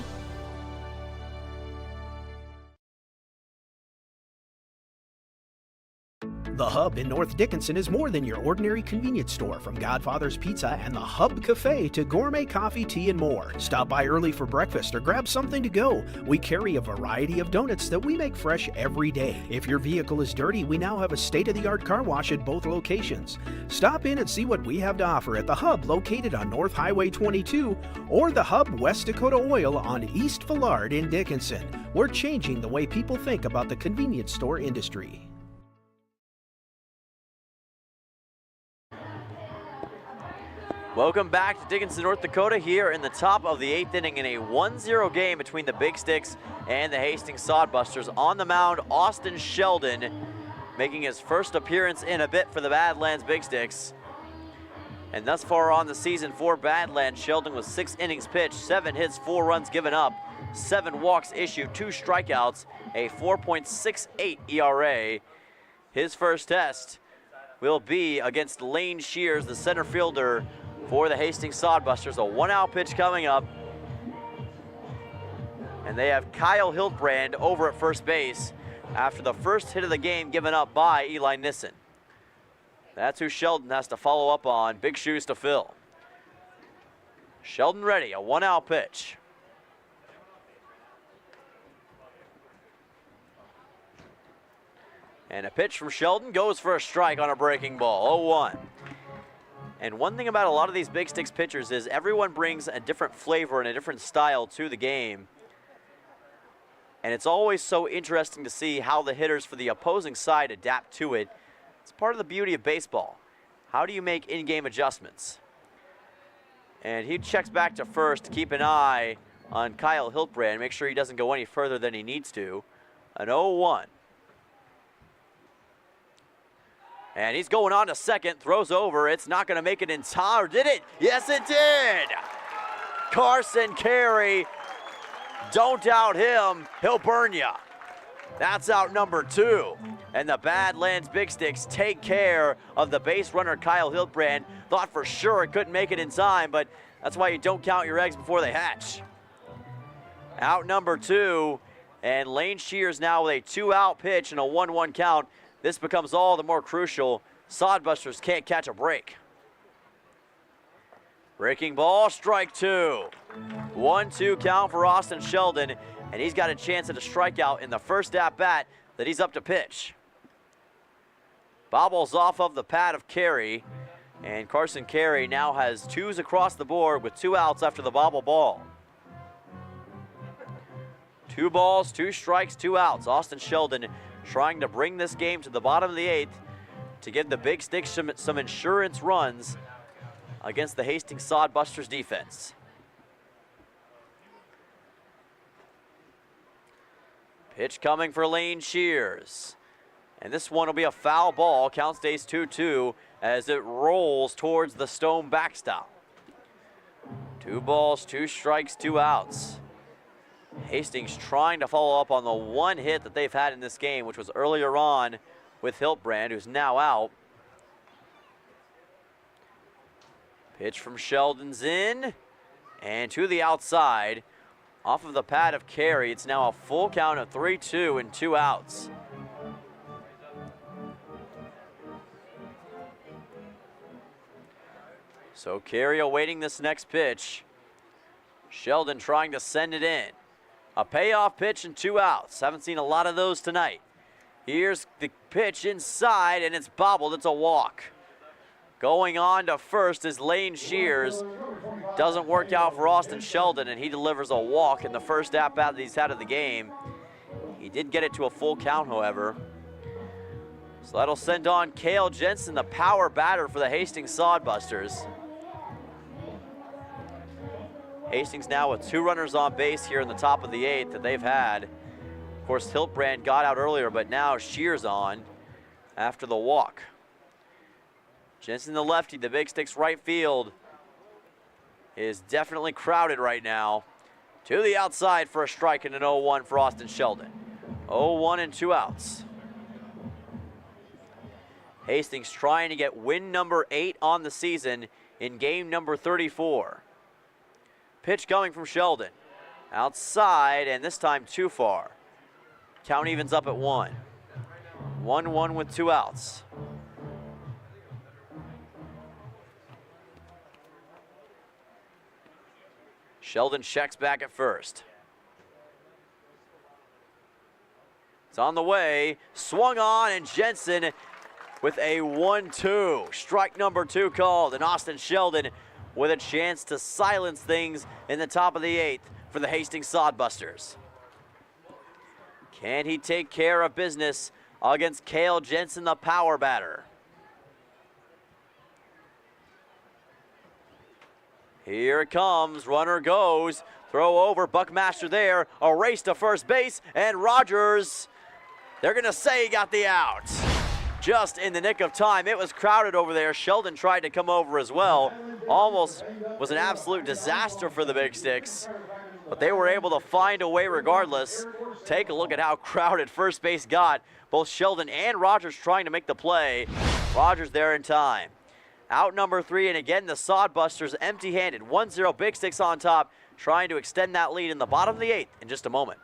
The Hub in North Dickinson is more than your ordinary convenience store. From Godfather's Pizza and the Hub Cafe to gourmet coffee, tea, and more. Stop by early for breakfast or grab something to go. We carry a variety of donuts that we make fresh every day. If your vehicle is dirty, we now have a state-of-the-art car wash at both locations. Stop in and see what we have to offer at the Hub located on North Highway 22 or the Hub West Dakota Oil on East Villard in Dickinson. We're changing the way people think about the convenience store industry. Welcome back to Dickinson, North Dakota, here in the top of the 8th inning in a 1-0 game between the Big Sticks and the Hastings Sodbusters. On the mound, Austin Sheldon, making his first appearance in a bit for the Badlands Big Sticks. And thus far on the season for Badlands, Sheldon with 6 innings pitched, 7 hits, 4 runs given up, 7 walks issued, 2 strikeouts, a 4.68 ERA. His first test will be against Lane Shears, the center fielder for the Hastings Sodbusters. A 1-out pitch coming up. And they have Kyle Hiltbrand over at first base after the first hit of the game given up by Eli Nissen. That's who Sheldon has to follow up on. Big shoes to fill. Sheldon ready, a 1-out pitch. And a pitch from Sheldon goes for a strike on a breaking ball, 0-1. And one thing about a lot of these Big Sticks pitchers is everyone brings a different flavor and a different style to the game. And it's always so interesting to see how the hitters for the opposing side adapt to it. It's part of the beauty of baseball. How do you make in-game adjustments? And he checks back to first to keep an eye on Kyle Hiltbrand, make sure he doesn't go any further than he needs to. An 0-1. And he's going on to second, throws over. It's not going to make it in time. Or did it? Yes, it did. Carson Carey, don't doubt him. He'll burn ya. That's out number 2. And the Badlands Big Sticks take care of the base runner, Kyle Hiltbrand. Thought for sure it couldn't make it in time, but that's why you don't count your eggs before they hatch. Out number 2, and Lane Shears now with a 2-out pitch and a 1-1 count. This becomes all the more crucial. Sodbusters can't catch a break. Breaking ball, strike 2. 1-2 count for Austin Sheldon, and he's got a chance at a strikeout in the first at-bat that he's up to pitch. Bobbles off of the pad of Carey, and Carson Carey now has 2s across the board with 2 outs after the bobble ball. 2 balls, 2 strikes, 2 outs. Austin Sheldon trying to bring this game to the bottom of the 8th to give the Big Sticks some insurance runs against the Hastings Sodbusters defense. Pitch coming for Lane Shears. And this one will be a foul ball. Count stays 2-2 as it rolls towards the stone backstop. 2 balls, 2 strikes, 2 outs. Hastings trying to follow up on the one hit that they've had in this game, which was earlier on with Hiltbrand, who's now out. Pitch from Sheldon's in, and to the outside. Off of the pad of Carey, it's now a full count of 3-2 and 2 outs. So Carey awaiting this next pitch. Sheldon trying to send it in. A payoff pitch and 2 outs. Haven't seen a lot of those tonight. Here's the pitch inside, and it's bobbled. It's a walk. Going on to first is Lane Shears. Doesn't work out for Austin Sheldon, and he delivers a walk in the first at-bat that he's had of the game. He did get it to a full count, however. So that'll send on Cale Jensen, the power batter for the Hastings Sodbusters. Hastings now with 2 runners on base here in the top of the 8th that they've had. Of course, Hiltbrand got out earlier, but now Shears on after the walk. Jensen, the lefty, the big sticks right field is definitely crowded right now. To the outside for a strike and an 0-1 for Austin Sheldon. 0-1 and 2 outs. Hastings trying to get win number 8 on the season in game number 34. Pitch coming from Sheldon. Outside, and this time too far. Count evens up at 1. 1-1 with 2 outs. Sheldon checks back at first. It's on the way, swung on, and Jensen with a 1-2. Strike number 2 called, and Austin Sheldon with a chance to silence things in the top of the 8th for the Hastings Sodbusters. Can he take care of business against Cale Jensen, the power batter? Here it comes, runner goes, throw over, Buckmaster there, a race to first base, and Rogers, they're gonna say he got the out. Just in the nick of time, it was crowded over there. Sheldon tried to come over as well. Almost was an absolute disaster for the Big Sticks, but they were able to find a way regardless. Take a look at how crowded first base got. Both Sheldon and Rogers trying to make the play. Rogers there in time. Out number 3, and again the Sodbusters empty-handed. 1-0 Big Sticks on top, trying to extend that lead in the bottom of the 8th in just a moment.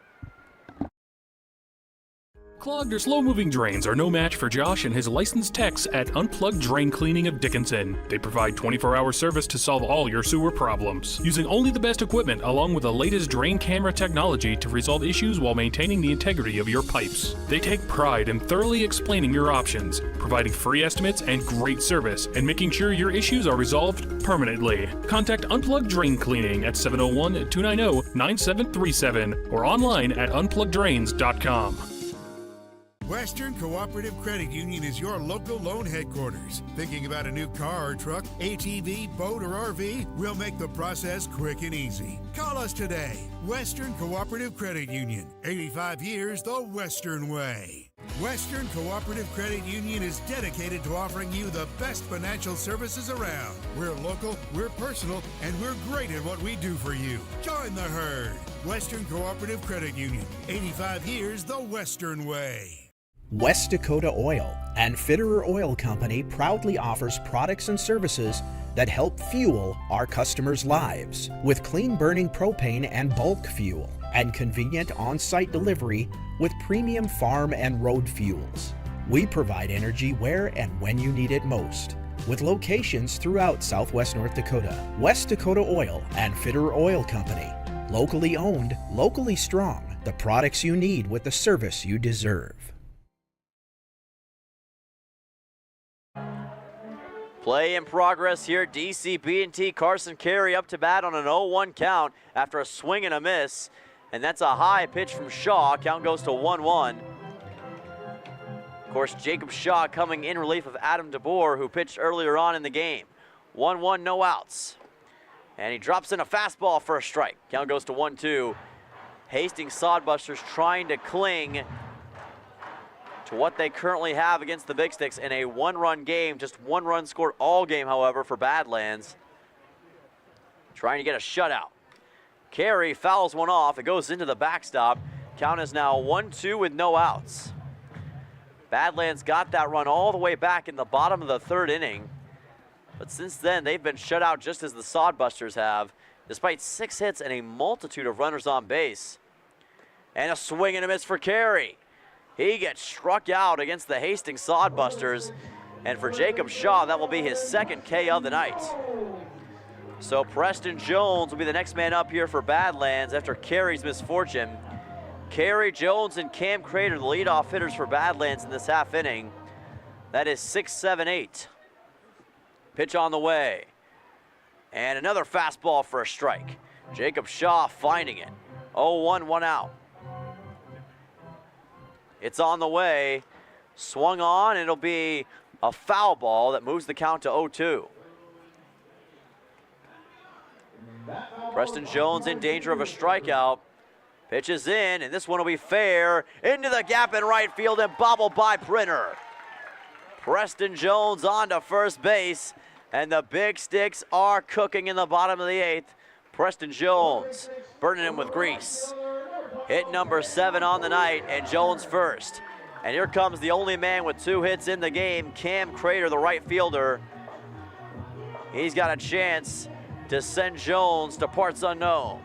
Clogged or slow-moving drains are no match for Josh and his licensed techs at Unplugged Drain Cleaning of Dickinson. They provide 24-hour service to solve all your sewer problems, using only the best equipment along with the latest drain camera technology to resolve issues while maintaining the integrity of your pipes. They take pride in thoroughly explaining your options, providing free estimates and great service, and making sure your issues are resolved permanently. Contact Unplugged Drain Cleaning at 701-290-9737 or online at unpluggeddrains.com. Western Cooperative Credit Union is your local loan headquarters. Thinking about a new car or truck, ATV, boat, or RV? We'll make the process quick and easy. Call us today. Western Cooperative Credit Union. 85 years the Western way. Western Cooperative Credit Union is dedicated to offering you the best financial services around. We're local, we're personal, and we're great at what we do for you. Join the herd. Western Cooperative Credit Union. 85 years the Western way. West Dakota Oil and Fitterer Oil Company proudly offers products and services that help fuel our customers' lives with clean-burning propane and bulk fuel and convenient on-site delivery with premium farm and road fuels. We provide energy where and when you need it most, with locations throughout Southwest North Dakota. West Dakota Oil and Fitterer Oil Company. Locally owned, locally strong. The products you need with the service you deserve. Play in progress here. DCB&T Carson Carey up to bat on an 0-1 count after a swing and a miss. And that's a high pitch from Shaw. Count goes to 1-1. Of course, Jacob Shaw coming in relief of Adam DeBoer, who pitched earlier on in the game. 1-1, no outs. And he drops in a fastball for a strike. Count goes to 1-2. Hastings Sodbusters trying to cling to what they currently have against the Big Sticks in a one-run game. Just 1 run scored all game, however, for Badlands. Trying to get a shutout. Carey fouls one off. It goes into the backstop. Count is now 1-2 with no outs. Badlands got that run all the way back in the bottom of the third inning. But since then, they've been shut out just as the Sodbusters have, despite 6 hits and a multitude of runners on base. And a swing and a miss for Carey. He gets struck out against the Hastings Sodbusters. And for Jacob Shaw, that will be his second K of the night. So Preston Jones will be the next man up here for Badlands after Carey's misfortune. Carey, Jones, and Cam Crater, the leadoff hitters for Badlands in this half inning. That is 6, 7, 8. Pitch on the way. And another fastball for a strike. Jacob Shaw finding it. 0-1, 1 out. It's on the way. Swung on, and it'll be a foul ball that moves the count to 0-2. Preston Jones in danger of a strikeout. Pitches in, and this one will be fair. Into the gap in right field and bobbled by Printer. Preston Jones on to first base, and the Big Sticks are cooking in the bottom of the 8th. Preston Jones burning him with grease. Hit number 7 on the night, and Jones first. And here comes the only man with 2 hits in the game, Cam Crater, the right fielder. He's got a chance to send Jones to parts unknown.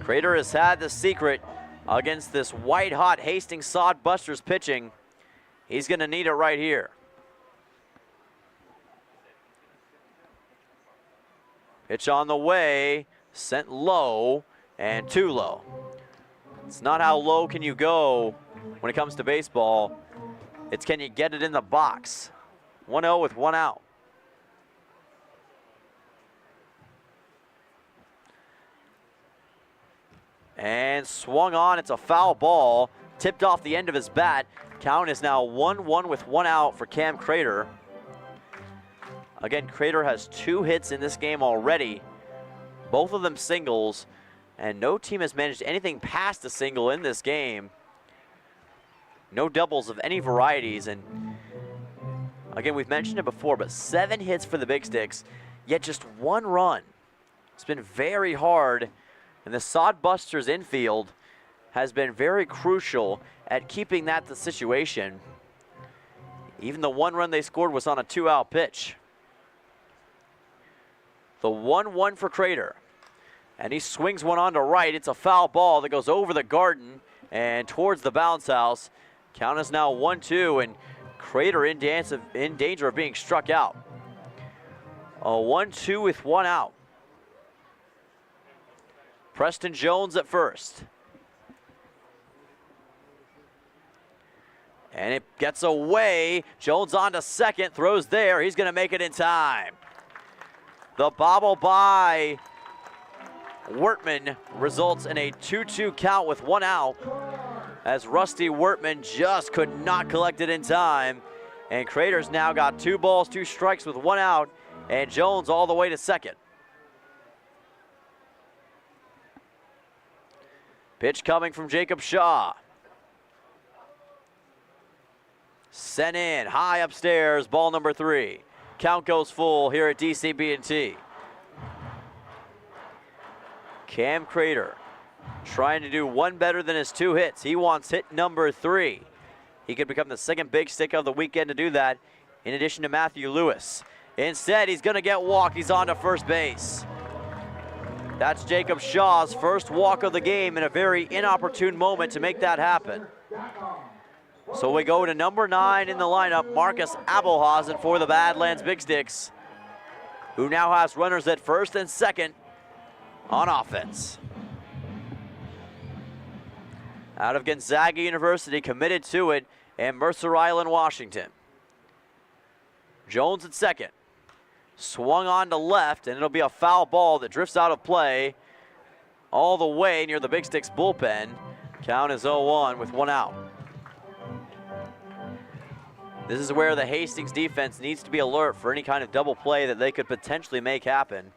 Crater has had the secret against this white-hot Hastings Sodbusters pitching. He's going to need it right here. Pitch on the way, sent low, and too low. It's not how low can you go when it comes to baseball. It's can you get it in the box. 1-0 with 1 out. And swung on, it's a foul ball, tipped off the end of his bat. Count is now 1-1 with 1 out for Cam Crater. Again, Crater has 2 hits in this game already, both of them singles, and no team has managed anything past a single in this game. No doubles of any varieties, and again, we've mentioned it before, but 7 hits for the Big Sticks, yet just 1 run. It's been very hard. And the Sodbusters infield has been very crucial at keeping that the situation. Even the 1 run they scored was on a 2-out pitch. The 1-1 for Crater. And he swings one on to right. It's a foul ball that goes over the garden and towards the bounce house. Count is now 1-2, and Crater in danger of being struck out. A 1-2 with 1 out. Preston Jones at first. And it gets away. Jones on to second, throws there. He's going to make it in time. The bobble by Wortman results in a 2-2 count with 1 out, as Rusty Wortman just could not collect it in time. And Crater's now got 2 balls, 2 strikes with 1 out, and Jones all the way to second. Pitch coming from Jacob Shaw. Sent in, high upstairs, ball number 3. Count goes full here at DCB&T. Cam Crater trying to do 1 better than his 2 hits. He wants hit number 3. He could become the second Big Stick of the weekend to do that, in addition to Matthew Lewis. Instead, he's going to get walked. He's on to first base. That's Jacob Shaw's first walk of the game in a very inopportune moment to make that happen. So we go to number 9 in the lineup, Marcus Abelhausen for the Badlands Big Sticks, who now has runners at first and second on offense. Out of Gonzaga University, committed to it, and Mercer Island, Washington. Jones at second. Swung on to left, and it'll be a foul ball that drifts out of play all the way near the Big Sticks bullpen. Count is 0-1 with 1 out. This is where the Hastings defense needs to be alert for any kind of double play that they could potentially make happen.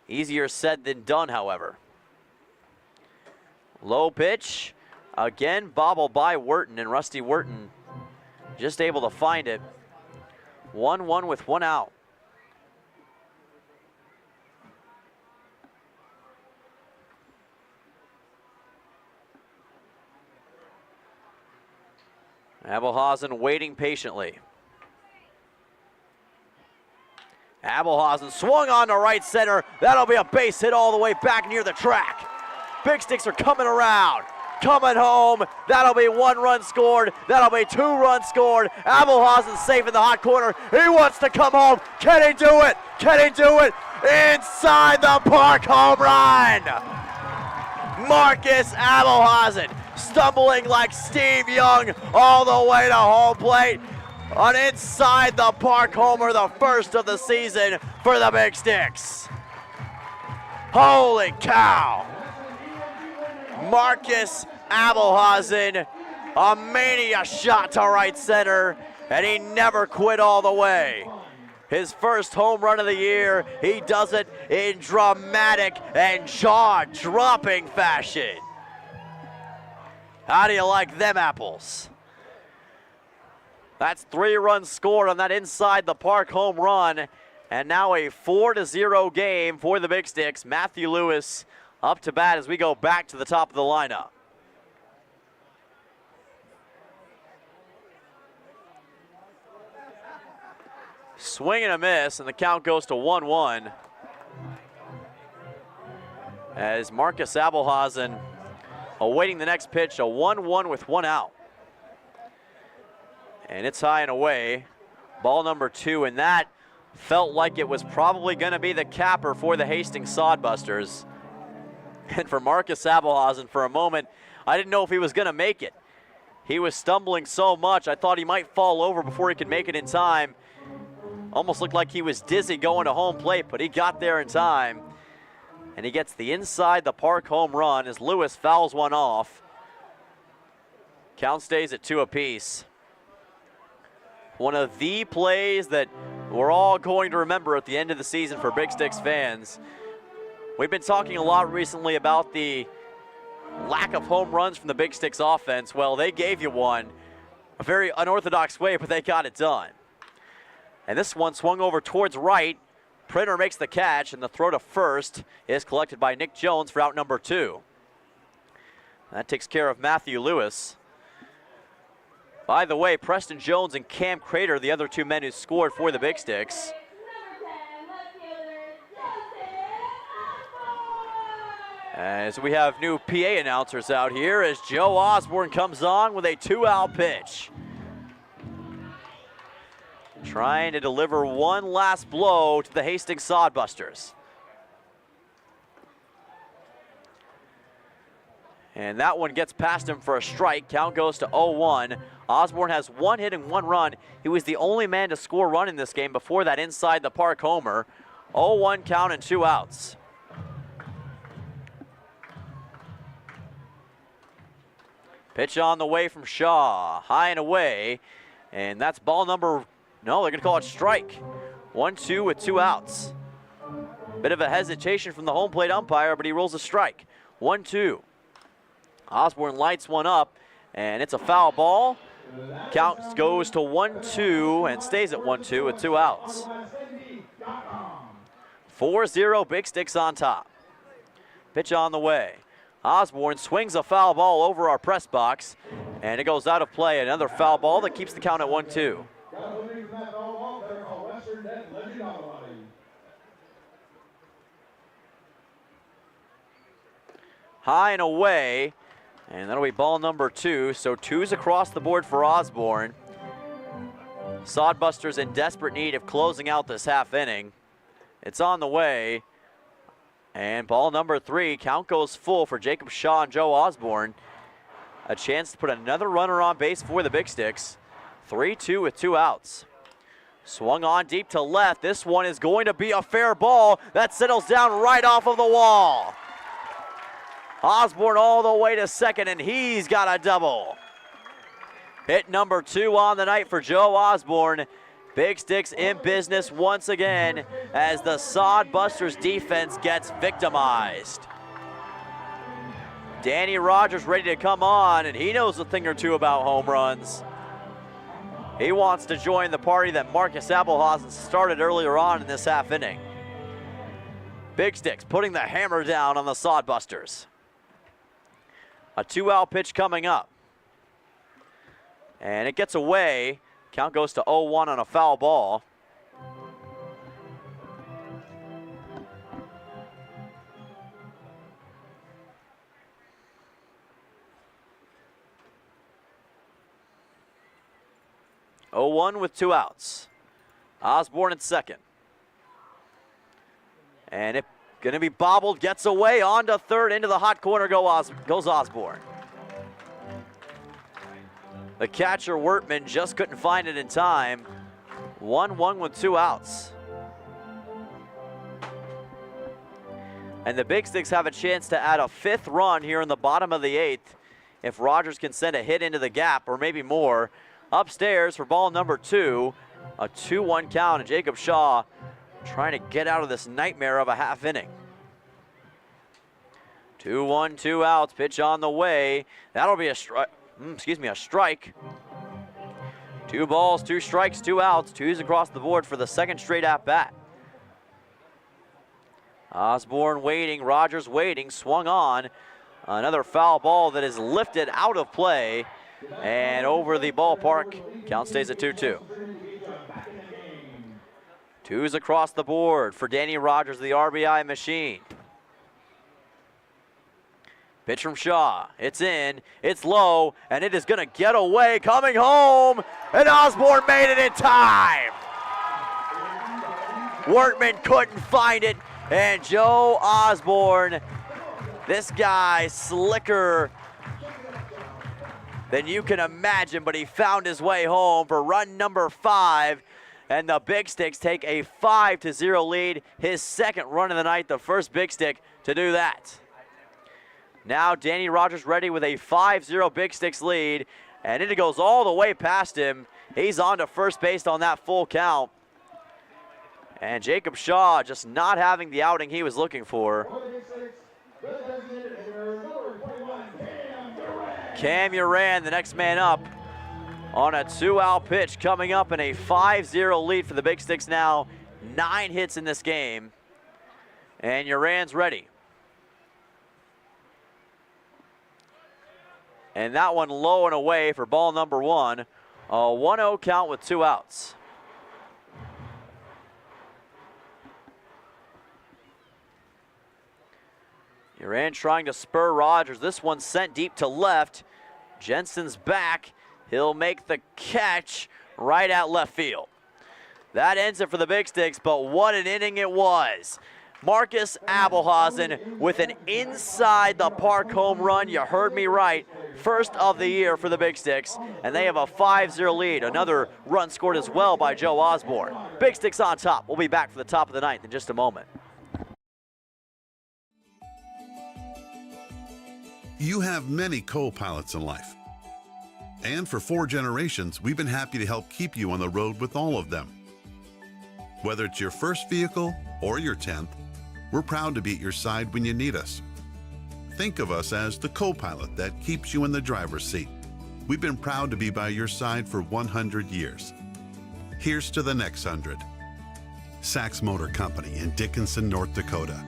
Easier said than done, however. Low pitch, again bobbled by Worton, and Rusty Worton just able to find it. 1-1 with 1 out. Abelhausen waiting patiently. Abelhausen swung on to right center. That'll be a base hit all the way back near the track. Big Sticks are coming around, coming home. That'll be 1 run scored. That'll be 2 runs scored. Abelhausen safe in the hot corner. He wants to come home. Can he do it? Can he do it? Inside the park, home run. Marcus Abelhausen stumbling like Steve Young all the way to home plate. An inside the park homer, the first of the season for the Big Sticks. Holy cow. Marcus Abelhausen, a mania shot to right center, and he never quit all the way. His first home run of the year, he does it in dramatic and jaw-dropping fashion. How do you like them apples? That's 3 runs scored on that inside the park home run, and now a 4-0 game for the Big Sticks. Matthew Lewis up to bat as we go back to the top of the lineup. Swing and a miss, and the count goes to 1-1. As Marcus Abelhausen awaiting the next pitch, a 1-1 with 1 out. And it's high and away. Ball number 2, and that felt like it was probably going to be the capper for the Hastings Sodbusters. And for Marcus Abelhausen, for a moment, I didn't know if he was going to make it. He was stumbling so much, I thought he might fall over before he could make it in time. Almost looked like he was dizzy going to home plate, but he got there in time. And he gets the inside the park home run as Lewis fouls one off. Count stays at 2 apiece. One of the plays that we're all going to remember at the end of the season for Big Sticks fans. We've been talking a lot recently about the lack of home runs from the Big Sticks offense. Well, they gave you one, a very unorthodox way, but they got it done. And this one swung over towards right. Printer makes the catch, and the throw to first is collected by Nick Jones for out number 2. That takes care of Matthew Lewis. By the way, Preston Jones and Cam Crater, the other 2 men who scored for the Big Sticks. As we have new PA announcers out here as Joe Osborne comes on with a 2-out pitch. Trying to deliver one last blow to the Hastings Sodbusters. And that one gets past him for a strike. Count goes to 0-1. Osborne has 1 hit and 1 run. He was the only man to score a run in this game before that inside the park homer. 0-1 count and 2 outs. Pitch on the way from Shaw, high and away. And that's ball number, no, they're gonna call it strike. 1-2 with 2 outs. Bit of a hesitation from the home plate umpire, but he rolls a strike. 1-2. Osborne lights one up, and it's a foul ball. Count goes to 1-2 and stays at 1-2 with 2 outs. 4-0 Big Sticks on top. Pitch on the way. Osborne swings a foul ball over our press box, and it goes out of play. Another foul ball that keeps the count at 1-2. High and away, and that'll be ball number 2. So 2's across the board for Osborne. Sodbusters in desperate need of closing out this half inning. It's on the way. And ball number 3, count goes full for Jacob Shaw and Joe Osborne. A chance to put another runner on base for the Big Sticks. 3-2 with 2 outs. Swung on deep to left. This one is going to be a fair ball. That settles down right off of the wall. Osborne all the way to second, and he's got a double. Hit number 2 on the night for Joe Osborne. Big Sticks in business once again as the Sodbusters defense gets victimized. Danny Rogers ready to come on, and he knows a thing or two about home runs. He wants to join the party that Marcus Abelhausen started earlier on in this half inning. Big Sticks putting the hammer down on the Sodbusters. A 2-out pitch coming up. And it gets away. Count goes to 0-1 on a foul ball. With 2 outs. Osborne at second. And it going to be bobbled, gets away, on to third, into the hot corner goes Osborne. The catcher, Wertman, just couldn't find it in time. 1-1 with 2 outs. And the Big Sticks have a chance to add a 5th run here in the bottom of the 8th if Rogers can send a hit into the gap, or maybe more. Upstairs for ball number 2, a 2-1 count, and Jacob Shaw trying to get out of this nightmare of a half inning. 2-1, 2 outs, pitch on the way. That'll be a strike. 2 balls, 2 strikes, 2 outs, 2s across the board for the second straight at bat. Osborne waiting, Rogers waiting, swung on. Another foul ball that is lifted out of play and over the ballpark. Count stays at 2-2. 2s across the board for Danny Rogers, the RBI machine. Pitch from Shaw. It's in, it's low, and it is going to get away. Coming home, and Osborne made it in time. Wertman couldn't find it, and Joe Osborne, this guy slicker than you can imagine, but he found his way home for run number 5. And the Big Sticks take a 5-0 lead. His second run of the night, the first Big Stick to do that. Now Danny Rogers ready with a 5-0 Big Sticks lead, and it goes all the way past him. He's on to first base on that full count. And Jacob Shaw just not having the outing he was looking for. Cam Uran, the next man up, on a 2-out pitch, coming up in a 5-0 lead for the Big Sticks now. 9 hits in this game. And Uran's ready. And that one low and away for ball number 1. A 1-0 count with 2 outs. Uran trying to spur Rogers. This one sent deep to left. Jensen's back. He'll make the catch right at left field. That ends it for the Big Sticks, but what an inning it was. Marcus Abelhausen with an inside the park home run. You heard me right. First of the year for the Big Sticks, and they have a 5-0 lead. Another run scored as well by Joe Osborne. Big Sticks on top. We'll be back for the top of the 9th in just a moment. You have many co-pilots in life. And for 4 generations, we've been happy to help keep you on the road with all of them. Whether it's your first vehicle or your 10th, we're proud to be at your side when you need us. Think of us as the co-pilot that keeps you in the driver's seat. We've been proud to be by your side for 100 years. Here's to the next 100. Sachs Motor Company in Dickinson, North Dakota.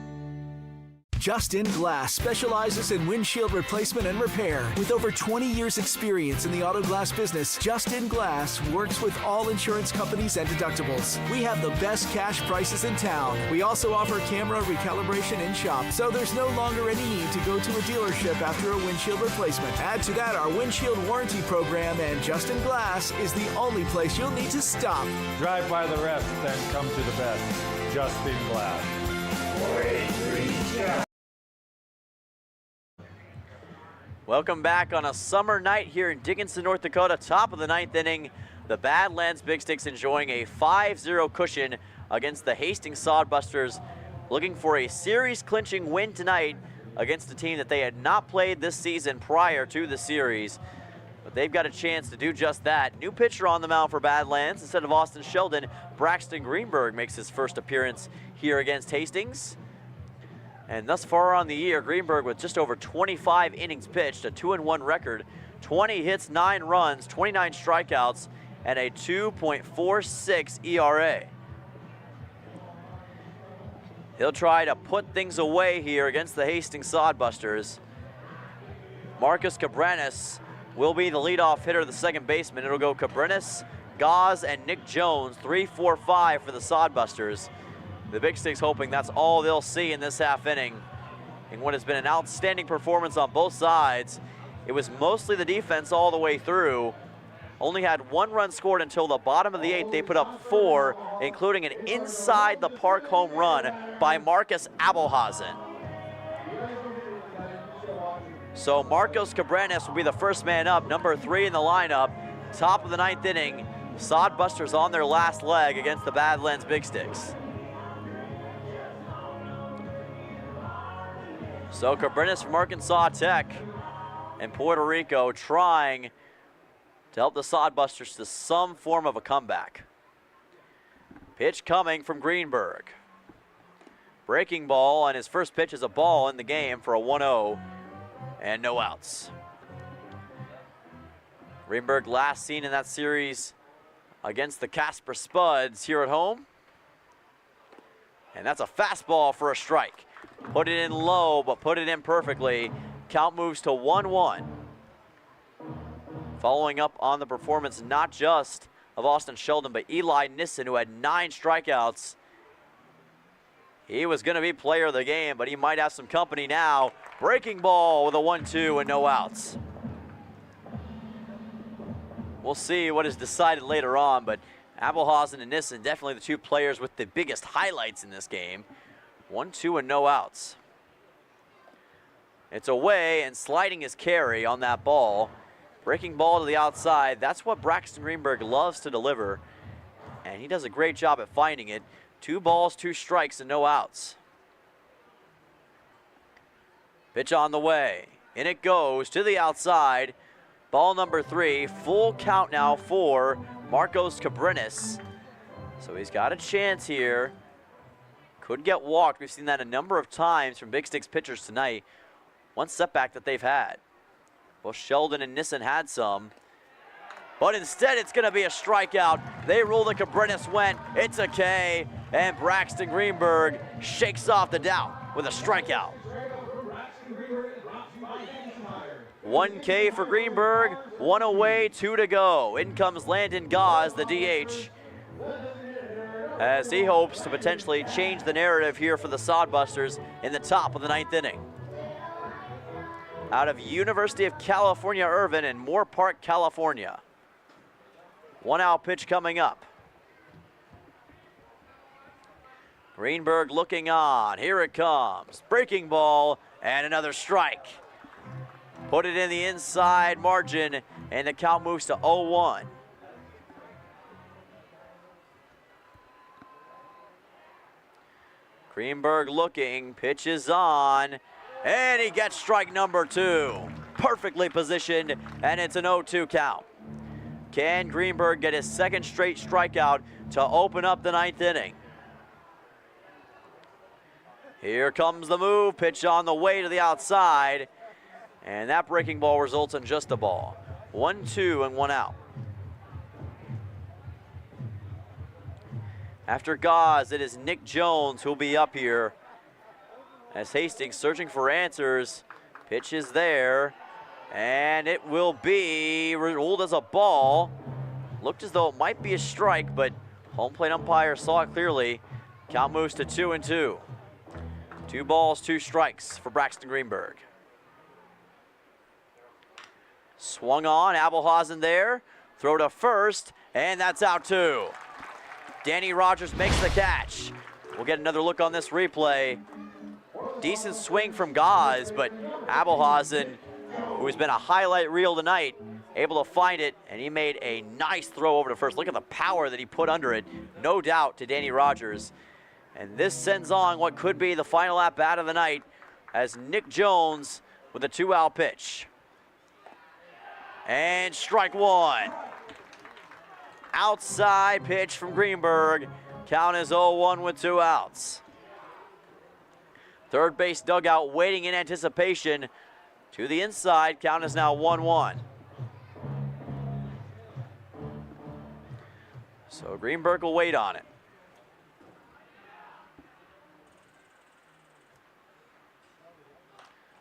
Justin Glass specializes in windshield replacement and repair. With over 20 years experience in the auto glass business, Justin Glass works with all insurance companies and deductibles. We have the best cash prices in town. We also offer camera recalibration in shop, so there's no longer any need to go to a dealership after a windshield replacement. Add to that our windshield warranty program, and Justin Glass is the only place you'll need to stop. Drive by the rest, then come to the best. Justin Glass. 483. Welcome back on a summer night here in Dickinson, North Dakota. Top of the 9th inning. The Badlands Big Sticks enjoying a 5-0 cushion against the Hastings Sodbusters, looking for a series-clinching win tonight against a team that they had not played this season prior to the series. But they've got a chance to do just that. New pitcher on the mound for Badlands. Instead of Austin Sheldon, Braxton Greenberg makes his first appearance here against Hastings. And thus far on the year, Greenberg with just over 25 innings pitched, a 2-1 record, 20 hits, 9 runs, 29 strikeouts, and a 2.46 ERA. He'll try to put things away here against the Hastings Sodbusters. Marcus Cabranes will be the leadoff hitter, the second baseman. It'll go Cabrinas, Gauze, and Nick Jones, 3, 4, 5 for the Sodbusters. The Big Sticks hoping that's all they'll see in this half inning. In what has been an outstanding performance on both sides. It was mostly the defense all the way through. Only had 1 run scored until the bottom of the 8th. They put up 4, including an inside the park home run by Marcus Abelhazen. So Marcos Cabranes will be the first man up, number 3 in the lineup. Top of the 9th inning. Sodbusters on their last leg against the Badlands Big Sticks. So Cabrinas from Arkansas Tech and Puerto Rico trying to help the Sodbusters to some form of a comeback. Pitch coming from Greenberg. Breaking ball, and his first pitch is a ball in the game for a 1-0 and no outs. Greenberg last seen in that series against the Casper Spuds here at home. And that's a fastball for a strike. Put it in low, but put it in perfectly. Count moves to 1-1. Following up on the performance not just of Austin Sheldon, but Eli Nissen, who had 9 strikeouts. He was going to be player of the game, but he might have some company now. Breaking ball with a 1-2 and no outs. We'll see what is decided later on, but Abelhazen and Nissen, definitely the 2 players with the biggest highlights in this game. 1-2 and no outs. It's away, and sliding his carry on that ball. Breaking ball to the outside. That's what Braxton Greenberg loves to deliver, and he does a great job at finding it. 2 balls, 2 strikes, and no outs. Pitch on the way. In it goes to the outside. Ball number 3. Full count now for Marcos Cabrinas. So he's got a chance here. Could get walked. We've seen that a number of times from Big Sticks pitchers tonight. One setback that they've had. Well, Sheldon and Nissen had some. But instead, it's going to be a strikeout. They rule the Cabrinas went. It's a K. And Braxton Greenberg shakes off the doubt with a strikeout. 1 K for Greenberg, 1 away, 2 to go. In comes Landon Gauze, the DH, as he hopes to potentially change the narrative here for the Sodbusters in the top of the 9th inning. Out of University of California, Irvine in Moore Park, California. 1-out pitch coming up. Greenberg looking on. Here it comes. Breaking ball and another strike. Put it in the inside margin, and the count moves to 0-1. Greenberg looking, pitches on, and he gets strike number 2. Perfectly positioned, and it's an 0-2 count. Can Greenberg get his 2nd straight strikeout to open up the 9th inning? Here comes the move, pitch on the way to the outside, and that breaking ball results in just a ball. 1-2 and 1 out. After Gauze, it is Nick Jones who'll be up here as Hastings searching for answers. Pitch is there, and it will be ruled as a ball. Looked as though it might be a strike, but home plate umpire saw it clearly. Count moves to 2-2. 2 balls, 2 strikes for Braxton Greenberg. Swung on, Abelhazen there. Throw to first, and that's out 2. Danny Rogers makes the catch. We'll get another look on this replay. Decent swing from Gauze, but Abelhazen, who has been a highlight reel tonight, able to find it, and he made a nice throw over to first. Look at the power that he put under it, no doubt, to Danny Rogers. And this sends on what could be the final at-bat of the night as Nick Jones with a 2-out pitch. And strike 1. Outside pitch from Greenberg. Count is 0-1 with 2 outs. Third base dugout waiting in anticipation. To the inside, count is now 1-1. So Greenberg will wait on it.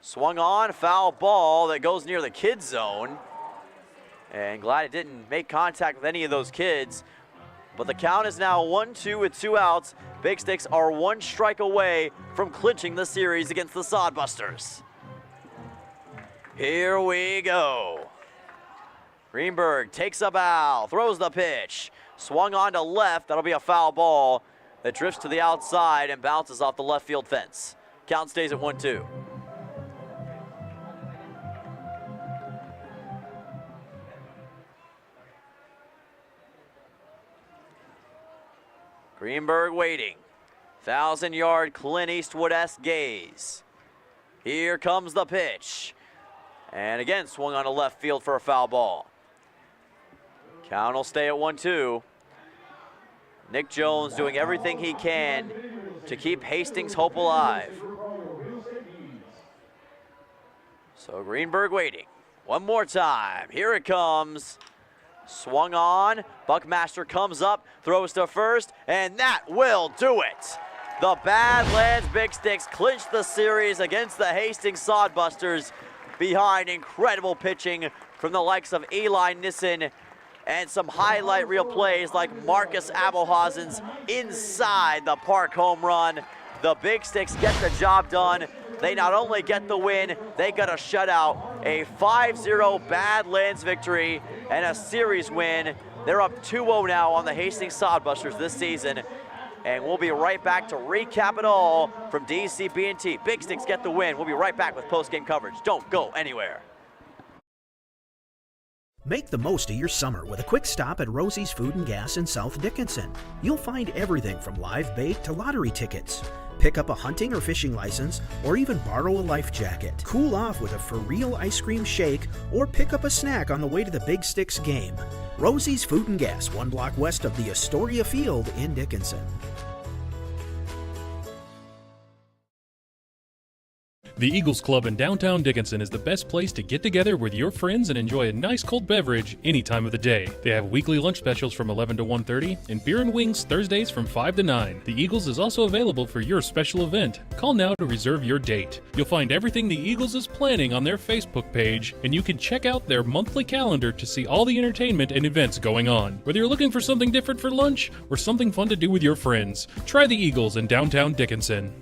Swung on, foul ball that goes near the kid zone. And glad it didn't make contact with any of those kids. But the count is now 1-2 with 2 outs. Big Sticks are 1 strike away from clinching the series against the Sodbusters. Here we go. Greenberg takes a bow, throws the pitch. Swung on to left, that'll be a foul ball that drifts to the outside and bounces off the left field fence. Count stays at 1-2. Greenberg waiting. 1,000-yard Clint Eastwood-esque gaze. Here comes the pitch. And again, swung on to left field for a foul ball. Count will stay at 1-2. Nick Jones doing everything he can to keep Hastings' hope alive. So Greenberg waiting. One more time. Here it comes. Swung on. Buckmaster comes up, throws to first, and that will do it. The Badlands Big Sticks clinch the series against the Hastings Sodbusters behind incredible pitching from the likes of Eli Nissen and some highlight reel plays like Marcus Abelhausen's inside the park home run. The Big Sticks get the job done. They not only get the win, they got a shutout, a 5-0 Badlands victory, and a series win. They're up 2-0 now on the Hastings Sodbusters this season. And we'll be right back to recap it all from DCB&T. Big Sticks get the win. We'll be right back with post-game coverage. Don't go anywhere. Make the most of your summer with a quick stop at Rosie's Food and Gas in South Dickinson. You'll find everything from live bait to lottery tickets. Pick up a hunting or fishing license, or even borrow a life jacket. Cool off with a for real ice cream shake, or pick up a snack on the way to the Big Sticks game. Rosie's Food and Gas, 1 block west of the Astoria Field in Dickinson. The Eagles Club in downtown Dickinson is the best place to get together with your friends and enjoy a nice cold beverage any time of the day. They have weekly lunch specials from 11 to 1:30 and beer and wings Thursdays from 5 to 9. The Eagles is also available for your special event. Call now to reserve your date. You'll find everything the Eagles is planning on their Facebook page, and you can check out their monthly calendar to see all the entertainment and events going on. Whether you're looking for something different for lunch or something fun to do with your friends, try the Eagles in downtown Dickinson.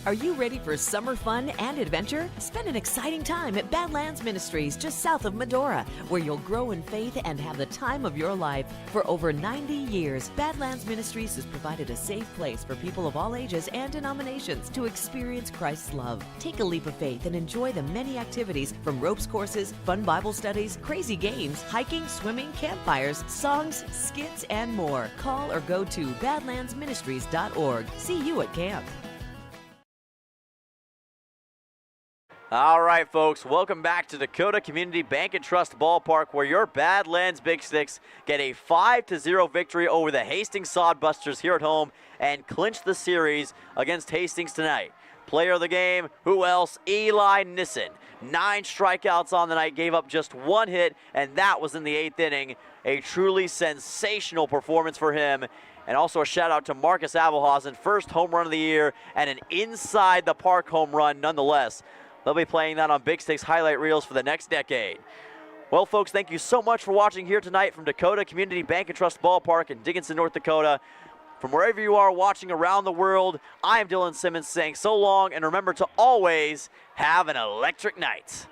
Are you ready for summer fun and adventure? Spend an exciting time at Badlands Ministries just south of Medora, where you'll grow in faith and have the time of your life. For over 90 years, Badlands Ministries has provided a safe place for people of all ages and denominations to experience Christ's love. Take a leap of faith and enjoy the many activities from ropes courses, fun Bible studies, crazy games, hiking, swimming, campfires, songs, skits, and more. Call or go to badlandsministries.org. See you at camp. All right, folks, welcome back to Dakota Community Bank and Trust Ballpark, where your Badlands Big Sticks get a 5-0 victory over the Hastings Sodbusters here at home and clinch the series against Hastings tonight. Player of the game, who else? Eli Nissen. 9 strikeouts on the night, gave up just 1 hit, and that was in the 8th inning. A truly sensational performance for him. And also a shout out to Marcus Abelhausen, first home run of the year, and an inside the park home run nonetheless. They'll be playing that on Big Sticks highlight reels for the next decade. Well, folks, thank you so much for watching here tonight from Dakota Community Bank and Trust Ballpark in Dickinson, North Dakota. From wherever you are watching around the world, I am Dylan Simmons saying so long, and remember to always have an electric night.